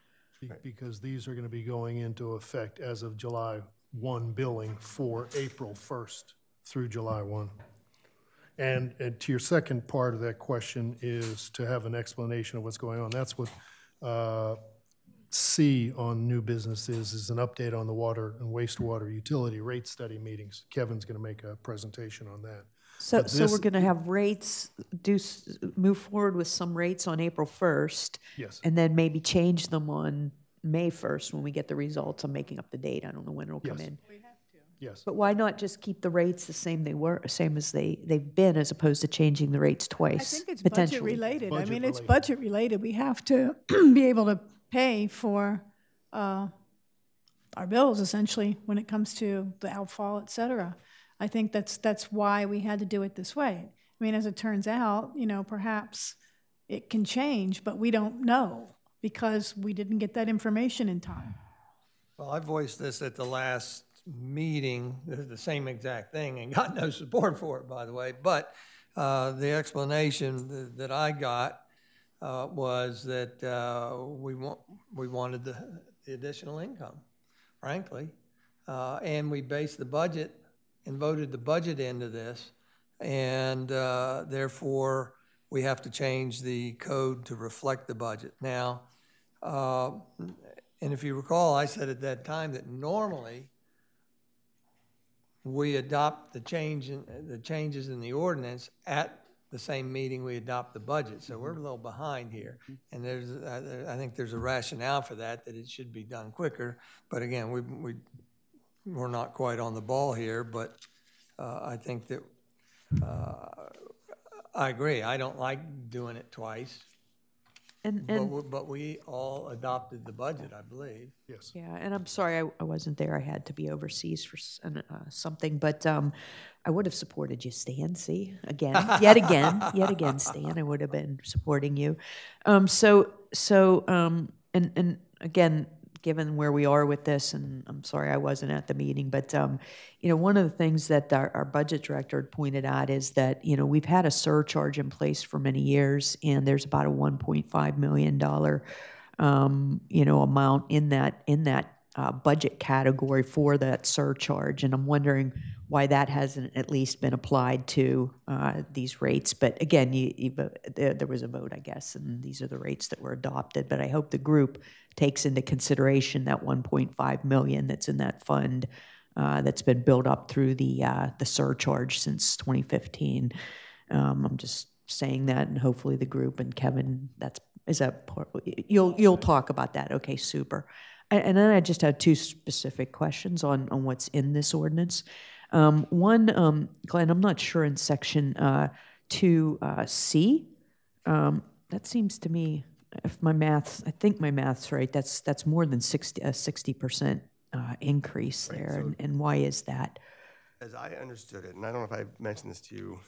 Speaker 5: Because these are going to be going into effect as of July 1 billing for April 1st through July 1. And to your second part of that question is to have an explanation of what's going on. That's what C on new business is an update on the water and wastewater utility rate study meetings. Kevin's going to make a presentation on that.
Speaker 3: So we're going to have rates, move forward with some rates on April 1st.
Speaker 5: Yes.
Speaker 3: And then maybe change them on May 1st when we get the results. I'm making up the date. I don't know when it'll come in.
Speaker 13: We have to.
Speaker 5: Yes.
Speaker 3: But why not just keep the rates the same as they've been, as opposed to changing the rates twice?
Speaker 13: I think it's
Speaker 3: potentially?
Speaker 13: budget related.
Speaker 5: Budget
Speaker 13: I mean, it's
Speaker 5: related.
Speaker 13: budget related. We have to be able to pay for our bills, essentially, when it comes to the outfall, et cetera. I think that's why we had to do it this way. I mean, as it turns out, perhaps it can change, but we don't know because we didn't get that information in time.
Speaker 16: Well, I voiced this at the last meeting, the same exact thing, and got no support for it, by the way. But the explanation that I got was that we wanted the additional income, frankly, and we based the budget and voted the budget into this, and therefore we have to change the code to reflect the budget. Now, and if you recall, I said at that time that normally we adopt the changes in the ordinance at the same meeting we adopt the budget. So we're a little behind here. And I think there's a rationale for that it should be done quicker. But again, we're not quite on the ball here, but I think that I agree. I don't like doing it twice. But we all adopted the budget, I believe.
Speaker 5: Yes.
Speaker 3: Yeah, and I'm sorry I wasn't there. I had to be overseas for something. But I would have supported you, Stan. See, again, yet again, Stan. I would have been supporting you. And again, given where we are with this, and I'm sorry I wasn't at the meeting, but one of the things that our budget director had pointed out is that we've had a surcharge in place for many years, and there's about a $1.5 million amount in that budget category for that surcharge, and I'm wondering why that hasn't at least been applied to these rates. But again, there was a vote, I guess, and these are the rates that were adopted. But I hope the group takes into consideration that $1.5 million that's in that fund that's been built up through the surcharge since 2015. I'm just saying that, and hopefully the group and Kevin, you'll talk about that. Okay, super. And then I just had two specific questions on what's in this ordinance. One, Glenn, I'm not sure in section 2C. That seems to me, if I think my math's right, that's more than 60% increase there. Right, so and why is that?
Speaker 12: As I understood it, and I don't know if I mentioned this to you,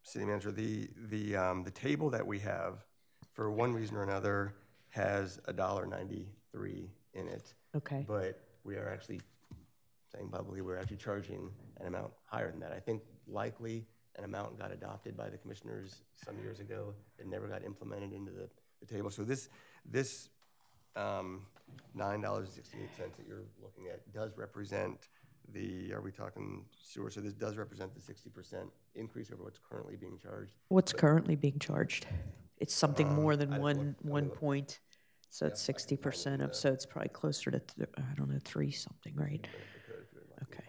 Speaker 12: City Manager, the table that we have, for one reason or another, has $1.93 in it.
Speaker 3: Okay.
Speaker 12: But we are actually saying publicly we're actually charging an amount higher than that. I think likely an amount got adopted by the commissioners some years ago that never got implemented into the table. So this $9.68 that you're looking at does represent are we talking sewer? So this does represent the 60% increase over what's currently being charged.
Speaker 3: What's currently being charged? It's something more than one point. So it's 60% of, so it's probably closer to, I don't know, 3 something, right? Okay.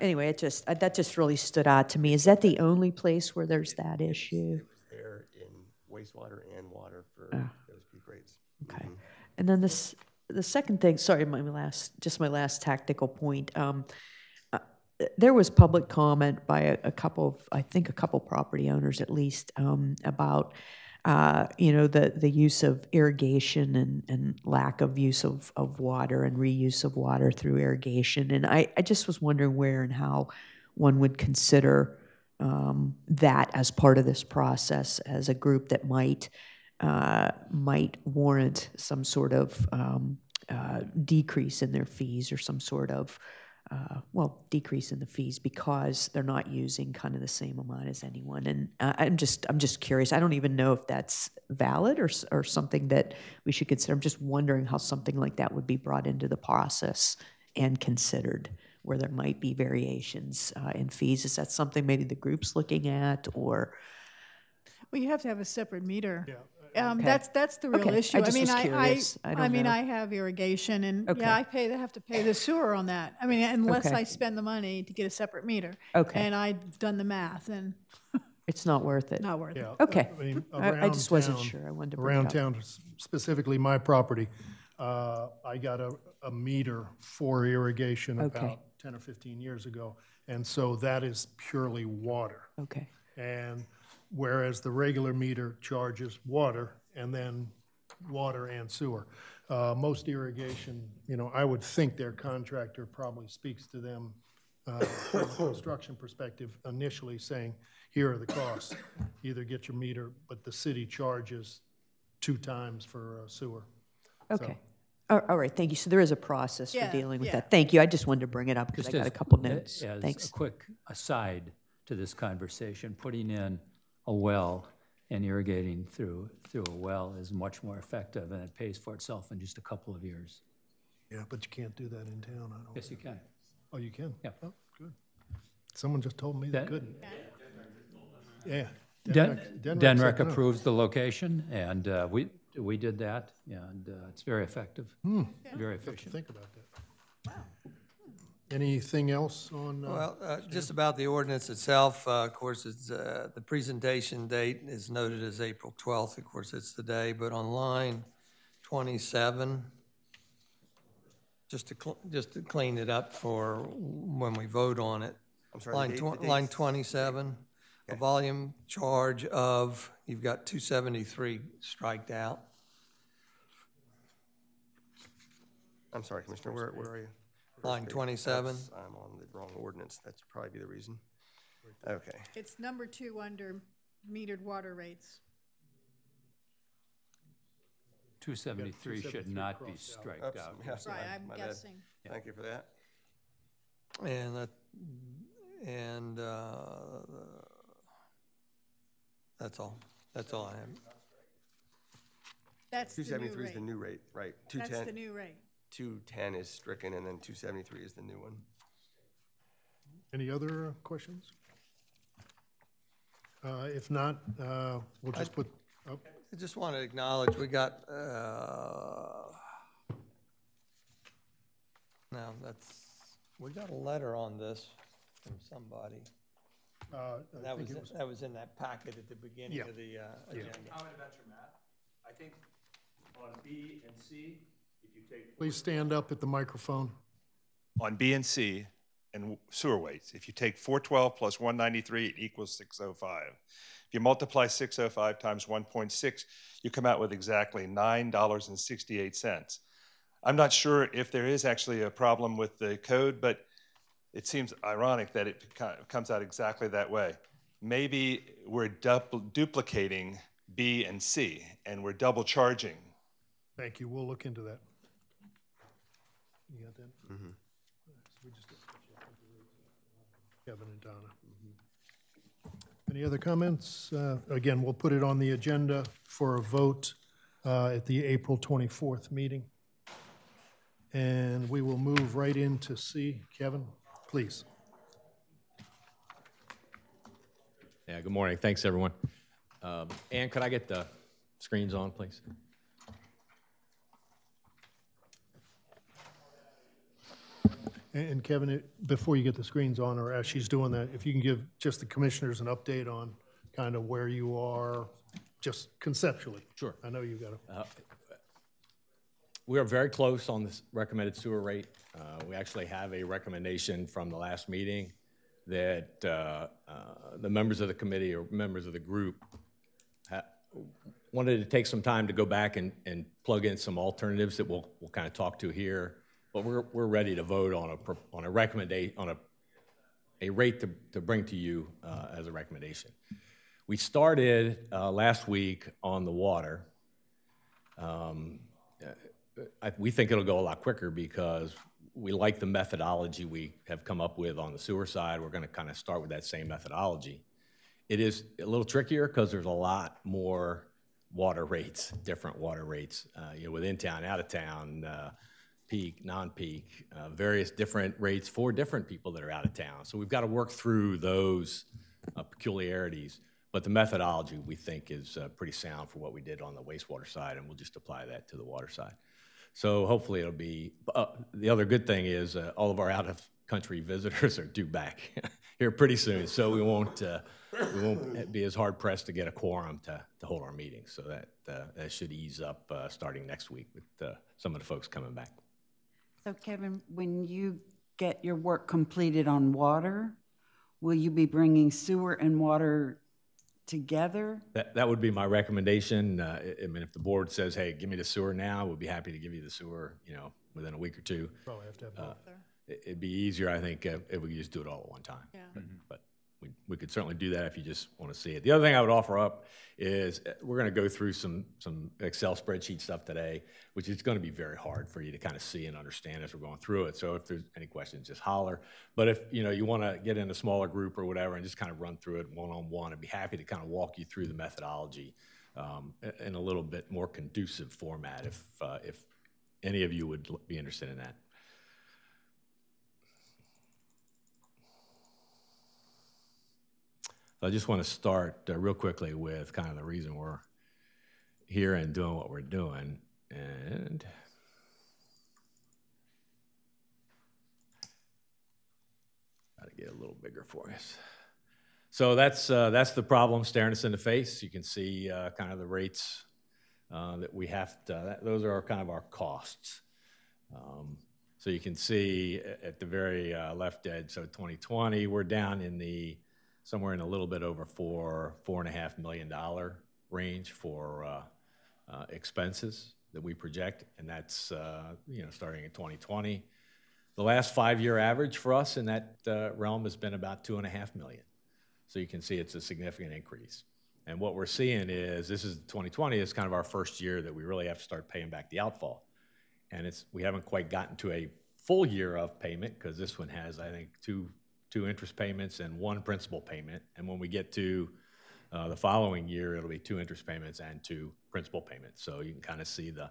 Speaker 3: Anyway, that just really stood out to me. Is that the only place where there's that issue?
Speaker 12: It was there in wastewater and water for those peak rates.
Speaker 3: Okay. Mm-hmm. And then the second thing, sorry, my last tactical point. There was public comment by a couple property owners at least about the use of irrigation and lack of use of water and reuse of water through irrigation. And I just was wondering where and how one would consider that as part of this process as a group that might warrant some sort of decrease in their fees or some sort of decrease in the fees because they're not using kind of the same amount as anyone. And I'm just curious. I don't even know if that's valid or something that we should consider. I'm just wondering how something like that would be brought into the process and considered, where there might be variations in fees. Is that something maybe the group's looking at, or?
Speaker 13: Well, you have to have a separate meter.
Speaker 3: Yeah.
Speaker 13: Okay. That's the real issue.
Speaker 3: I was curious.
Speaker 13: I have irrigation, and I have to pay the sewer on that. I mean, unless I spend the money to get a separate meter.
Speaker 3: Okay.
Speaker 13: And I've done the math, and
Speaker 3: it's not worth it.
Speaker 13: Not worth it.
Speaker 3: Okay.
Speaker 5: I mean,
Speaker 3: I just wasn't sure. I wanted to bring it up.
Speaker 5: Around town, specifically my property, I got a meter for irrigation about 10 or 15 years ago, and so that is purely water.
Speaker 3: Okay.
Speaker 5: And whereas the regular meter charges water and then water and sewer. Most irrigation, I would think their contractor probably speaks to them from a construction perspective initially saying, here are the costs. Either get your meter, but the city charges 2 times for sewer.
Speaker 3: Okay. So. All right, thank you. So there is a process for dealing with that. Thank you. I just wanted to bring it up because I got a couple notes. Thanks.
Speaker 11: A quick aside to this conversation, putting in a well and irrigating through a well is much more effective, and it pays for itself in just a couple of years.
Speaker 5: Yeah, but you can't do that in town.
Speaker 11: Yes, you can.
Speaker 5: Oh, you can?
Speaker 11: Yeah.
Speaker 5: Oh, good. Someone just told me they couldn't. Yeah.
Speaker 11: Denrec approves the location, and we did that, and it's very effective, very efficient.
Speaker 5: Think about that. Wow. Anything else on?
Speaker 16: Just about the ordinance itself. Of course, it's the presentation date is noted as April 12th. Of course, it's the day, but on line 27, just to clean it up for when we vote on it.
Speaker 12: I'm sorry.
Speaker 16: Line 27, a volume charge of, you've got 273 striked out.
Speaker 12: I'm sorry, Commissioner. Where are you?
Speaker 16: Line 27.
Speaker 12: I'm on the wrong ordinance. That's probably be the reason. Okay.
Speaker 13: It's number 2 under metered water rates.
Speaker 11: 273 should not be striked out.
Speaker 13: Right, I'm guessing.
Speaker 12: Thank you for that.
Speaker 16: And that's all. That's all I have.
Speaker 13: That's the new
Speaker 12: 273 is the new rate, right?
Speaker 13: That's the new rate.
Speaker 12: 210 is stricken, and then 273 is the new one.
Speaker 5: Any other questions? If not, we'll just put. Oh.
Speaker 16: I just want to acknowledge we got. We got a letter on this from somebody. That was in that packet at the beginning of the agenda.
Speaker 4: Comment about your map. I think on B and C, if you take.
Speaker 5: Please stand up at the microphone.
Speaker 4: On B and C and sewer weights, if you take 412 plus 193, it equals 605. If you multiply 605 times 1.6, you come out with exactly $9.68. I'm not sure if there is actually a problem with the code, but it seems ironic that it comes out exactly that way. Maybe we're duplicating B and C, and we're double charging.
Speaker 5: Thank you. We'll look into that. You got that?
Speaker 12: Mm-hmm.
Speaker 5: We just Kevin and Donna. Any other comments? Again, we'll put it on the agenda for a vote at the April 24th meeting. And we will move right into C. Kevin, please.
Speaker 20: Yeah, good morning. Thanks, everyone. Ann, could I get the screens on, please?
Speaker 5: And Kevin, before you get the screens on, or as she's doing that, if you can give just the commissioners an update on kind of where you are, just conceptually.
Speaker 20: Sure.
Speaker 5: I know you got to.
Speaker 20: We are very close on this recommended sewer rate. We actually have a recommendation from the last meeting that the members of the committee or members of the group wanted to take some time to go back and plug in some alternatives that we'll kind of talk to here. But we're ready to vote on a recommendation, on a rate to bring to you as a recommendation. We started last week on the water. We think it'll go a lot quicker because we like the methodology we have come up with on the sewer side. We're going to kind of start with that same methodology. It is a little trickier because there's a lot more water rates, different water rates, within town, out of town, peak, non-peak, various different rates for different people that are out of town. So we've got to work through those peculiarities. But the methodology we think is pretty sound for what we did on the wastewater side, and we'll just apply that to the water side. So hopefully it'll be, the other good thing is all of our out-of-country visitors are due back here pretty soon, so we won't be as hard-pressed to get a quorum to hold our meetings. So that should ease up starting next week with some of the folks coming back.
Speaker 14: So Kevin, when you get your work completed on water, will you be bringing sewer and water together?
Speaker 20: That would be my recommendation. I mean, if the board says, hey, give me the sewer now, we'll be happy to give you the sewer, within a week or two.
Speaker 5: Probably have to have both.
Speaker 20: It'd be easier, I think, if we could just do it all at one time.
Speaker 13: Yeah.
Speaker 20: But we could certainly do that if you just want to see it. The other thing I would offer up is we're going to go through some Excel spreadsheet stuff today, which is going to be very hard for you to kind of see and understand as we're going through it. So if there's any questions, just holler. But if you want to get in a smaller group or whatever and just kind of run through it one-on-one, I'd be happy to kind of walk you through the methodology in a little bit more conducive format if any of you would be interested in that. I just want to start real quickly with kind of the reason we're here and doing what we're doing. And got to get a little bigger for us. So that's the problem staring us in the face. You can see kind of the rates that we have to, those are kind of our costs. So you can see at the very left edge, so 2020, we're down in somewhere in a little bit over $4.5 million range for expenses that we project, and that's starting in 2020. The last 5-year average for us in that realm has been about $2.5 million. So you can see it's a significant increase. And what we're seeing is, this is 2020 is kind of our first year that we really have to start paying back the outfall. And we haven't quite gotten to a full year of payment, because this one has, I think, two interest payments and 1 principal payment. And when we get to the following year, it'll be 2 interest payments and 2 principal payments. So you can kind of see the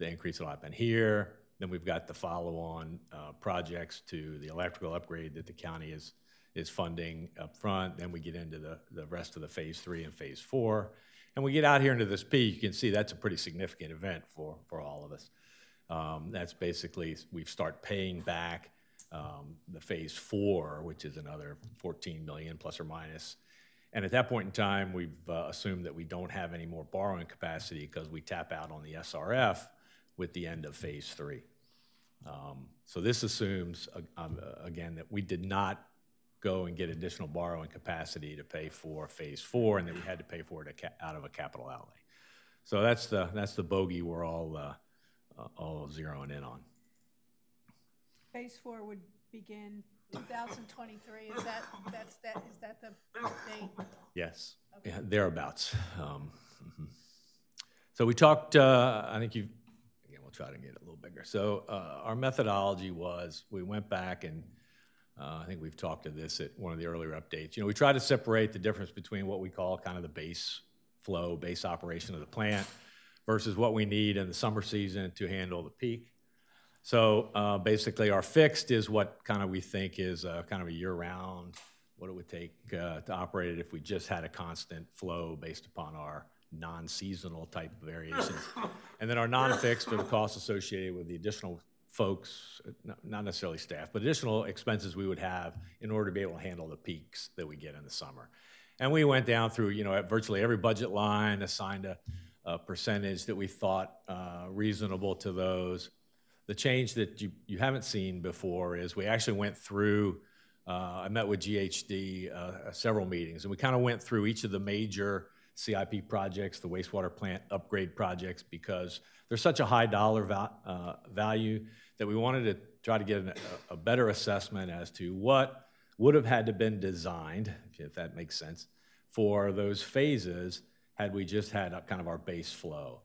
Speaker 20: increase that'll happen here. Then we've got the follow-on projects to the electrical upgrade that the county is funding up front. Then we get into the rest of the phase 3 and phase 4. And we get out here into this peak, you can see that's a pretty significant event for all of us. That's basically, we start paying back the phase 4, which is another 14 million plus or minus. And at that point in time, we've assumed that we don't have any more borrowing capacity because we tap out on the SRF with the end of phase 3. So this assumes, again, that we did not go and get additional borrowing capacity to pay for phase 4, and that we had to pay for it out of a capital outlay. So that's the bogey we're all zeroing in on.
Speaker 13: Phase 4 would begin 2023. Is that the date?
Speaker 20: Yes, okay. Yeah, thereabouts. So we talked. I think again, we'll try to get it a little bigger. So our methodology was, we went back and I think we've talked to this at one of the earlier updates. We tried to separate the difference between what we call kind of the base flow, base operation of the plant versus what we need in the summer season to handle the peak. So basically our fixed is what kind of we think is kind of a year-round, what it would take to operate it if we just had a constant flow based upon our non-seasonal type variations. And then our non-fixed are the costs associated with the additional folks, not necessarily staff, but additional expenses we would have in order to be able to handle the peaks that we get in the summer. And we went down through, at virtually every budget line, assigned a percentage that we thought reasonable to those. The change that you haven't seen before is we actually went through, I met with GHD several meetings, and we kind of went through each of the major CIP projects, the wastewater plant upgrade projects, because there's such a high dollar value that we wanted to try to get a better assessment as to what would have had to been designed, if that makes sense, for those phases had we just had kind of our base flow.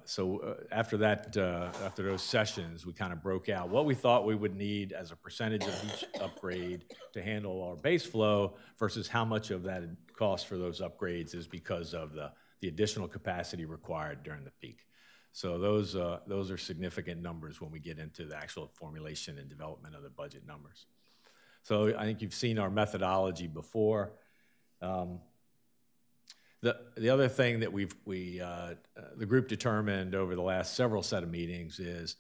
Speaker 20: So after that, after those sessions, we kind of broke out what we thought we would need as a percentage of each upgrade to handle our base flow versus how much of that cost for those upgrades is because of the additional capacity required during the peak. So those are significant numbers when we get into the actual formulation and development of the budget numbers. So I think you've seen our methodology before. The other thing that the group determined over the last several set of meetings is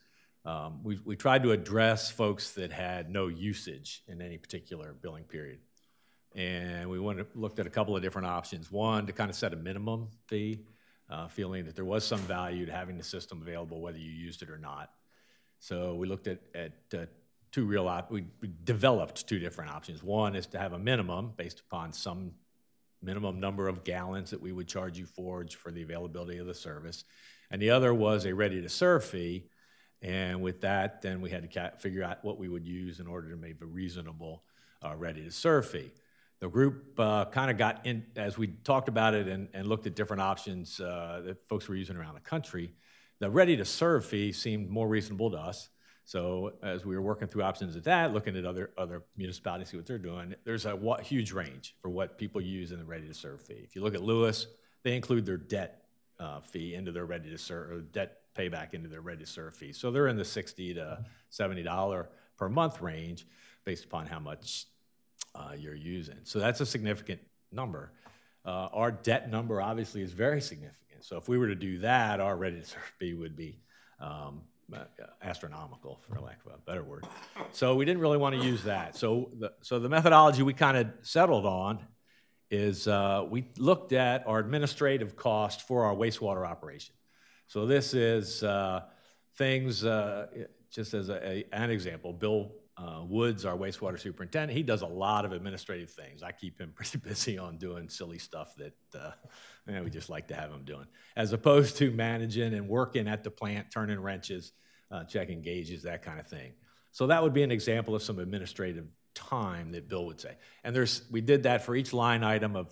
Speaker 20: we tried to address folks that had no usage in any particular billing period. And we looked at a couple of different options. One, to kind of set a minimum fee, feeling that there was some value to having the system available whether you used it or not. So we looked at we developed 2 different options. One is to have a minimum based upon some minimum number of gallons that we would charge you for the availability of the service. And the other was a ready-to-serve fee. And with that, then we had to figure out what we would use in order to make a reasonable ready-to-serve fee. The group kind of got in, as we talked about it and looked at different options that folks were using around the country, the ready-to-serve fee seemed more reasonable to us. So as we were working through options at that, looking at other municipalities, see what they're doing, there's a huge range for what people use in the ready-to-serve fee. If you look at Lewis, they include their debt fee into their ready-to-serve, or debt payback into their ready-to-serve fee. So they're in the $60 to $70 per month range based upon how much you're using. So that's a significant number. Our debt number obviously is very significant. So if we were to do that, our ready-to-serve fee would be astronomical, for lack of a better word. So we didn't really want to use that. So the methodology we kind of settled on is we looked at our administrative cost for our wastewater operation. So this is things, just as an example, Bill Woods, our wastewater superintendent, he does a lot of administrative things. I keep him pretty busy on doing silly stuff that we just like to have him doing, as opposed to managing and working at the plant, turning wrenches, checking gauges, that kind of thing. So that would be an example of some administrative time that Bill would say. And we did that for each line item out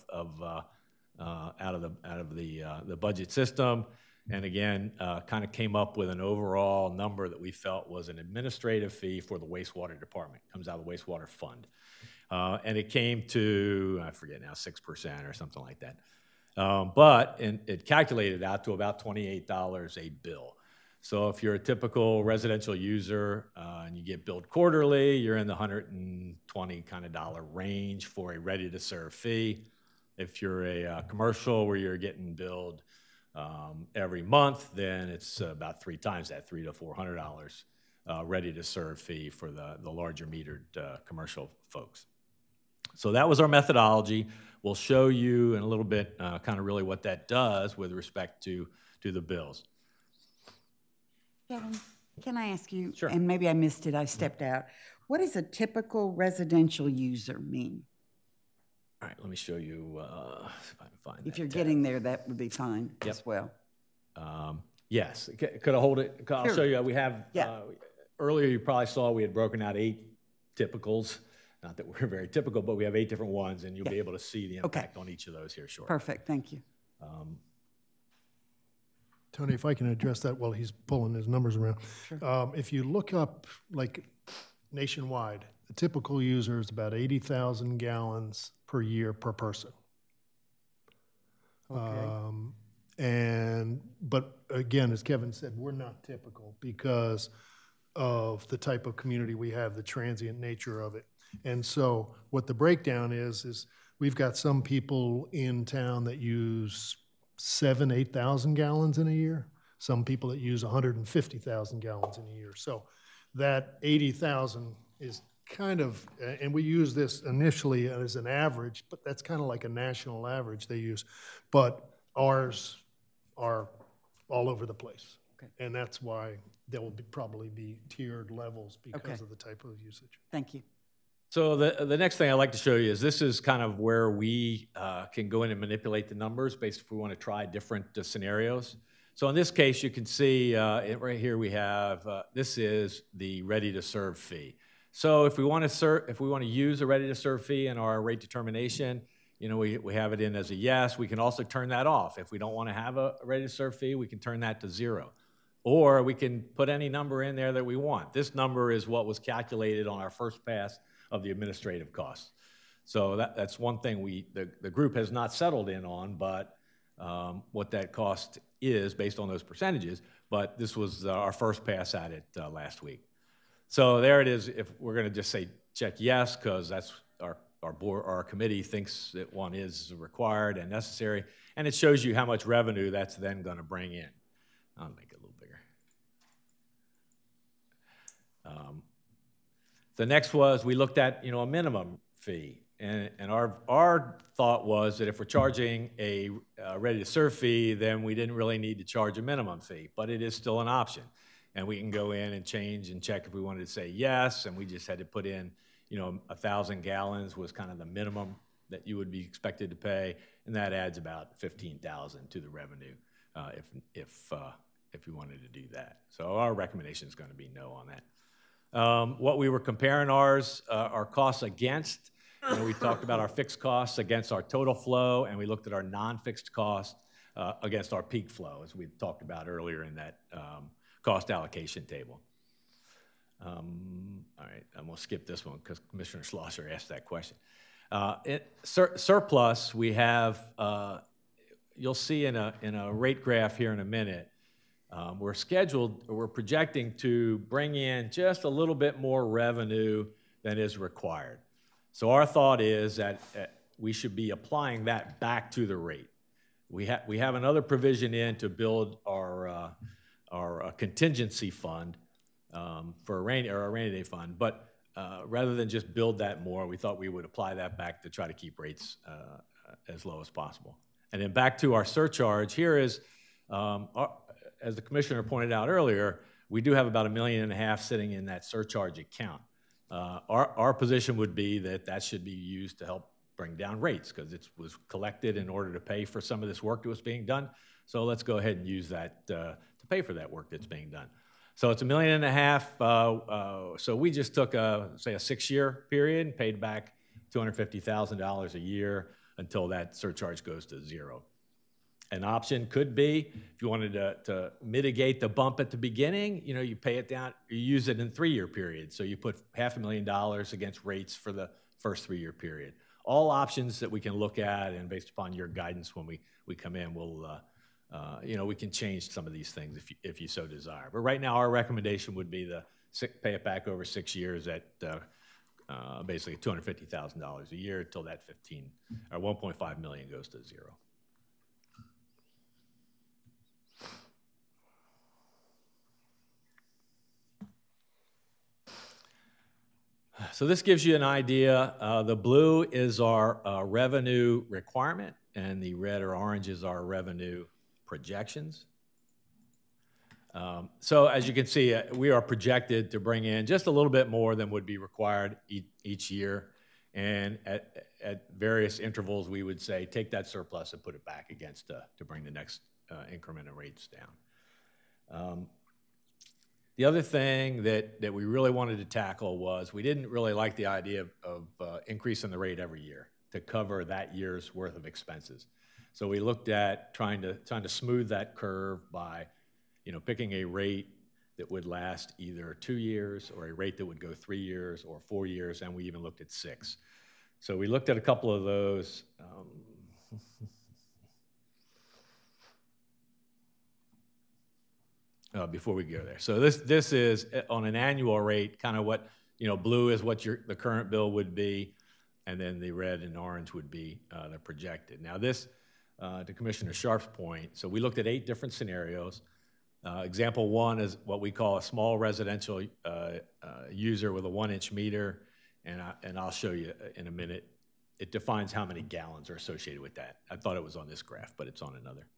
Speaker 20: of the budget system. And again, kind of came up with an overall number that we felt was an administrative fee for the wastewater department. Comes out of the wastewater fund. And it came to, I forget now, 6% or something like that. But it calculated out to about $28 a bill. So if you're a typical residential user and you get billed quarterly, you're in the $120 kind of dollar range for a ready-to-serve fee. If you're a commercial where you're getting billed every month, then it's about 3 times that, $300 to $400 ready-to-serve fee for the larger metered commercial folks. So that was our methodology. We'll show you in a little bit kind of really what that does with respect to the bills.
Speaker 14: Kevin, can I ask you,
Speaker 20: Sure.
Speaker 14: and maybe I missed it, I stepped out. What does a typical residential user mean?
Speaker 20: All right, let me show you if I can find
Speaker 14: If
Speaker 20: that
Speaker 14: you're
Speaker 20: tab.
Speaker 14: getting there, that would be fine
Speaker 20: Yep.
Speaker 14: as well.
Speaker 20: Yes, could I hold it? I'll
Speaker 14: Sure.
Speaker 20: show you. We have,
Speaker 14: Yeah.
Speaker 20: Earlier you probably saw we had broken out 8 typicals. Not that we're very typical, but we have 8 different ones, and you'll be able to see the impact on each of those here shortly.
Speaker 14: Perfect, thank you.
Speaker 5: Tony, if I can address that while he's pulling his numbers around.
Speaker 14: Sure.
Speaker 5: If you look up, like, nationwide, the typical user is about 80,000 gallons per year per person.
Speaker 14: Okay.
Speaker 5: But again, as Kevin said, we're not typical because of the type of community we have, the transient nature of it. And so what the breakdown is we've got some people in town that use 7,000, 8,000 gallons in a year. Some people that use 150,000 gallons in a year. So that 80,000 is kind of, and we use this initially as an average, but that's kind of like a national average they use. But ours are all over the place.
Speaker 14: Okay.
Speaker 5: And that's why there will probably be tiered levels because of the type of usage.
Speaker 14: Thank you.
Speaker 20: So the next thing I'd like to show you is this is kind of where we can go in and manipulate the numbers based if we want to try different scenarios. So in this case, you can see right here we have, this is the ready-to-serve fee. So if we want to use a ready-to-serve fee in our rate determination, you know, we have it in as a yes. We can also turn that off. If we don't want to have a ready-to-serve fee, we can turn that to 0. Or we can put any number in there that we want. This number is what was calculated on our first pass of the administrative costs. So that's one thing the group has not settled in on, but what that cost is based on those percentages, but this was our first pass at it last week. So there it is. If we're going to just say check yes, because that's our board, our committee thinks that one is required and necessary, and it shows you how much revenue that's then going to bring in. I'll make it a little bigger. The next was we looked at, you know, a minimum fee, and our thought was that if we're charging a ready-to-serve fee, then we didn't really need to charge a minimum fee, but it is still an option, and we can go in and change and check if we wanted to say yes, and we just had to put in, you know, 1,000 gallons was kind of the minimum that you would be expected to pay, and that adds about 15,000 to the revenue if you wanted to do that. So our recommendation is going to be no on that. What we were comparing our costs against, you know, we talked about our fixed costs against our total flow, and we looked at our non-fixed costs against our peak flow, as we talked about earlier in that cost allocation table. All right, I'm going to skip this one because Commissioner Schlosser asked that question. Surplus, we have, you'll see in a rate graph here in a minute, we're projecting to bring in just a little bit more revenue than is required. So our thought is that we should be applying that back to the rate. We have another provision in to build our contingency fund for a rainy day fund, but rather than just build that more, we thought we would apply that back to try to keep rates as low as possible. And then back to our surcharge, here is, as the commissioner pointed out earlier, we do have about $1.5 million sitting in that surcharge account. Our position would be that should be used to help bring down rates because it was collected in order to pay for some of this work that was being done. So let's go ahead and use that to pay for that work that's being done. So it's $1.5 million. So we just took say a 6-year period and paid back $250,000 a year until that surcharge goes to zero. An option could be, if you wanted to mitigate the bump at the beginning, you pay it down, you use it in 3-year periods. So you put $500,000 against rates for the first 3-year period. All options that we can look at, and based upon your guidance when we come in, we'll, we can change some of these things if you so desire. But right now, our recommendation would be pay it back over 6 years at basically $250,000 a year until that 1.5 million goes to zero. So this gives you an idea. The blue is our revenue requirement, and the red or orange is our revenue projections. So as you can see, we are projected to bring in just a little bit more than would be required each year. And at various intervals, we would say, take that surplus and put it back against to bring the next increment of rates down. The other thing that we really wanted to tackle was we didn't really like the idea of increasing the rate every year to cover that year's worth of expenses. So we looked at trying to smooth that curve by, picking a rate that would last either 2 years or a rate that would go 3 years or 4 years, and we even looked at 6. So we looked at a couple of those. Before we go there. So this is on an annual rate, kind of what, blue is what the current bill would be, and then the red and orange would be the projected. Now this, to Commissioner Sharp's point, so we looked at 8 different scenarios. Example 1 is what we call a small residential user with a 1-inch meter, and I'll show you in a minute. It defines how many gallons are associated with that. I thought it was on this graph, but it's on another.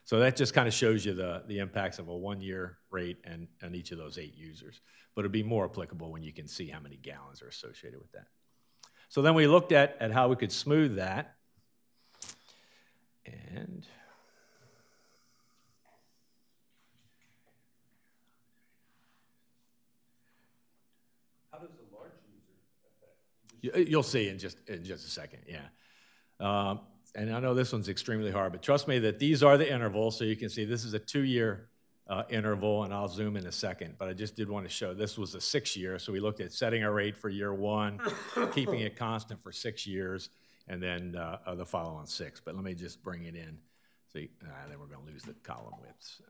Speaker 20: So that just kind of shows you the impacts of a 1-year rate and each of those 8 users. But it'll be more applicable when you can see how many gallons are associated with that. So then we looked at how we could smooth that. And how does a large user affect? You'll see in just a second, yeah. And I know this one's extremely hard, but trust me that these are the intervals. So you can see this is a 2-year interval, and I'll zoom in a second. But I just did want to show this was a 6-year. So we looked at setting a rate for year 1, keeping it constant for 6 years, and then the follow-on 6. But let me just bring it in. See, then we're going to lose the column widths.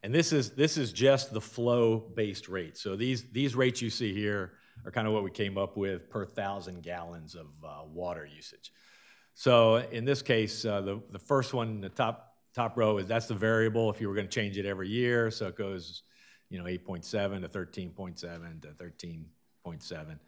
Speaker 20: And this is just the flow-based rate. So these rates you see here are kind of what we came up with per 1,000 gallons of water usage. So in this case, the first one, the top row, that's the variable if you were going to change it every year. So it goes, 8.7 to 13.7 to 13.7,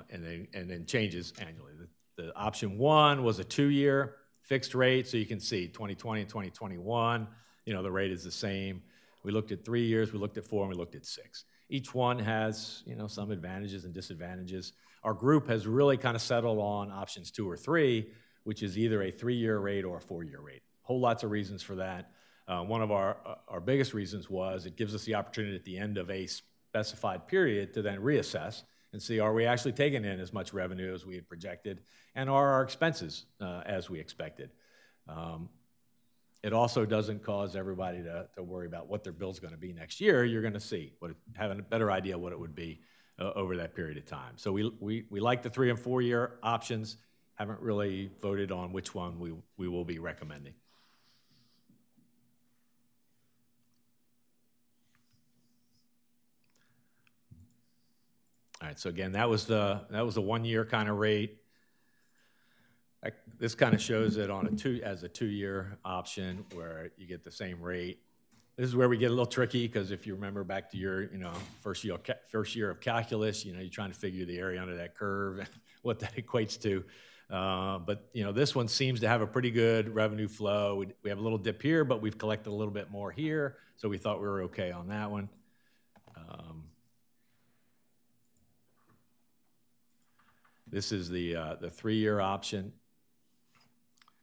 Speaker 20: and then changes annually. The option 1 was a 2-year fixed rate, so you can see 2020 and 2021. The rate is the same. We looked at 3 years, we looked at 4, and we looked at 6. Each one has, some advantages and disadvantages. Our group has really kind of settled on options 2 or 3, which is either a 3-year rate or a 4-year rate. Whole lots of reasons for that. One of our biggest reasons was it gives us the opportunity at the end of a specified period to then reassess and see, are we actually taking in as much revenue as we had projected, and are our expenses as we expected? It also doesn't cause everybody to worry about what their bill's going to be next year. You're going to see, having a better idea what it would be over that period of time. So we like the 3 and 4 year options. Haven't really voted on which one we will be recommending. All right. So again, that was a 1 year kind of rate. This kind of shows it on as a 2-year option where you get the same rate. this is where we get a little tricky, because if you remember back to your, first year of calculus, you're trying to figure the area under that curve and what that equates to. But this one seems to have a pretty good revenue flow. We have a little dip here, but we've collected a little bit more here, so we thought we were okay on that one. This is the 3-year option.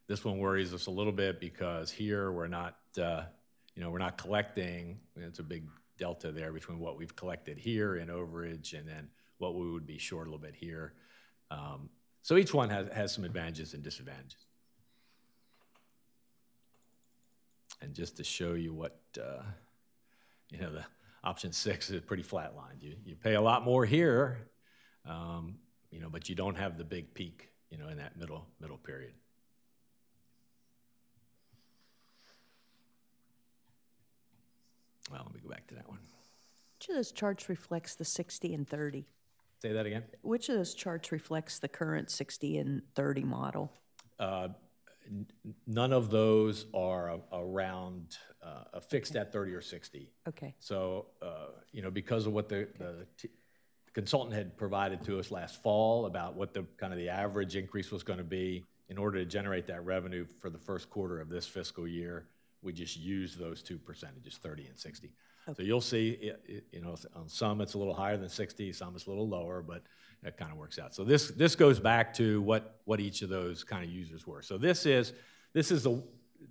Speaker 20: This one worries us a little bit because here we're not, we're not collecting. It's a big delta there between what we've collected here in overage and then what we would be short a little bit here. So each one has some advantages and disadvantages. And just to show you what, the option 6 is pretty flatlined. You pay a lot more here, but you don't have the big peak, in that middle period. Well, let me go back to that one.
Speaker 3: Which of those charts reflects the 60 and 30?
Speaker 20: Say that again?
Speaker 3: Which of those charts reflects the current 60 and 30 model?
Speaker 20: None of those are around fixed at 30 or 60.
Speaker 3: Okay.
Speaker 20: So, because of what the consultant had provided to us last fall about what the kind of the average increase was going to be, in order to generate that revenue for the first quarter of this fiscal year, we just use those two percentages, 30 and 60. Okay. So you'll see, on some it's a little higher than 60, some it's a little lower, but that kind of works out. So this goes back to what each of those kind of users were. So this is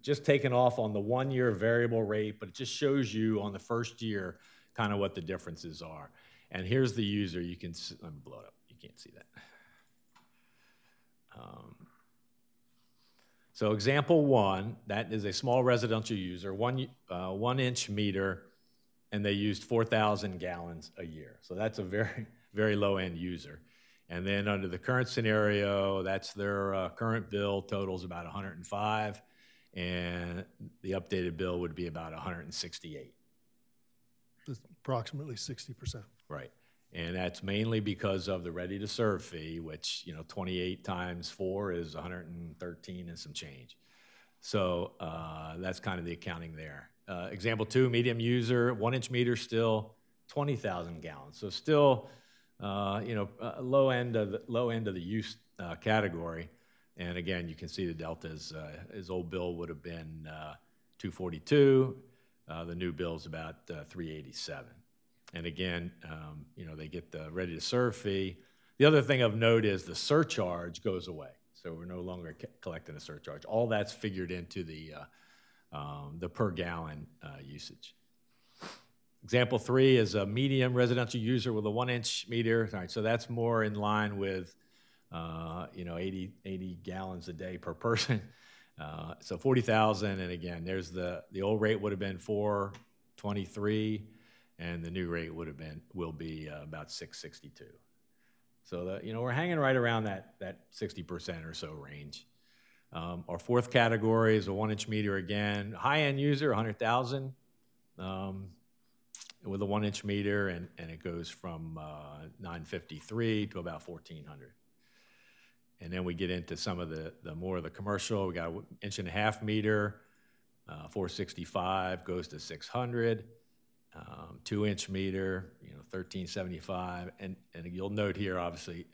Speaker 20: just taken off on the 1-year variable rate, but it just shows you on the first year kind of what the differences are. And here's the user. You can see, let me blow it up. You can't see that. So example 1, that is a small residential user, 1-inch meter, and they used 4,000 gallons a year. So that's a very, very low-end user. And then under the current scenario, that's their current bill totals about 105, and the updated bill would be about 168.
Speaker 5: Approximately 60%.
Speaker 20: Right. And that's mainly because of the ready-to-serve fee, which, 28 times 4 is 113 and some change. So that's kind of the accounting there. Example 2, medium user, 1-inch meter, still 20,000 gallons. So still, low end of the use category. And again, you can see the deltas. His old bill would have been 242. The new bill is about 387. And again, they get the ready-to-serve fee. The other thing of note is the surcharge goes away. So we're no longer collecting a surcharge. All that's figured into the per gallon usage. Example 3 is a medium residential user with a 1-inch meter. All right, so that's more in line with 80 gallons a day per person. So 40,000, and again, there's the old rate would have been 423, and the new rate will be about 662. So we're hanging right around that 60% or so range. Our fourth category is a 1-inch meter again, high-end user, 100,000, with a 1-inch meter, and it goes from 953 to about 1,400. And then we get into some of the more of the commercial. We got an 1.5-inch meter, 465 goes to 600. 2-inch meter, 1375, and you'll note here, obviously,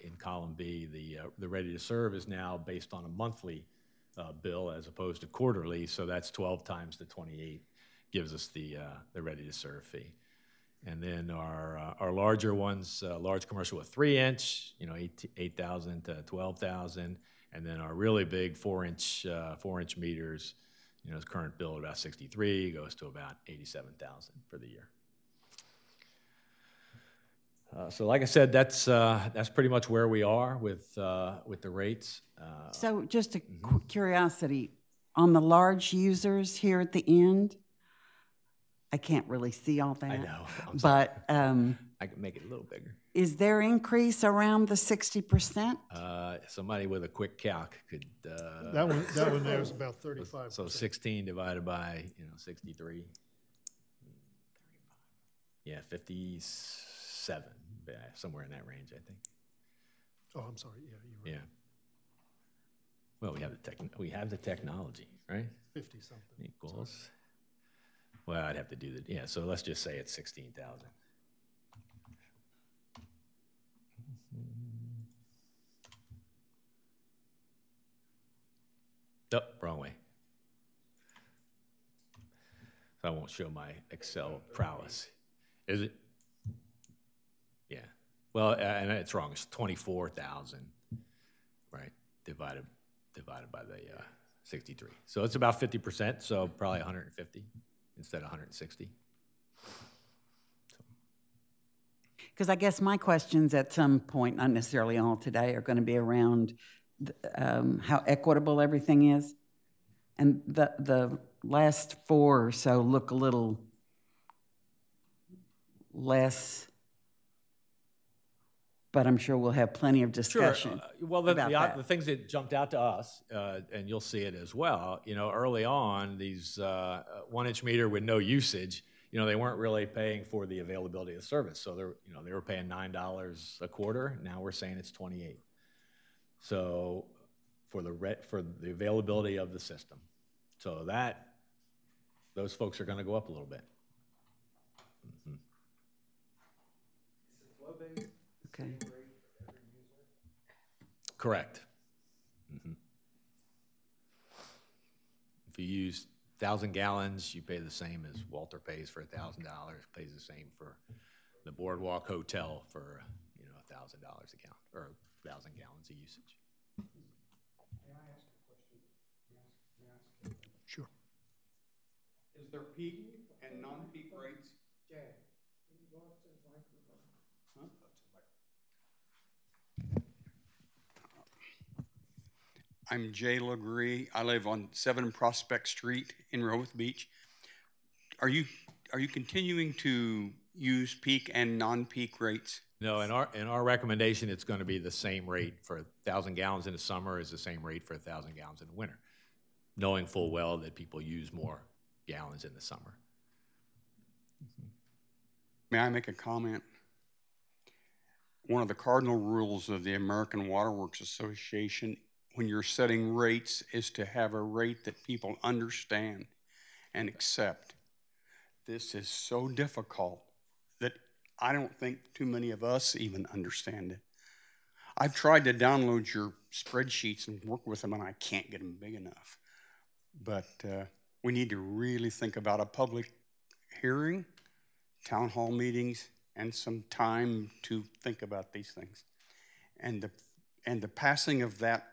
Speaker 20: in column B, the ready to serve is now based on a monthly bill as opposed to quarterly, so that's 12 times the 28 gives us the ready to serve fee. And then our larger ones, large commercial with 3-inch, 8,000 to 12,000, and then our really big 4-inch meters. His current bill about 63 goes to about 87,000 for the year. So, like I said, that's pretty much where we are with the rates.
Speaker 14: So, just a quick curiosity on the large users here at the end. I can't really see all that.
Speaker 20: I know,
Speaker 14: but
Speaker 20: I can make it a little bigger.
Speaker 14: Is there increase around the 60%?
Speaker 20: Somebody with a quick calc could.
Speaker 5: That one there is about 35%.
Speaker 20: So 16 divided by 63. Yeah, 57, somewhere in that range, I think.
Speaker 5: Oh, I'm sorry. Yeah, you're right.
Speaker 20: Yeah. Well, we have the technology, right?
Speaker 5: 50 something.
Speaker 20: Equals. Well, I'd have to do the, yeah, so let's just say it's 16,000. Oh, wrong way. I won't show my Excel prowess. Is it? Yeah. Well, and it's wrong. It's 24,000, right? Divided by the 63. So it's about 50%. So probably 150 instead of 160.
Speaker 14: Because I guess my questions at some point, not necessarily all today, are going to be around how equitable everything is. And the last four or so look a little less, but I'm sure we'll have plenty of discussion.
Speaker 20: Sure. Well, the things that jumped out to us, and you'll see it as well, you know, early on, these 1-inch meter with no usage, you know, they weren't really paying for the availability of the service. So they were paying $9 a quarter. Now we're saying it's 28. So for the availability of the system. So those folks are going to go up a little bit. Mm-hmm.
Speaker 14: Okay.
Speaker 20: Correct. Mm-hmm. If you use 1,000 gallons, you pay the same as Walter pays for $1,000. Pays the same for the Boardwalk Hotel for $1,000 a gallon or 1,000 gallons of usage.
Speaker 7: May I ask a question?
Speaker 5: Sure.
Speaker 7: Is there peak and non-peak rates?
Speaker 1: Jay, can you go up to the microphone?
Speaker 7: Huh? I'm Jay LeGree. I live on 7 Prospect Street in Rehoboth Beach. Are you continuing to use peak and non-peak rates?
Speaker 20: No, in our recommendation, it's going to be the same rate for 1,000 gallons in the summer as the same rate for 1,000 gallons in the winter, knowing full well that people use more gallons in the summer.
Speaker 7: May I make a comment? One of the cardinal rules of the American Water Works Association when you're setting rates is to have a rate that people understand and accept. This is so difficult that I don't think too many of us even understand it. I've tried to download your spreadsheets and work with them, and I can't get them big enough. But we need to really think about a public hearing, town hall meetings, and some time to think about these things. And the passing of that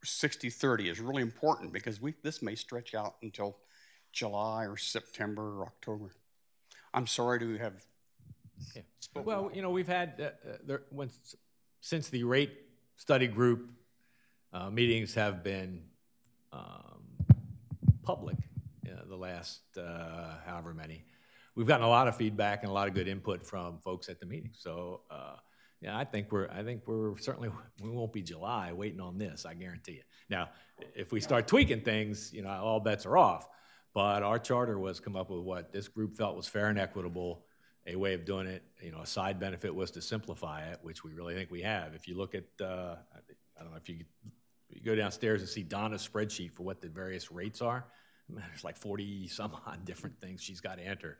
Speaker 7: 60/30 is really important because this may stretch out until July or September or October. I'm sorry to have spoken.
Speaker 20: Well, you know, we've had, since the rate study group meetings have been public, the last however many, we've gotten a lot of feedback and a lot of good input from folks at the meeting. So, yeah, I think we're certainly, we won't be July waiting on this, I guarantee you. Now, if we start tweaking things, you know, all bets are off. But our charter was come up with what this group felt was fair and equitable, a way of doing it. You know, a side benefit was to simplify it, which we really think we have. If you look at, I don't know if you go downstairs and see Donna's spreadsheet for what the various rates are, there's like 40 some odd different things she's got to enter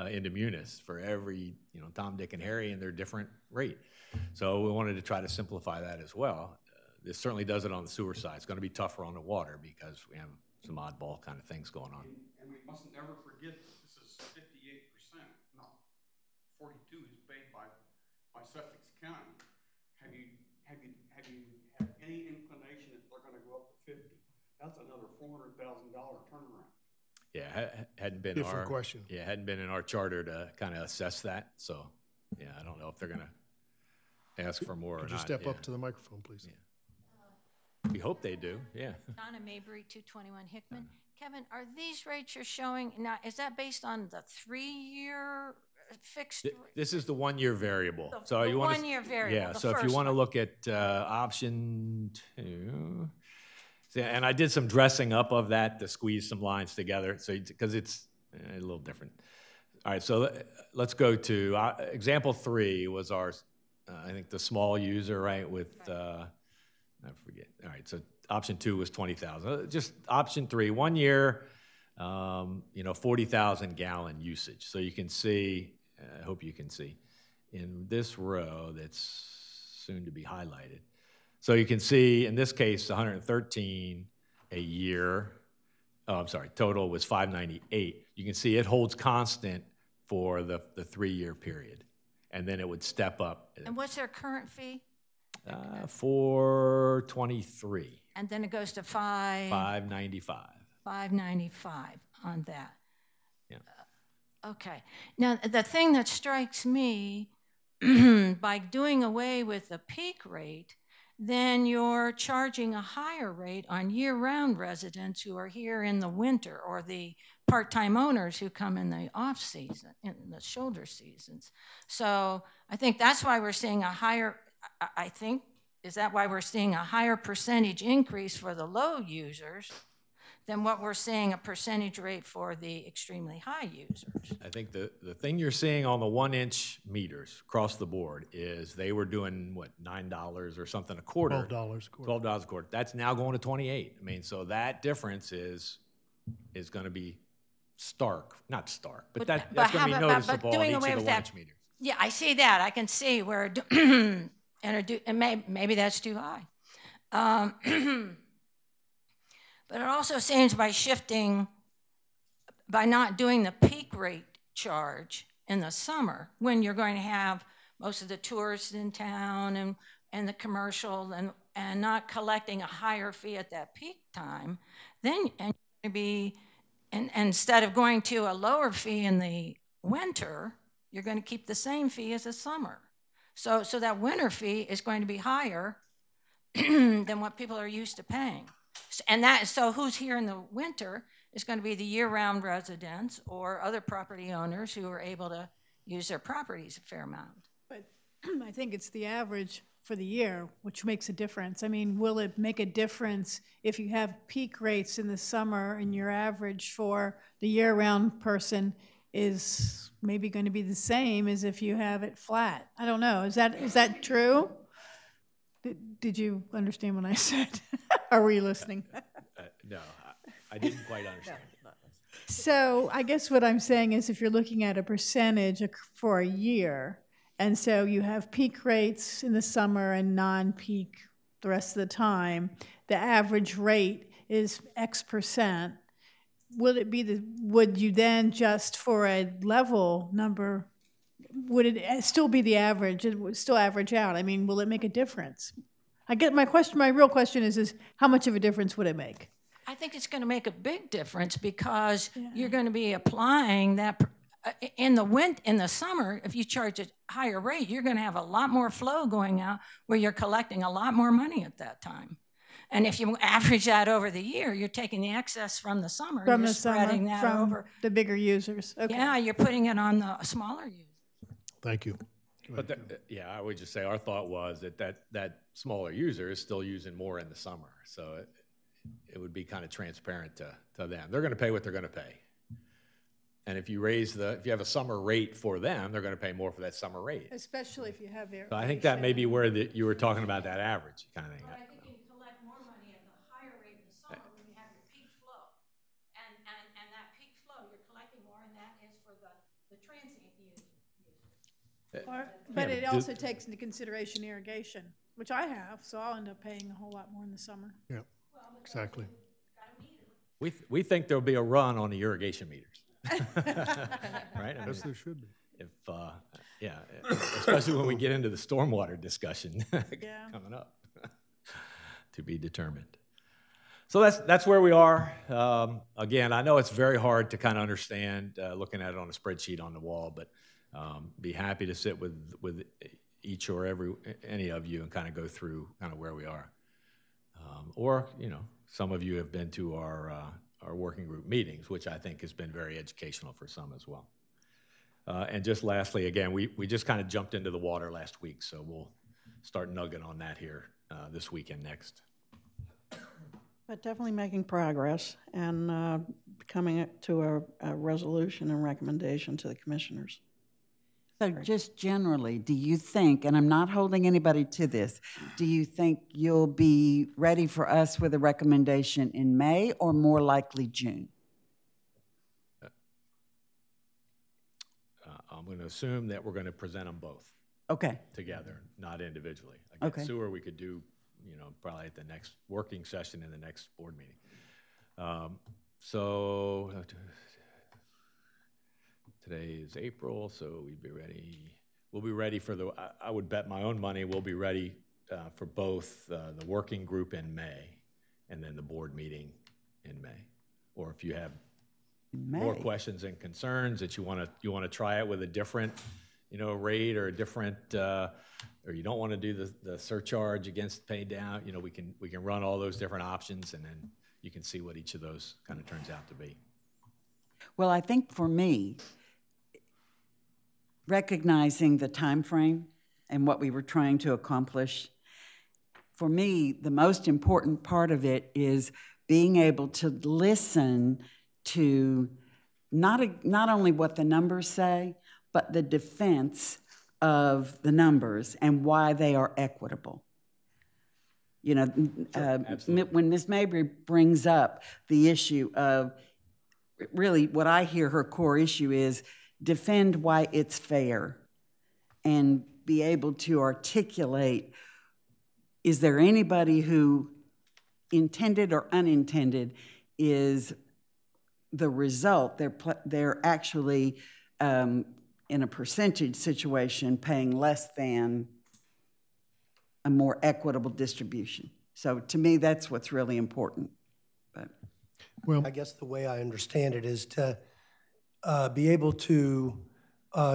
Speaker 20: into Munis for every, you know, Tom, Dick, and Harry and their different rate. So we wanted to try to simplify that as well. This certainly does it on the sewer side. It's going to be tougher on the water because we have some oddball kind of things going on.
Speaker 7: And we mustn't never forget this is 58%, not 42 is paid by Sussex County. Have you had any inclination if they're going to go up to 50? That's another $400,000 turnaround.
Speaker 20: Yeah, hadn't been
Speaker 5: Different question.
Speaker 20: Yeah, hadn't been in our charter to kind of assess that. So, yeah, I don't know if they're going to ask for more or not.
Speaker 5: Could you step up to the microphone, please?
Speaker 20: Yeah. We hope they do, yeah.
Speaker 8: Donna Mabry, 221 Hickman. Kevin, are these rates you're showing, now, is that based on the 3-year fixed rate?
Speaker 20: This is the 1-year variable.
Speaker 8: The
Speaker 20: you want
Speaker 8: 1-year variable,
Speaker 20: yeah,
Speaker 8: the
Speaker 20: so if you
Speaker 8: first
Speaker 20: want to
Speaker 8: one.
Speaker 20: look at option 2, and I did some dressing up of that to squeeze some lines together, so because it's a little different. All right, so let's go to example 3 was our, I think the small user, right, with, I forget. All right, so option 2 was 20,000. Just option 3, 1 year, you know, 40,000 gallon usage. So you can see, I hope you can see, in this row that's soon to be highlighted. So you can see, in this case, 113 a year. Oh, I'm sorry, total was 598. You can see it holds constant for the 3-year period. And then it would step up.
Speaker 8: And what's their current fee?
Speaker 20: 423.
Speaker 8: And then it goes to 595 on that.
Speaker 20: Yeah.
Speaker 8: Okay. Now, the thing that strikes me, by doing away with the peak rate, then you're charging a higher rate on year-round residents who are here in the winter, or the part-time owners who come in the off-season, in the shoulder seasons. So I think that's why we're seeing a higher, is that why we're seeing a higher percentage increase for the low users than what we're seeing a percentage rate for the extremely high users?
Speaker 20: I think the thing you're seeing on the 1-inch meters across the board is they were doing, what, $9 or something a quarter?
Speaker 5: $12 a quarter.
Speaker 20: $12 a quarter. That's now going to 28. I mean, so that difference is going to be stark. Not stark, but that's going to be noticeable on each of the 1-inch meters.
Speaker 8: Yeah, I see that. I can see where, maybe that's too high. But it also seems by not doing the peak rate charge in the summer, when you're going to have most of the tourists in town and the commercial, and not collecting a higher fee at that peak time, then instead of going to a lower fee in the winter, you're going to keep the same fee as the summer. So that winter fee is going to be higher than what people are used to paying. So who's here in the winter is going to be the year-round residents or other property owners who are able to use their properties a fair amount.
Speaker 13: But I think it's the average for the year, which makes a difference. I mean, will it make a difference if you have peak rates in the summer and your average for the year-round person is maybe going to be the same as if you have it flat? I don't know. Is that true? Did you understand what I said? Or were you listening?
Speaker 20: No, I didn't quite understand.
Speaker 13: So I guess what I'm saying is, if you're looking at a percentage for a year, and so you have peak rates in the summer and non-peak the rest of the time, the average rate is X percent. Would you then, just for a level number, would it still be the average? It would still average out. I mean, will it make a difference? My real question is how much of a difference would it make?
Speaker 8: I think it's going to make a big difference, because you're going to be applying that in the summer. If you charge a higher rate, you're going to have a lot more flow going out, where you're collecting a lot more money at that time. And if you average that over the year, you're taking the excess from the summer, and you're spreading that over
Speaker 13: the bigger users. Okay.
Speaker 8: Yeah, you're putting it on the smaller users.
Speaker 5: Thank you.
Speaker 20: But I would just say our thought was that smaller user is still using more in the summer, so it would be kind of transparent to them. They're going to pay what they're going to pay, and if you have a summer rate for them, they're going to pay more for that summer rate.
Speaker 13: Especially if you have their.
Speaker 20: So I think that may be where you were talking about that average kind of thing.
Speaker 8: But I think you can collect more money at the higher rate in the summer when you have your peak flow, and that peak flow you're collecting more, and that is for the transient users.
Speaker 13: But it also takes into consideration irrigation, which I have, so I'll end up paying a whole lot more in the summer.
Speaker 5: Yeah, exactly.
Speaker 20: We think there'll be a run on the irrigation meters. Right?
Speaker 5: Yes, there should be.
Speaker 20: Especially when we get into the stormwater discussion coming up, to be determined. So that's where we are. Again, I know it's very hard to kind of understand looking at it on a spreadsheet on the wall, but be happy to sit with each or any of you and kind of go through kind of where we are. Or, some of you have been to our working group meetings, which I think has been very educational for some as well. And just lastly, again, we just kind of jumped into the water last week, so we'll start nugging on that here this week and next.
Speaker 9: But definitely making progress and coming to a resolution and recommendation to the commissioners.
Speaker 14: So just generally, do you think, and I'm not holding anybody to this, do you think you'll be ready for us with a recommendation in May, or more likely June?
Speaker 20: going to assume that we're going to present them both.
Speaker 14: Okay.
Speaker 20: Together, not individually. Again,
Speaker 14: Okay.
Speaker 20: Sewer we could do, probably at the next working session in the next board meeting. So today is April, so we'd be ready. We'll be ready for I would bet my own money we'll be ready for both the working group in May and then the board meeting in May. Or if you have more questions and concerns that you want to try it with a different rate or a different or you don't want to do the surcharge against pay down, we can run all those different options, and then you can see what each of those kind of turns out to be.
Speaker 14: Well, I think for me, recognizing the time frame and what we were trying to accomplish, for me, the most important part of it is being able to listen to not only what the numbers say, but the defense of the numbers and why they are equitable. When Ms. Mabry brings up the issue of, really what I hear her core issue is defend why it's fair and be able to articulate, is there anybody who, intended or unintended, is the result, they're actually in a percentage situation paying less than a more equitable distribution. So to me, that's what's really important. But
Speaker 1: well, I guess the way I understand it is to be able to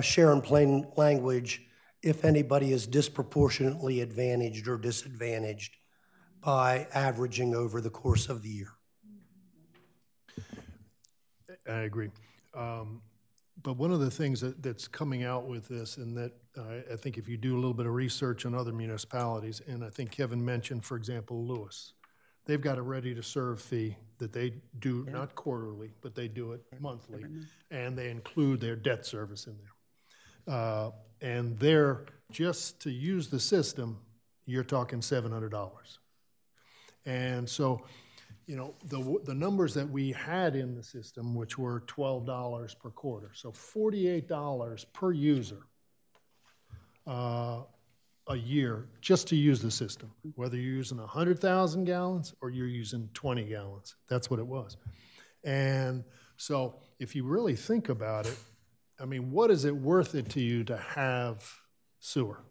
Speaker 1: share in plain language if anybody is disproportionately advantaged or disadvantaged by averaging over the course of the year.
Speaker 5: I agree. But one of the things that's coming out with this, and that I think if you do a little bit of research on other municipalities, and I think Kevin mentioned, for example, Lewis, they've got a ready-to-serve fee that they do not quarterly, but they do it monthly, and they include their debt service in there. And they're, just to use the system, you're talking $700. And so, the numbers that we had in the system, which were $12 per quarter, so $48 per user a year just to use the system, whether you're using 100,000 gallons or you're using 20 gallons. That's what it was. And so if you really think about it, I mean, what is it worth it to you to have sewer?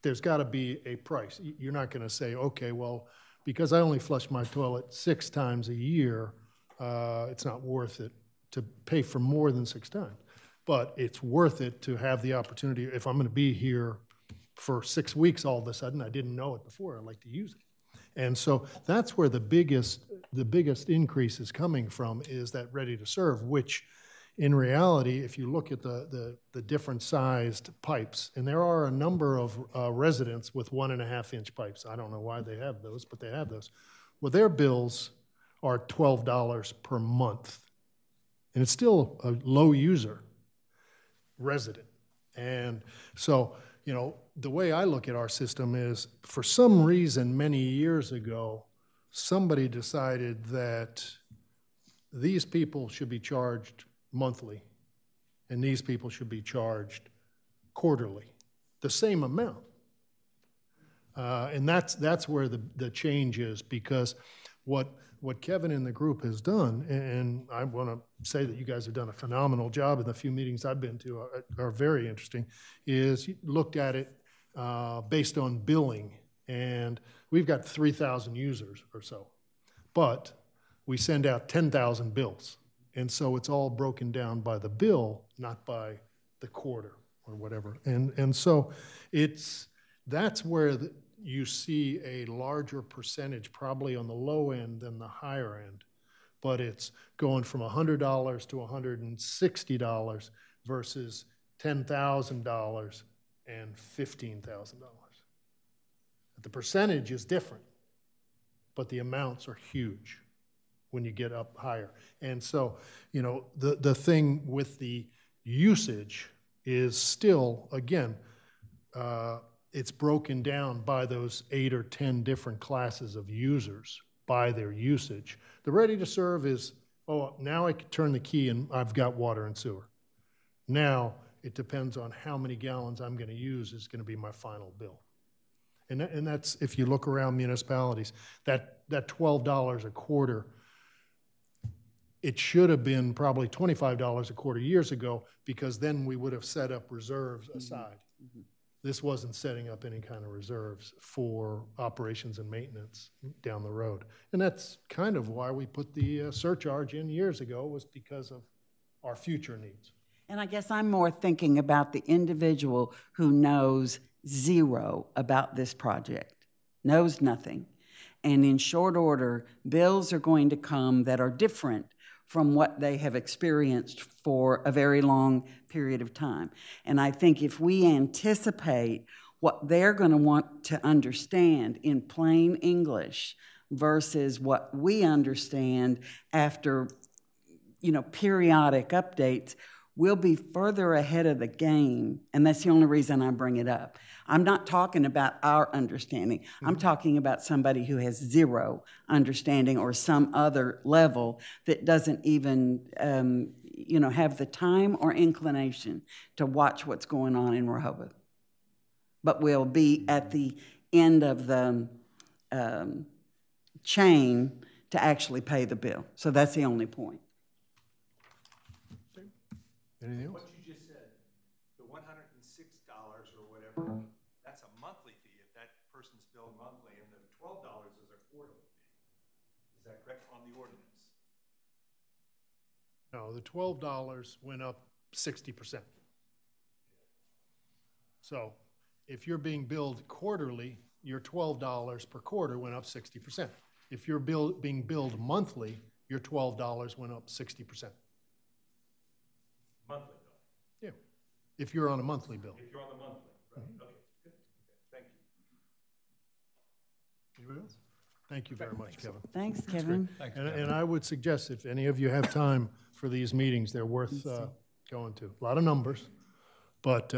Speaker 5: There's got to be a price. You're not going to say, okay, well, because I only flush my toilet 6 times a year, it's not worth it to pay for more than 6 times. But it's worth it to have the opportunity. If I'm going to be here for 6 weeks all of a sudden, I didn't know it before, I'd like to use it. And so that's where the biggest increase is coming from, is that ready to serve, which in reality, if you look at the different sized pipes, and there are a number of residents with 1.5-inch pipes. I don't know why they have those, but they have those. Well, their bills are $12 per month. And it's still a low user resident. And so, the way I look at our system is, for some reason many years ago, somebody decided that these people should be charged monthly and these people should be charged quarterly, the same amount. And that's where the change is, because what Kevin and the group has done, and I want to say that you guys have done a phenomenal job, and the few meetings I've been to are very interesting, is looked at it based on billing. And we've got 3,000 users or so, but we send out 10,000 bills. And so it's all broken down by the bill, not by the quarter or whatever. And so that's where you see a larger percentage, probably on the low end than the higher end. But it's going from $100 to $160 versus $10,000 and $15,000. The percentage is different, but the amounts are huge when you get up higher. And so, the thing with the usage is still, again, it's broken down by those 8 or 10 different classes of users by their usage. The ready to serve is, oh, now I can turn the key and I've got water and sewer. Now it depends on how many gallons I'm going to use is going to be my final bill. And that's, if you look around municipalities, that $12 a quarter, it should have been probably $25 a quarter years ago, because then we would have set up reserves aside. Mm-hmm. This wasn't setting up any kind of reserves for operations and maintenance down the road. And that's kind of why we put the surcharge in years ago, was because of our future needs.
Speaker 14: And I guess I'm more thinking about the individual who knows zero about this project, knows nothing. And in short order, bills are going to come that are different from what they have experienced for a very long period of time. And I think if we anticipate what they're going to want to understand in plain English versus what we understand after, periodic updates, we'll be further ahead of the game. And that's the only reason I bring it up. I'm not talking about our understanding. I'm talking about somebody who has zero understanding or some other level that doesn't even, have the time or inclination to watch what's going on in Rehoboth. But will be at the end of the chain to actually pay the bill. So that's the only point.
Speaker 5: Anything else?
Speaker 4: What you just said, the $106 or whatever, that's a monthly fee if that person's billed monthly, and the $12 is a quarterly fee. Is that correct on the ordinance?
Speaker 5: No, the $12 went up 60%. So if you're being billed quarterly, your $12 per quarter went up 60%. If you're being billed monthly, your $12 went up 60%.
Speaker 4: Monthly bill?
Speaker 5: Yeah, if you're on a monthly bill.
Speaker 4: If you're on the monthly, right. Mm-hmm. Okay, good. Okay, thank you.
Speaker 5: Anybody else? Thank you very much, Kevin.
Speaker 14: Thanks, Kevin.
Speaker 5: Thanks, and I would suggest, if any of you have time for these meetings, they're worth going to. A lot of numbers, but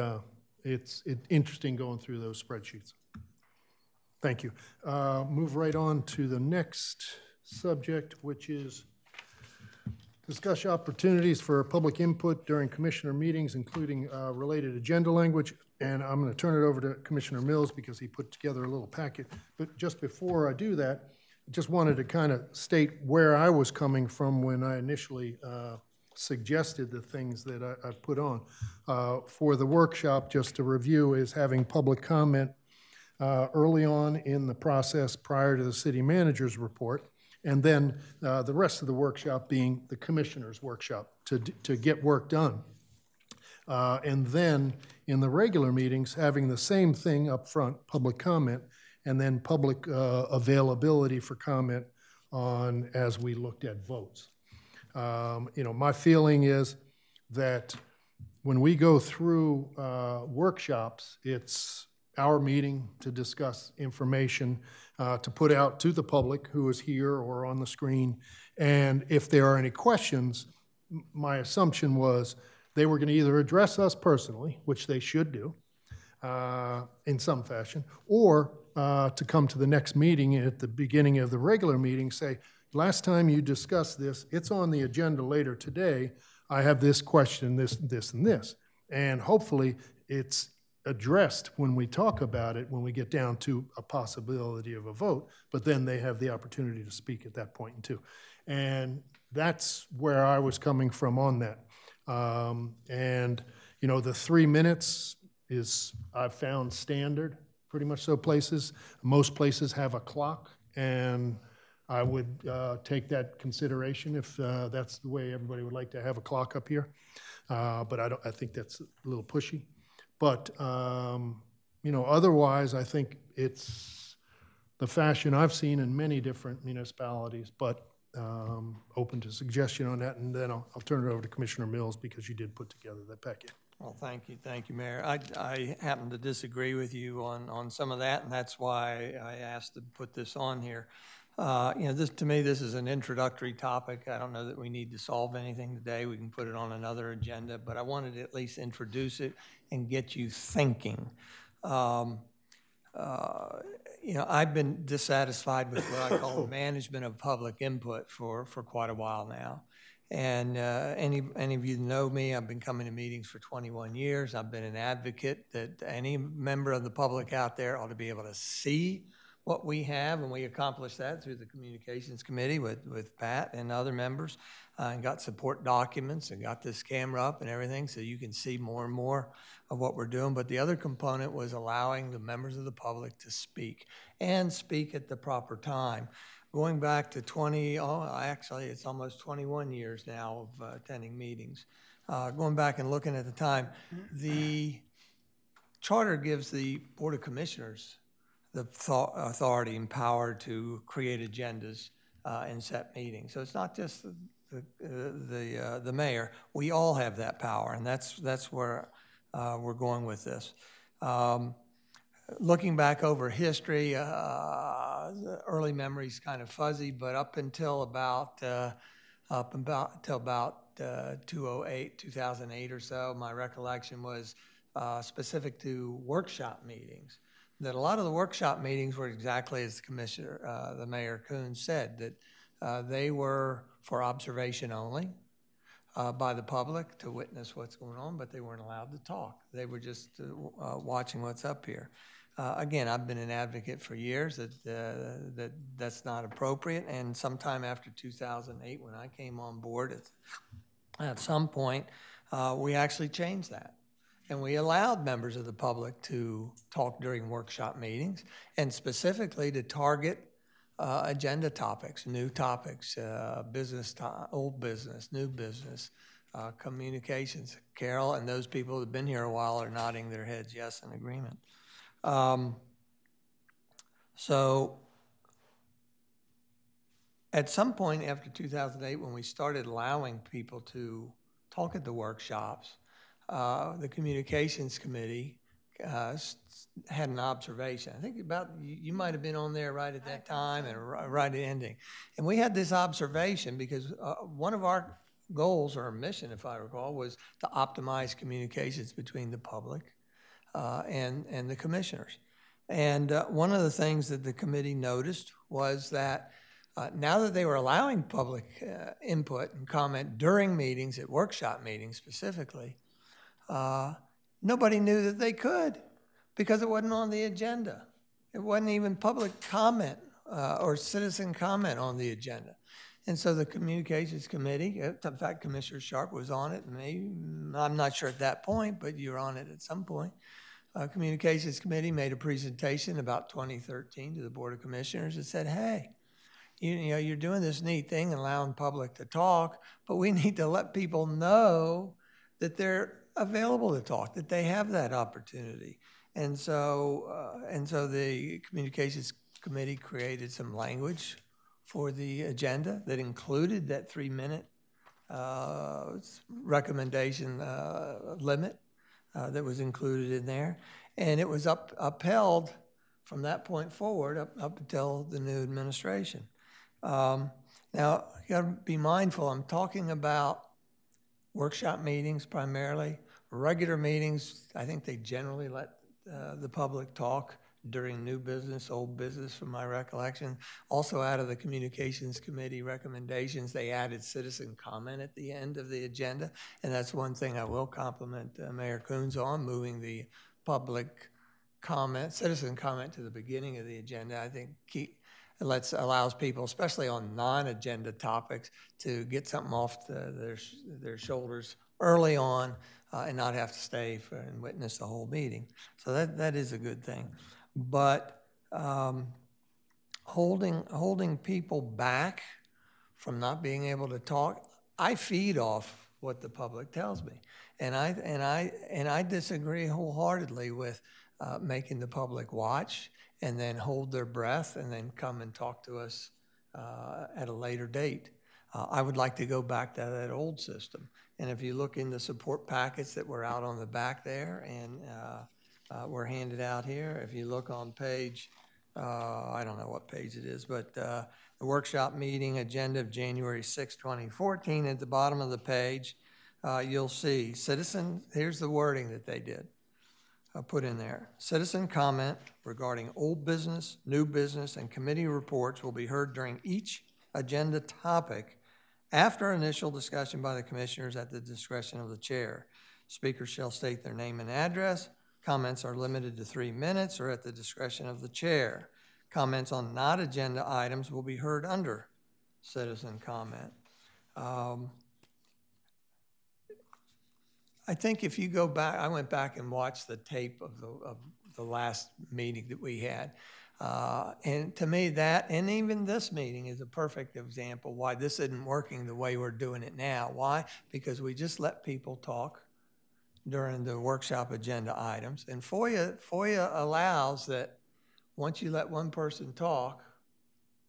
Speaker 5: it's interesting going through those spreadsheets. Thank you. Move right on to the next subject, which is discuss opportunities for public input during commissioner meetings, including related agenda language. And I'm going to turn it over to Commissioner Mills because he put together a little packet. But just before I do that, I just wanted to kind of state where I was coming from when I initially suggested the things that I put on. For the workshop, just to review, is having public comment early on in the process prior to the city manager's report. And then the rest of the workshop being the commissioner's workshop to get work done. And then in the regular meetings, having the same thing up front, public comment, and then public availability for comment on as we looked at votes. My feeling is that when we go through workshops, it's our meeting to discuss information to put out to the public who is here or on the screen. And if there are any questions, my assumption was they were going to either address us personally, which they should do in some fashion, or to come to the next meeting at the beginning of the regular meeting, say, last time you discussed this, it's on the agenda later today. I have this question, this, and this. And hopefully it's addressed when we talk about it, when we get down to a possibility of a vote, but then they have the opportunity to speak at that point too. And that's where I was coming from on that. The 3 minutes is, I've found, standard, pretty much so places. Most places have a clock, and I would take that consideration if that's the way everybody would like to have a clock up here. But I think that's a little pushy. But, otherwise, I think it's the fashion I've seen in many different municipalities, but open to suggestion on that. And then I'll turn it over to Commissioner Mills because you did put together that packet.
Speaker 16: Well, thank you, Mayor. I happen to disagree with you on some of that, and that's why I asked to put this on here. To me, this is an introductory topic. I don't know that we need to solve anything today. We can put it on another agenda, but I wanted to at least introduce it and get you thinking. I've been dissatisfied with what I call management of public input for quite a while now. And any of you know me, I've been coming to meetings for 21 years. I've been an advocate that any member of the public out there ought to be able to see what we have, and we accomplished that through the Communications Committee with Pat and other members, and got support documents and got this camera up and everything so you can see more and more of what we're doing. But the other component was allowing the members of the public to speak, and speak at the proper time. Going back to actually it's almost 21 years now of attending meetings. Going back and looking at the time, the charter gives the Board of Commissioners the authority and power to create agendas and set meetings. So it's not just the mayor. We all have that power, and that's where we're going with this. Looking back over history, early memory's kind of fuzzy, but up until about 2008 or so, my recollection was specific to workshop meetings. That a lot of the workshop meetings were exactly as the Mayor Coons said, that they were for observation only by the public to witness what's going on, but they weren't allowed to talk. They were just watching what's up here. Again, I've been an advocate for years that that's not appropriate, and sometime after 2008, when I came on board, at some point, we actually changed that. And we allowed members of the public to talk during workshop meetings, and specifically to target agenda topics, new topics, old business, new business, communications. Carol and those people who have been here a while are nodding their heads yes in agreement. So at some point after 2008, when we started allowing people to talk at the workshops, the Communications Committee had an observation. I think you might have been on there right at that time and right at the ending. And we had this observation because one of our goals, or mission, if I recall, was to optimize communications between the public and the commissioners. And one of the things that the committee noticed was that now that they were allowing public input and comment during meetings, at workshop meetings specifically, nobody knew that they could because it wasn't on the agenda. It wasn't even public comment or citizen comment on the agenda. And so the Communications Committee, in fact, Commissioner Sharp was on it, and I'm not sure at that point, but you were on it at some point. Communications Committee made a presentation about 2013 to the Board of Commissioners and said, hey, you know, you're doing this neat thing, allowing public to talk, but we need to let people know that they're available to talk, that they have that opportunity. And so the Communications Committee created some language for the agenda that included that 3-minute recommendation limit that was included in there. And it was upheld from that point forward up until the new administration. Now, you got to be mindful, I'm talking about workshop meetings primarily. Regular meetings, I think they generally let the public talk during new business, old business, from my recollection. Also, out of the Communications Committee recommendations, they added citizen comment at the end of the agenda. And that's one thing I will compliment Mayor Coons on, moving the public comment, citizen comment to the beginning of the agenda. I think allows people, especially on non-agenda topics, to get something off their shoulders early on and not have to stay and witness the whole meeting. So that is a good thing. But holding people back from not being able to talk, I feed off what the public tells me, and I disagree wholeheartedly with making the public watch and then hold their breath and then come and talk to us at a later date. I would like to go back to that old system. And if you look in the support packets that were out on the back there and were handed out here, if you look on page, I don't know what page it is, but the workshop meeting agenda of January 6, 2014, at the bottom of the page, you'll see citizen, here's the wording that they did. I'll put in there. Citizen comment regarding old business, new business, and committee reports will be heard during each agenda topic After initial discussion by the commissioners at the discretion of the chair, speakers shall state their name and address. Comments are limited to 3 minutes or at the discretion of the chair. Comments on not agenda items will be heard under citizen comment. I think if you go back, I went back and watched the tape of the last meeting that we had. And to me, that, and even this meeting, is a perfect example why this isn't working the way we're doing it now. Why? Because we just let people talk during the workshop agenda items. And FOIA allows that once you let one person talk,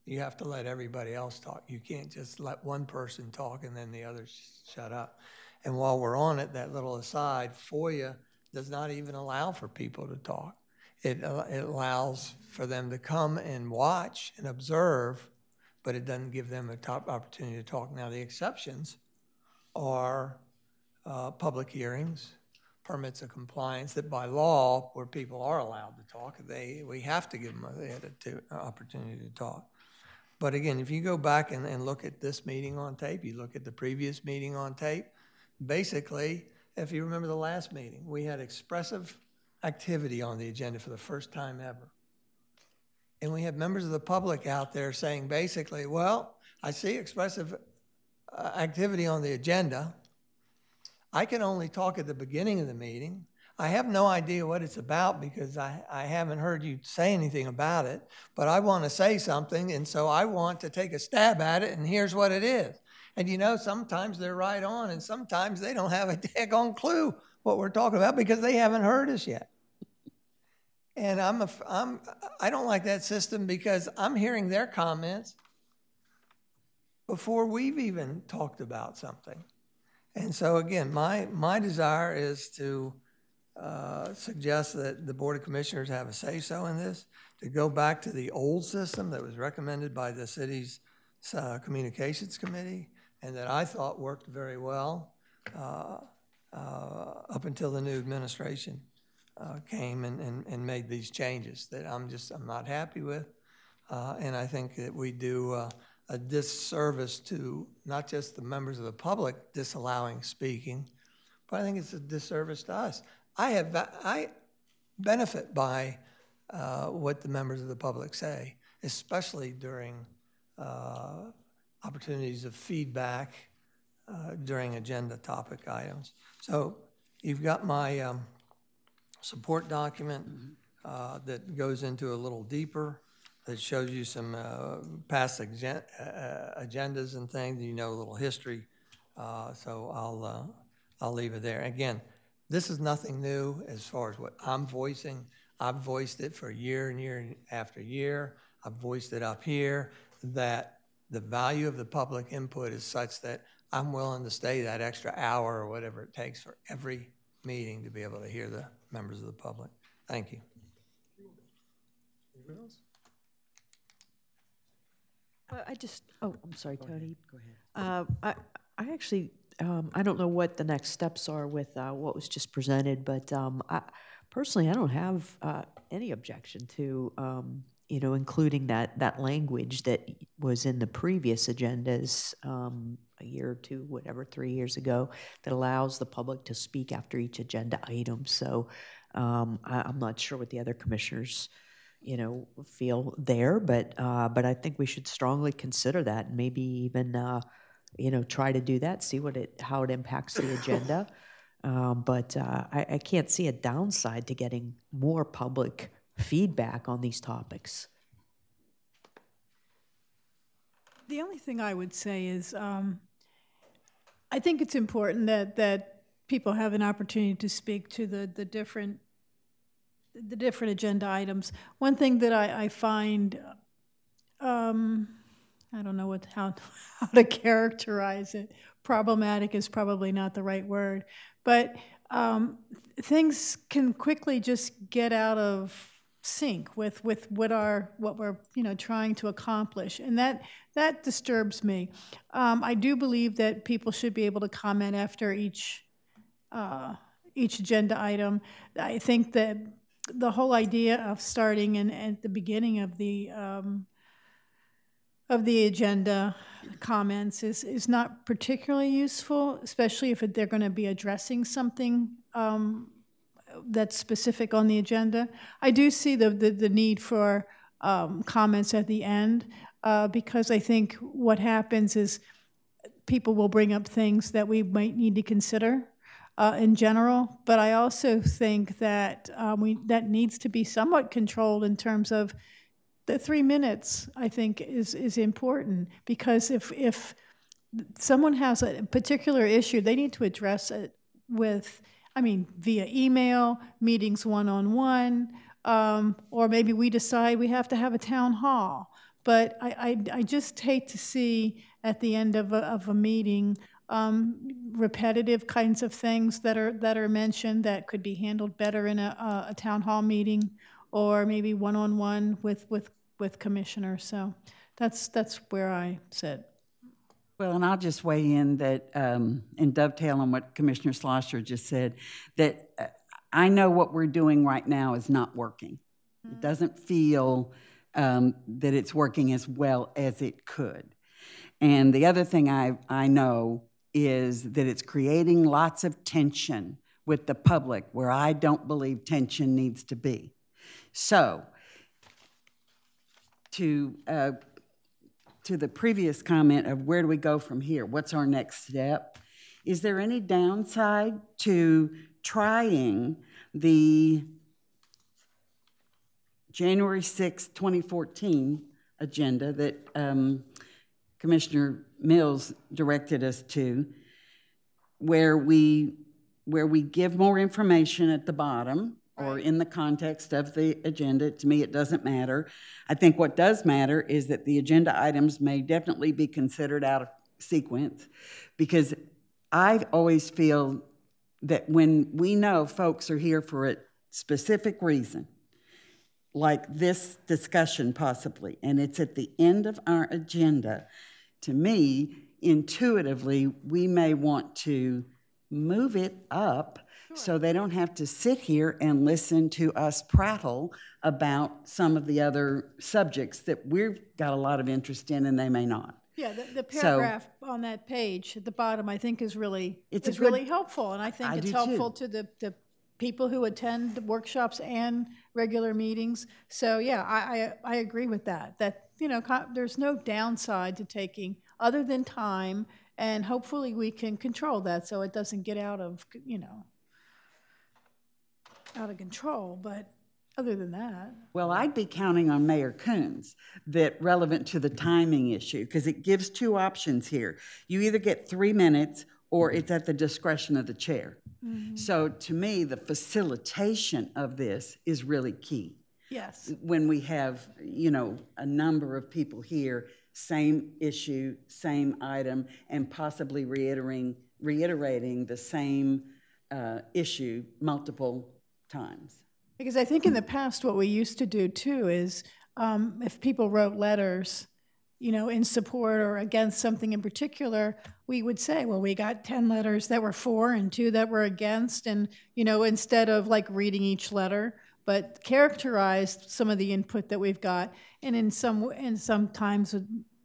Speaker 16: you have to let everybody else talk. You can't just let one person talk and then the others shut up. And while we're on it, that little aside, FOIA does not even allow for people to talk. It allows for them to come and watch and observe, but it doesn't give them a top opportunity to talk. Now, the exceptions are public hearings, permits of compliance, that by law, where people are allowed to talk, we have to give them an opportunity to talk. But again, if you go back and look at this meeting on tape, you look at the previous meeting on tape, basically, if you remember the last meeting, we had expressive activity on the agenda for the first time ever. And we had members of the public out there saying basically, well, I see expressive activity on the agenda. I can only talk at the beginning of the meeting. I have no idea what it's about because I haven't heard you say anything about it, but I want to say something, and so I want to take a stab at it, and here's what it is. And you know, sometimes they're right on, and sometimes they don't have a daggone clue what we're talking about because they haven't heard us yet. And I don't like that system because I'm hearing their comments before we've even talked about something. And so again, my desire is to suggest that the Board of Commissioners have a say-so in this, to go back to the old system that was recommended by the city's Communications Committee and that I thought worked very well up until the new administration came and made these changes that I'm not happy with. And I think that we do a disservice to not just the members of the public disallowing speaking, but I think it's a disservice to us. I benefit by what the members of the public say, especially during opportunities of feedback during agenda topic items. So you've got my support document that goes into a little deeper, that shows you some past agendas and things. You know, a little history. So I'll leave it there. Again, this is nothing new as far as what I'm voicing. I've voiced it for year and year after year. I've voiced it up here that the value of the public input is such that I'm willing to stay that extra hour or whatever it takes for every meeting to be able to hear the members of the public. Thank you.
Speaker 5: Anyone else?
Speaker 3: I'm sorry, Tony. Go ahead. I actually, I don't know what the next steps are with what was just presented, but personally, I don't have any objection to, including that language that was in the previous agendas a year or two, whatever, 3 years ago, that allows the public to speak after each agenda item. So I'm not sure what the other commissioners feel there, but I think we should strongly consider that and maybe even, try to do that, see how it impacts the agenda. But I can't see a downside to getting more public feedback on these topics.
Speaker 13: The only thing I would say is I think it's important that people have an opportunity to speak to the different agenda items. One thing that I find, I don't know how to characterize it. Problematic is probably not the right word, but things can quickly just get out of sync with what we're trying to accomplish, and that disturbs me. I do believe that people should be able to comment after each agenda item. I think that the whole idea of starting at the beginning of the of the agenda comments is not particularly useful, especially if they're going to be addressing something that's specific on the agenda. I do see the need for comments at the end because I think what happens is people will bring up things that we might need to consider in general, but I also think that that needs to be somewhat controlled in terms of the 3 minutes. I think is important, because if someone has a particular issue, they need to address it with, via email, meetings one-on-one, or maybe we decide we have to have a town hall. But I just hate to see at the end of a meeting repetitive kinds of things that are mentioned that could be handled better in a town hall meeting, or maybe one-on-one with commissioners. So that's where I sit.
Speaker 14: Well, and I'll just weigh in that, and dovetail on what Commissioner Schlosser just said, that I know what we're doing right now is not working. Mm-hmm. It doesn't feel that it's working as well as it could. And the other thing I know is that it's creating lots of tension with the public where I don't believe tension needs to be. So, to the previous comment of where do we go from here? What's our next step? Is there any downside to trying the January 6, 2014 agenda that Commissioner Mills directed us to, where we give more information at the bottom, or in the context of the agenda? To me, it doesn't matter. I think what does matter is that the agenda items may definitely be considered out of sequence, because I always feel that when we know folks are here for a specific reason, like this discussion possibly, and it's at the end of our agenda, to me, intuitively, we may want to move it up. Sure. So they don't have to sit here and listen to us prattle about some of the other subjects that we've got a lot of interest in and they may not.
Speaker 13: Yeah, the paragraph on that page at the bottom, I think, is really really helpful, and I think it's helpful to the people who attend the workshops and regular meetings. So yeah, I agree with that. That, you know, there's no downside to taking other than time, and hopefully we can control that so it doesn't get out of, you know, out of control. But other than that,
Speaker 14: well, I'd be counting on Mayor Coons that relevant to the timing issue, because it gives two options here. You either get 3 minutes or it's at the discretion of the chair. Mm-hmm. So to me, the facilitation of this is really key.
Speaker 13: Yes.
Speaker 14: When we have, you know, a number of people here, same issue, same item, and possibly reiterating the same issue multiple times.
Speaker 13: Because I think in the past what we used to do too is if people wrote letters, you know, in support or against something in particular, we would say, well, we got 10 letters that were for and 2 that were against, and, you know, instead of like reading each letter, but characterized some of the input that we've got, and sometimes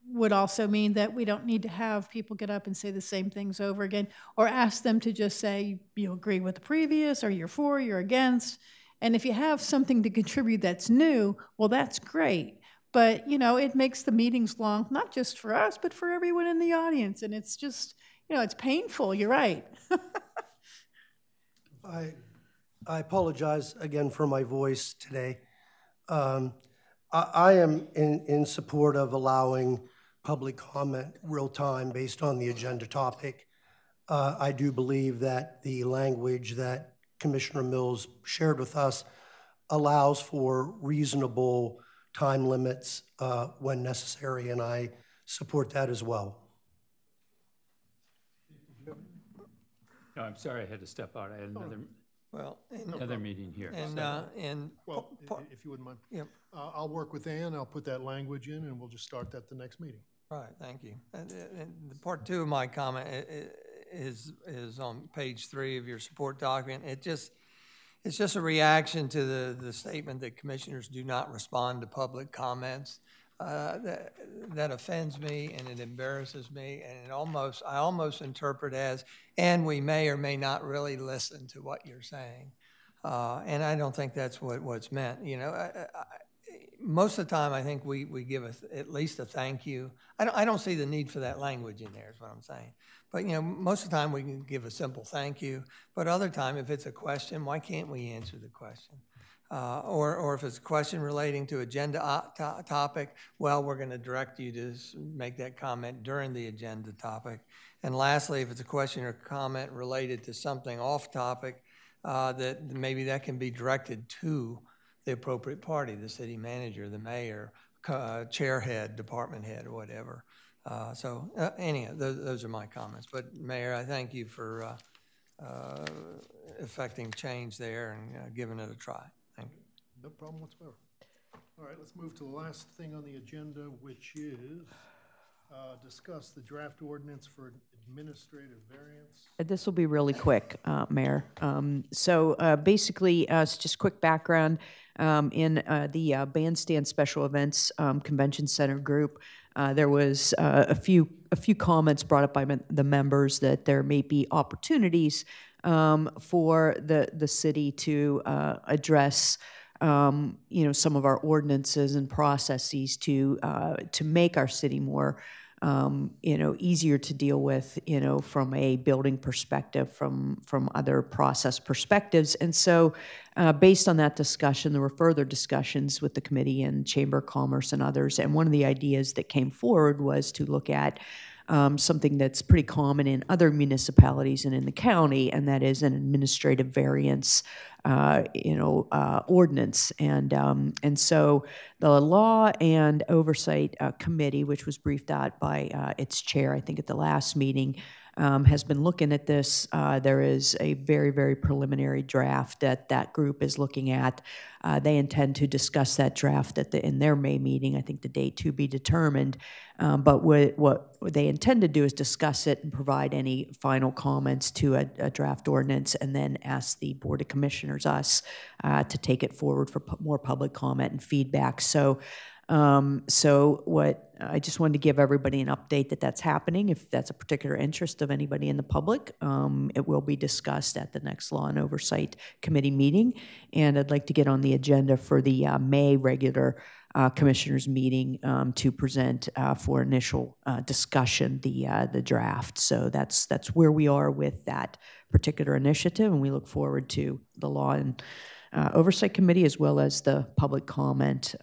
Speaker 13: would also mean that we don't need to have people get up and say the same things over again, or ask them to just say, you agree with the previous, or you're for, you're against. And if you have something to contribute that's new, well, that's great. But, you know, it makes the meetings long, not just for us, but for everyone in the audience. And it's just, you know, it's painful. You're right.
Speaker 21: I apologize again for my voice today. I am in support of allowing public comment real time based on the agenda topic. I do believe that the language that Commissioner Mills shared with us allows for reasonable time limits when necessary, and I support that as well.
Speaker 11: No, I'm sorry I had to step out. I had another meeting here.
Speaker 5: Well, if you wouldn't mind, yep. I'll work with Ann. I'll put that language in, and we'll just start that the next meeting.
Speaker 16: All right, thank you. And part 2 of my comment is on page 3 of your support document. It's just a reaction to the statement that commissioners do not respond to public comments. that offends me and it embarrasses me, and I almost interpret as, and we may or may not really listen to what you're saying. And I don't think that's what's meant. You know, most of the time I think we give at least a thank you. I don't see the need for that language in there is what I'm saying. But, you know, most of the time we can give a simple thank you. But other time, if it's a question, why can't we answer the question? Or if it's a question relating to agenda topic, well, we're going to direct you to make that comment during the agenda topic. And lastly, if it's a question or comment related to something off topic, that maybe that can be directed to the appropriate party, the city manager, the mayor, chairhead, department head, or whatever. Anyhow, those are my comments. But Mayor, I thank you for effecting change there and giving it a try. Thank you.
Speaker 5: No problem whatsoever. All right, let's move to the last thing on the agenda, which is discuss the draft ordinance for administrative variance.
Speaker 3: This will be really quick, Mayor. Basically, just quick background. In the Bandstand Special Events Convention Center group, there was a few comments brought up by the members that there may be opportunities for the city to address some of our ordinances and processes to make our city more easier to deal with, from a building perspective, from other process perspectives. And so based on that discussion, there were further discussions with the committee and Chamber of Commerce and others. And one of the ideas that came forward was to look at something that's pretty common in other municipalities and in the county, and that is an administrative variance, ordinance. And so the Law and Oversight Committee, which was briefed out by its chair, I think at the last meeting, has been looking at this. There is a very, very preliminary draft that group is looking at. They intend to discuss that draft in their May meeting, I think the date to be determined. But what they intend to do is discuss it and provide any final comments to a draft ordinance, and then ask the Board of Commissioners, us, to take it forward for more public comment and feedback. So what I just wanted to give everybody an update that's happening. If that's a particular interest of anybody in the public, it will be discussed at the next Law and Oversight Committee meeting. And I'd like to get on the agenda for the May regular Commissioners meeting to present for initial discussion the draft. So that's where we are with that particular initiative, and we look forward to the Law and Oversight Committee as well as the public comment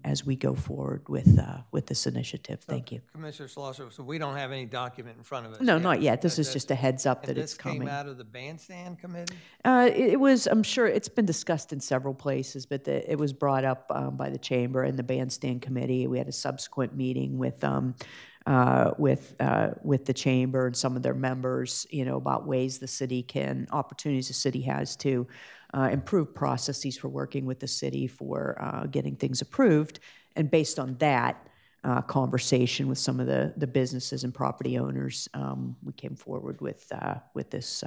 Speaker 3: as we go forward with this initiative. Thank you.
Speaker 16: Commissioner Schlosser, so we don't have any document in front of us?
Speaker 3: No, not yet. This is just a heads up that it's
Speaker 16: coming.
Speaker 3: coming.
Speaker 16: This came out of the Bandstand Committee?
Speaker 3: It was, I'm sure, it's been discussed in several places, but it was brought up by the Chamber and the Bandstand Committee. We had a subsequent meeting with the Chamber and some of their members, about ways the city opportunities the city has to improve processes for working with the city for getting things approved. And based on that conversation with some of the businesses and property owners, we came forward with this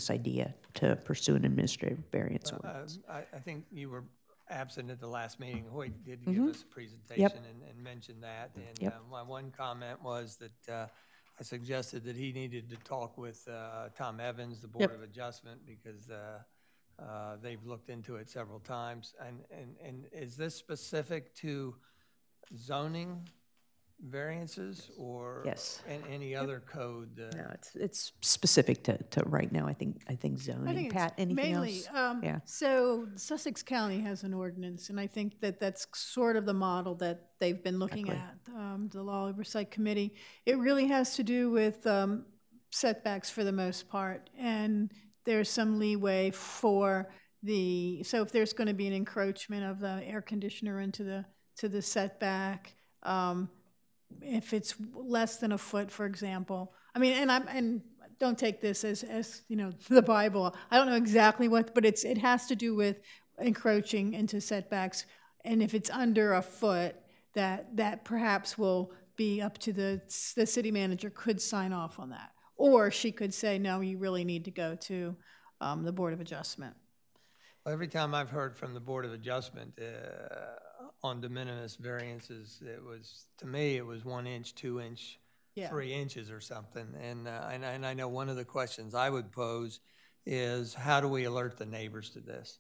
Speaker 3: idea to pursue an administrative variance ordinance.
Speaker 16: I think you were absent at the last meeting. Hoyt did give us a presentation and mention that. And my one comment was that I suggested that he needed to talk with Tom Evans, the Board of Adjustment, because they've looked into it several times. And is this specific to zoning variances or any other code?
Speaker 3: No, it's specific to right now. I think zoning.
Speaker 13: I think
Speaker 3: Pat, anything else?
Speaker 13: So Sussex County has an ordinance, and I think that's sort of the model that they've been looking at, the Law Oversight Committee. It really has to do with setbacks for the most part, and there's some leeway for so if there's going to be an encroachment of the air conditioner into the setback, if it's less than a foot, for example. I mean, and don't take this as the Bible. I don't know exactly what, but it has to do with encroaching into setbacks. And if it's under a foot, that perhaps will be up to the city manager could sign off on that. Or she could say, no, you really need to go to the Board of Adjustment.
Speaker 16: Every time I've heard from the Board of Adjustment, on de minimis variances, it was, to me, it was 1 inch, 2 inch,
Speaker 13: Yeah.
Speaker 16: 3 inches or something. And I know one of the questions I would pose is, how do we alert the neighbors to this?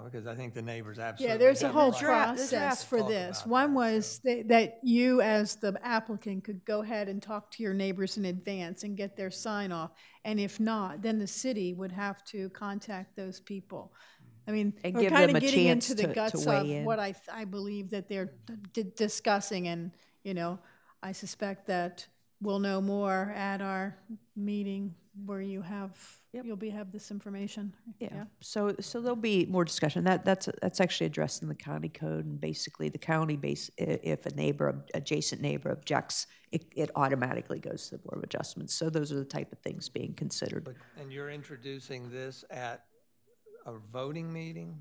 Speaker 16: Because I think the neighbors absolutely.
Speaker 13: Yeah, there's a
Speaker 16: have
Speaker 13: whole
Speaker 16: right
Speaker 13: process
Speaker 16: to
Speaker 13: for
Speaker 16: talk
Speaker 13: this.
Speaker 16: about
Speaker 13: One
Speaker 16: that,
Speaker 13: was that you, as the applicant, could go ahead and talk to your neighbors in advance and get their sign off. And if not, then the city would have to contact those people. I mean,
Speaker 3: And
Speaker 13: we're
Speaker 3: give
Speaker 13: kind
Speaker 3: them a
Speaker 13: of getting
Speaker 3: chance
Speaker 13: into the
Speaker 3: to
Speaker 13: guts
Speaker 3: weigh
Speaker 13: of
Speaker 3: in.
Speaker 13: what I believe that they're discussing, and, you know, I suspect that we'll know more at our meeting where you have, you'll have this information.
Speaker 3: Yeah. So there'll be more discussion. That's actually addressed in the county code, and basically the county if a adjacent neighbor objects, it automatically goes to the Board of Adjustments. So those are the type of things being considered.
Speaker 16: And you're introducing this at a voting meeting?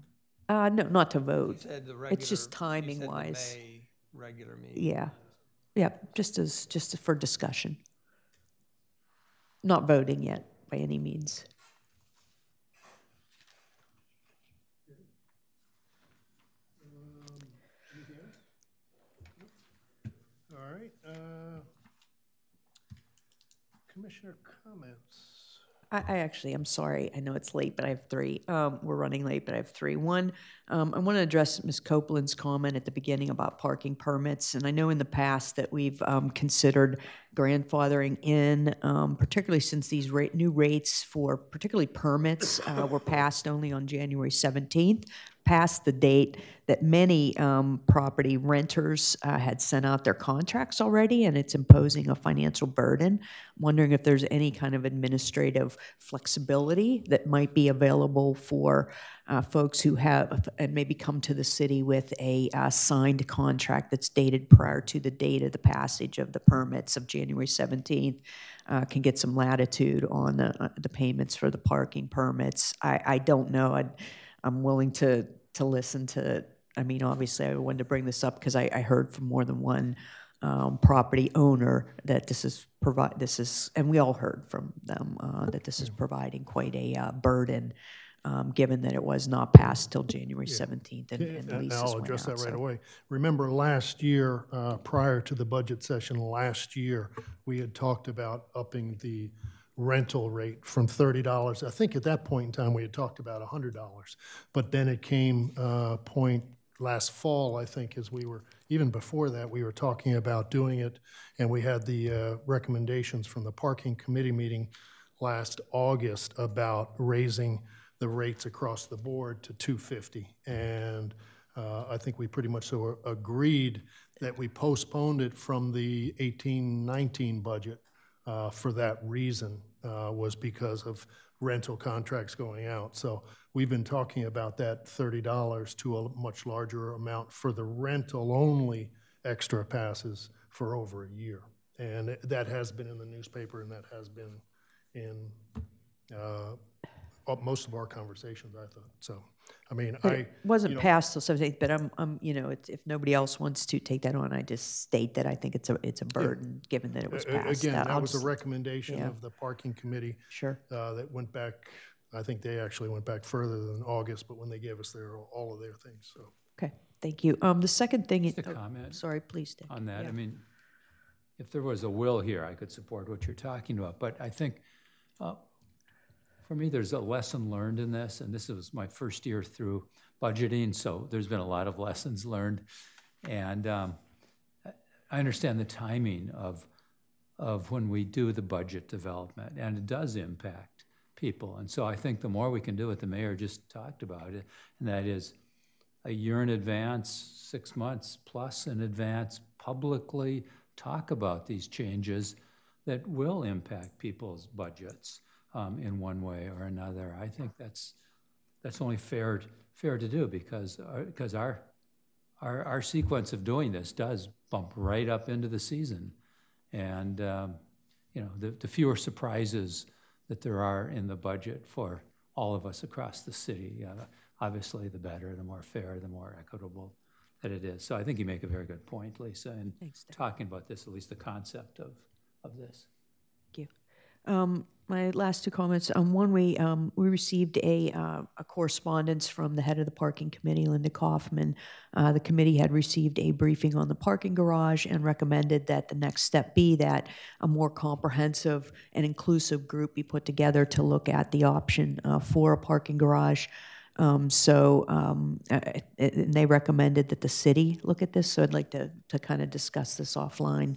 Speaker 3: No, not to vote.
Speaker 16: You said the regular,
Speaker 3: it's just timing wise.
Speaker 16: The May regular meeting.
Speaker 3: Yeah. Yeah. Just for discussion. Not voting yet by any means.
Speaker 5: All right. Commissioner comments.
Speaker 3: I'm sorry. I know it's late, but I have three. We're running late, but I have three. One, I want to address Ms. Copeland's comment at the beginning about parking permits. And I know in the past that we've considered grandfathering in, particularly since these new rates for particularly permits were passed only on January 17th, past the date that many property renters had sent out their contracts already, and it's imposing a financial burden. I'm wondering if there's any kind of administrative flexibility that might be available for folks who have and maybe come to the city with a signed contract that's dated prior to the date of the passage of the permits of January 17th, can get some latitude on the payments for the parking permits. I don't know. I'm willing to listen to, I mean, obviously I wanted to bring this up because I heard from more than one property owner that this is, and we all heard from them that this is providing quite a burden, given that it was not passed till January 17th and the leases
Speaker 5: I'll
Speaker 3: went
Speaker 5: address
Speaker 3: out,
Speaker 5: that right
Speaker 3: so.
Speaker 5: away. Remember last year, prior to the budget session last year, we had talked about upping the rental rate from $30. I think at that point in time, we had talked about $100. But then it came point last fall, I think, as we were, even before that, we were talking about doing it, and we had the recommendations from the parking committee meeting last August about raising the rates across the board to $250. And I think we pretty much so agreed that we postponed it from the 18-19 budget for that reason, was because of rental contracts going out. So we've been talking about that $30 to a much larger amount for the rental only extra passes for over a year. And that has been in the newspaper, and that has been in most of our conversations, I thought. So, I mean,
Speaker 3: It wasn't passed till 17th, but I'm you know, if nobody else wants to take that on, I just state that I think it's a burden, given that it was passed.
Speaker 5: Again, that was a recommendation of the parking committee.
Speaker 3: Sure.
Speaker 5: That went back, I think they actually went back further than August, but when they gave us all of their things, so.
Speaker 3: Okay, thank you. The second thing.
Speaker 11: Just a comment.
Speaker 3: Sorry, please, Dick.
Speaker 11: On that,
Speaker 3: Yeah.
Speaker 11: I mean, if there was a will here, I could support what you're talking about, but I think, for me, there's a lesson learned in this, and this was my first year through budgeting, so there's been a lot of lessons learned. And I understand the timing of when we do the budget development, and it does impact people. And so I think the more we can do what the mayor just talked about, it, and that is a year in advance, 6 months plus in advance, publicly talk about these changes that will impact people's budgets. In one way or another. I think that's only fair to do, because our sequence of doing this does bump right up into the season, and you know, the fewer surprises that there are in the budget for all of us across the city, obviously the better, the more fair, the more equitable that it is. So I think you make a very good point, Lisa, in talking about this, at least the concept of this.
Speaker 3: Thank you. My last two comments. One, we received a correspondence from the head of the parking committee, Linda Kaufman. The committee had received a briefing on the parking garage and recommended that the next step be that a more comprehensive and inclusive group be put together to look at the option for a parking garage. And they recommended that the city look at this. So I'd like to kind of discuss this offline.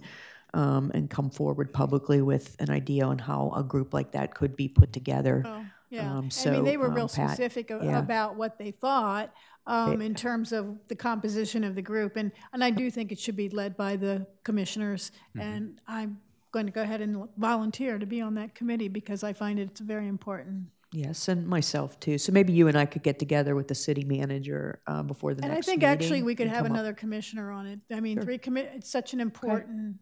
Speaker 3: And come forward publicly with an idea on how a group like that could be put together.
Speaker 13: Oh, yeah.
Speaker 3: So,
Speaker 13: I mean, they were real
Speaker 3: Pat,
Speaker 13: specific
Speaker 3: yeah.
Speaker 13: about what they thought in terms of the composition of the group. And I do think it should be led by the commissioners. And I'm going to go ahead and volunteer to be on that committee because I find it's very important.
Speaker 3: Yes, and myself too. So maybe you and I could get together with the city manager before the next meeting.
Speaker 13: And I think actually we could have another commissioner on it. I mean,
Speaker 3: Sure.
Speaker 13: It's such an important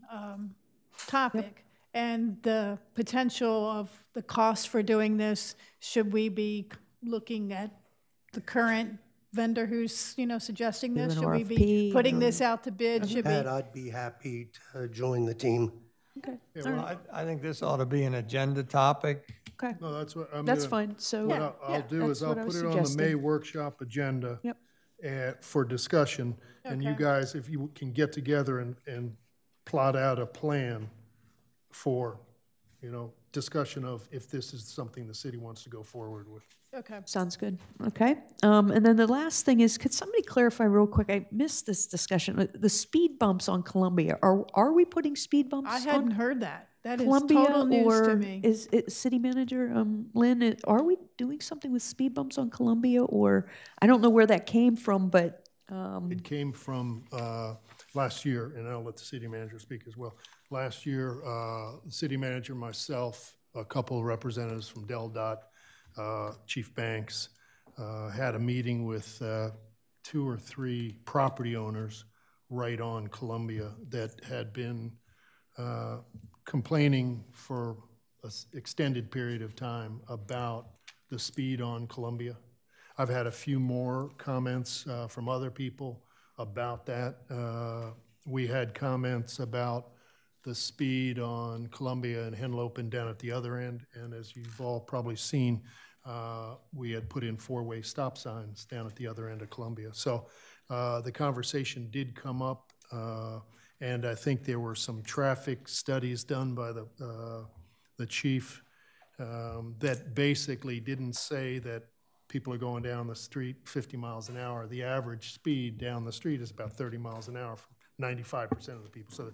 Speaker 13: topic. Yep. And the potential of the cost for doing this, should we be looking at the current vendor who's, suggesting this? Should we be putting this out to bid? Should
Speaker 21: Pat, I'd be happy to join the team.
Speaker 3: Okay.
Speaker 16: Yeah, well, I think this ought to be an agenda topic.
Speaker 3: Okay.
Speaker 5: No, that's what I'm
Speaker 3: That's
Speaker 5: doing.
Speaker 3: fine. So
Speaker 5: What I'll do is I'll put it on the May workshop agenda for discussion. And you guys, if you can get together and plot out a plan for, discussion of if this is something the city wants to go forward with.
Speaker 13: Okay.
Speaker 3: Sounds good. Okay. And then the last thing is, could somebody clarify real quick? I missed this discussion. The speed bumps on Columbia. Are we putting speed bumps?
Speaker 13: I hadn't heard that. That is
Speaker 3: Columbia,
Speaker 13: total news
Speaker 3: or
Speaker 13: to me.
Speaker 3: Is it City Manager Lynn? Are we doing something with speed bumps on Columbia, or I don't know where that came from, but
Speaker 5: it came from last year, and I'll let the city manager speak as well. Last year, the city manager, myself, a couple of representatives from DelDOT, Chief Banks, had a meeting with 2 or 3 property owners right on Columbia that had been complaining for an extended period of time about the speed on Columbia. I've had a few more comments from other people about that. We had comments about the speed on Columbia and Henlopen and down at the other end, and as you've all probably seen, we had put in 4-way stop signs down at the other end of Columbia. So the conversation did come up, and I think there were some traffic studies done by the chief that basically didn't say that people are going down the street 50 miles an hour. The average speed down the street is about 30 miles an hour for 95% of the people. So,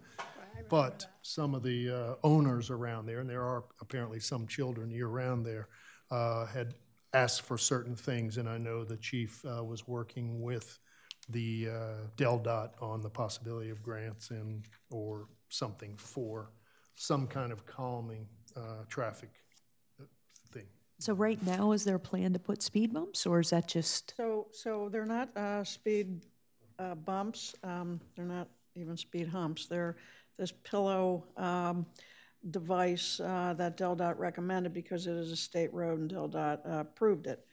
Speaker 5: but some of the owners around there, and there are apparently some children year-round there, had asked for certain things, and I know the chief was working with the DelDOT on the possibility of grants and or something for some kind of calming traffic thing.
Speaker 3: So right now, is there a plan to put speed bumps, or is that just?
Speaker 9: So they're not speed bumps. They're not even speed humps. They're this pillow device that DelDOT recommended because it is a state road and DelDOT approved it.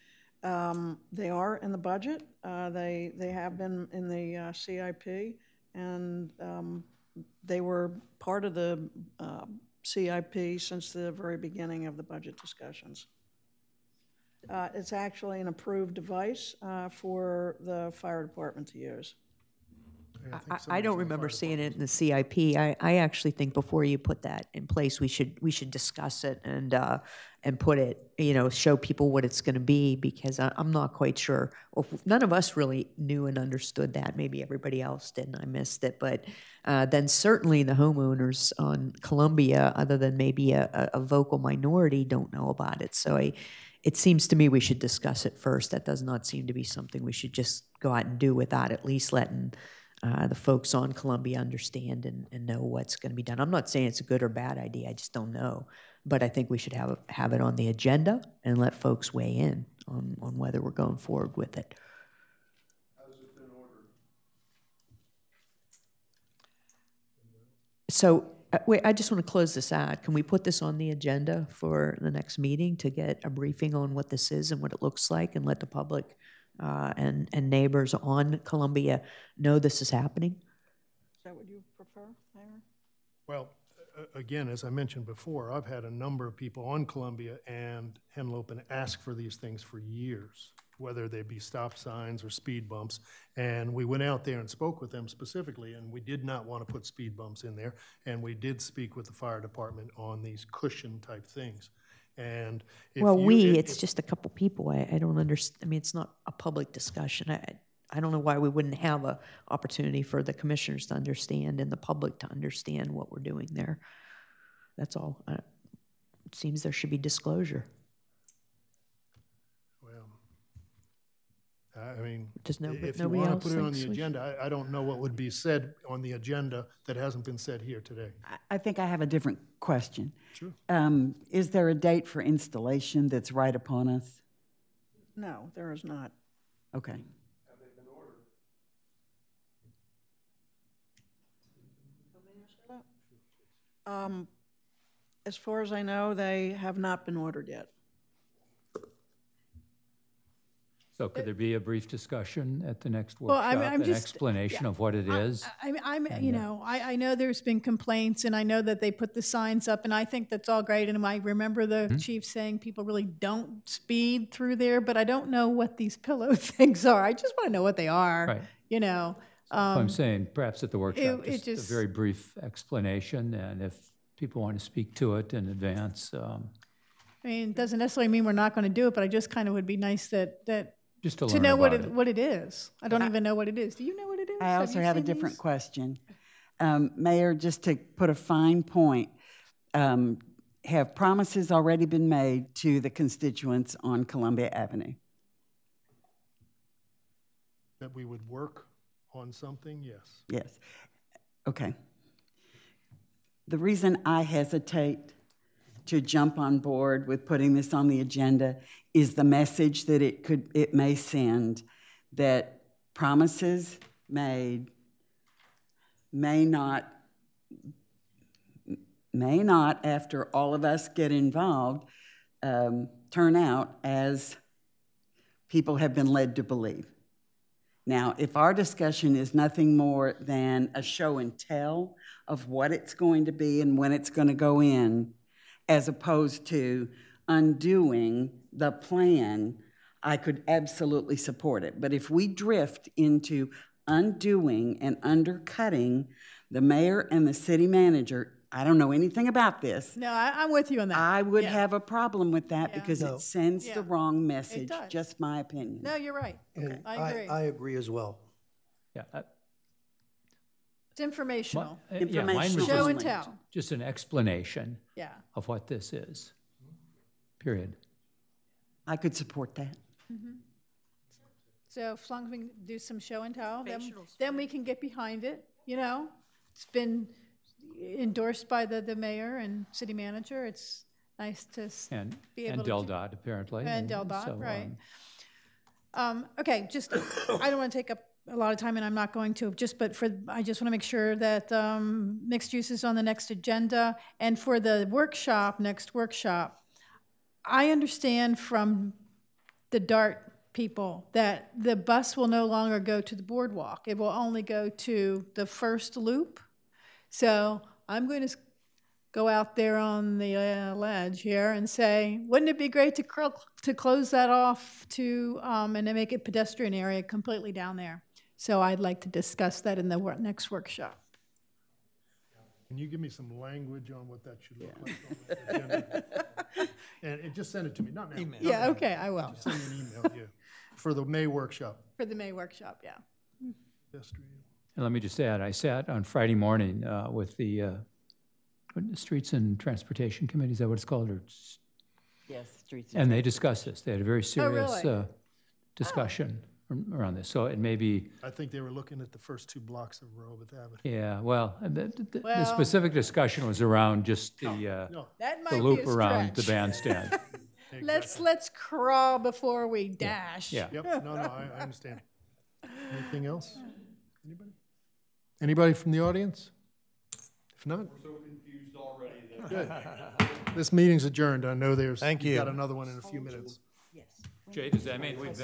Speaker 9: They are in the budget. They have been in the CIP, and they were part of the CIP since the very beginning of the budget discussions. It's actually an approved device for the fire department to use.
Speaker 3: I don't remember seeing it in the CIP. I actually think before you put that in place, we should discuss it and put it, show people what it's going to be, because I'm not quite sure. Well, none of us really knew and understood that. Maybe everybody else did, and I missed it. But then certainly the homeowners on Columbia, other than maybe a vocal minority, don't know about it. So it seems to me we should discuss it first. That does not seem to be something we should just go out and do without at least letting the folks on Columbia understand and know what's going to be done. I'm not saying it's a good or bad idea. I just don't know. But I think we should have it on the agenda and let folks weigh in on whether we're going forward with it.
Speaker 5: Has it been ordered?
Speaker 3: So wait, I just want to close this out. Can we put this on the agenda for the next meeting to get a briefing on what this is and what it looks like, and let the public and neighbors on Columbia know this is happening?
Speaker 9: Is that what you prefer, Mayor?
Speaker 5: Well, again, as I mentioned before, I've had a number of people on Columbia and Henlopen ask for these things for years, whether they be stop signs or speed bumps. And we went out there and spoke with them specifically, and we did not want to put speed bumps in there. And we did speak with the fire department on these cushion type things. And if
Speaker 3: Well,
Speaker 5: you,
Speaker 3: it's just a couple people. I don't understand. I mean, it's not a public discussion. I don't know why we wouldn't have a opportunity for the commissioners to understand and the public to understand what we're doing there. That's all. It seems there should be disclosure.
Speaker 5: Well, I mean,
Speaker 3: Just no,
Speaker 5: if you want to put it on the agenda, I don't know what would be said on the agenda that hasn't been said here today.
Speaker 14: I think I have a different question.
Speaker 5: Sure.
Speaker 14: Is there a date for installation that's right upon us?
Speaker 9: No, there is not.
Speaker 14: Okay.
Speaker 9: As far as I know, they have not been ordered yet.
Speaker 11: So could there be a brief discussion at the next
Speaker 13: Well,
Speaker 11: workshop,
Speaker 13: I'm
Speaker 11: an
Speaker 13: just-
Speaker 11: explanation of what it is?
Speaker 13: I know there's been complaints, and I know that they put the signs up, and I think that's all great. And I remember the chief saying people really don't speed through there, but I don't know what these pillow things are. I just want to know what they are.
Speaker 11: Right.
Speaker 13: You know.
Speaker 11: So I'm saying perhaps at the workshop,
Speaker 13: it
Speaker 11: just a
Speaker 13: just-
Speaker 11: very brief explanation, and if people want to speak to it in advance,
Speaker 13: I mean, it doesn't necessarily mean we're not going to do it, but I just kind of would be nice that
Speaker 11: just to
Speaker 13: to
Speaker 11: learn
Speaker 13: know
Speaker 11: about it.
Speaker 13: what it is. I don't even know what it is. Do you know what it is?
Speaker 14: I also have a
Speaker 13: you seen
Speaker 14: different
Speaker 13: these?
Speaker 14: question. Mayor, just to put a fine point, have promises already been made to the constituents on Columbia Avenue?
Speaker 5: That we would work on something, yes.
Speaker 14: Yes. Okay. The reason I hesitate to jump on board with putting this on the agenda is the message that it may send, that promises made may not, after all of us get involved, turn out as people have been led to believe. Now, if our discussion is nothing more than a show and tell of what it's going to be and when it's going to go in, as opposed to undoing the plan, I could absolutely support it. But if we drift into undoing and undercutting the mayor and the city manager, I don't know anything about this.
Speaker 13: No, I'm with you on that.
Speaker 14: I would have a problem with that because
Speaker 21: No.
Speaker 14: it sends the wrong message.
Speaker 13: does.
Speaker 14: Just my opinion.
Speaker 13: No, you're right.
Speaker 21: And
Speaker 13: I agree.
Speaker 21: I agree as well.
Speaker 11: Yeah.
Speaker 13: It's informational.
Speaker 11: Yeah, mine was
Speaker 13: Show and
Speaker 11: just-
Speaker 13: tell.
Speaker 11: Just an explanation
Speaker 13: Yeah.
Speaker 11: of what this is, period.
Speaker 14: I could support that.
Speaker 13: So as long as we can do some show and tell, then we can get behind it, you know? It's been endorsed by the mayor and city manager. It's nice to
Speaker 11: And
Speaker 13: be able to.
Speaker 11: DelDOT, apparently.
Speaker 13: And DelDOT,
Speaker 11: so,
Speaker 13: right. Okay, just, I don't want to take up a lot of time, and I'm not going to, I just want to make sure that mixed use is on the next agenda. And for the next workshop, I understand from the DART people that the bus will no longer go to the boardwalk. It will only go to the first loop. So I'm going to go out there on the ledge here and say, wouldn't it be great to close that off and to make it pedestrian area completely down there? So I'd like to discuss that in the next workshop.
Speaker 5: Can you give me some language on what that should look like on the agenda? And just send it to me, not now.
Speaker 21: Email.
Speaker 13: Yeah, okay, I will.
Speaker 5: Just send me an email, yeah, for the May workshop.
Speaker 13: For the May workshop, yeah.
Speaker 11: And let me just add, I sat on Friday morning with the Streets and Transportation Committee, is that what it's called? Or
Speaker 14: Yes, streets.
Speaker 11: and they discussed this. They had a very serious
Speaker 13: really?
Speaker 11: discussion around this. So it may be,
Speaker 5: I think they were looking at the first 2 blocks of Rehoboth Avenue.
Speaker 11: yeah, well, the
Speaker 13: Well-
Speaker 11: specific discussion was around just the
Speaker 13: That might
Speaker 11: the
Speaker 13: be
Speaker 11: loop
Speaker 13: a
Speaker 11: around the
Speaker 13: stretch.
Speaker 11: bandstand.
Speaker 13: Let's crawl before we dash.
Speaker 11: Yeah.
Speaker 5: Yep, no, I understand. Anything else? Anybody? Anybody from the audience? If not,
Speaker 7: We're so confused already.
Speaker 5: good. This meeting's adjourned. I know
Speaker 21: Thank you.
Speaker 5: got another one in a few minutes.
Speaker 11: Jay, does that mean we've been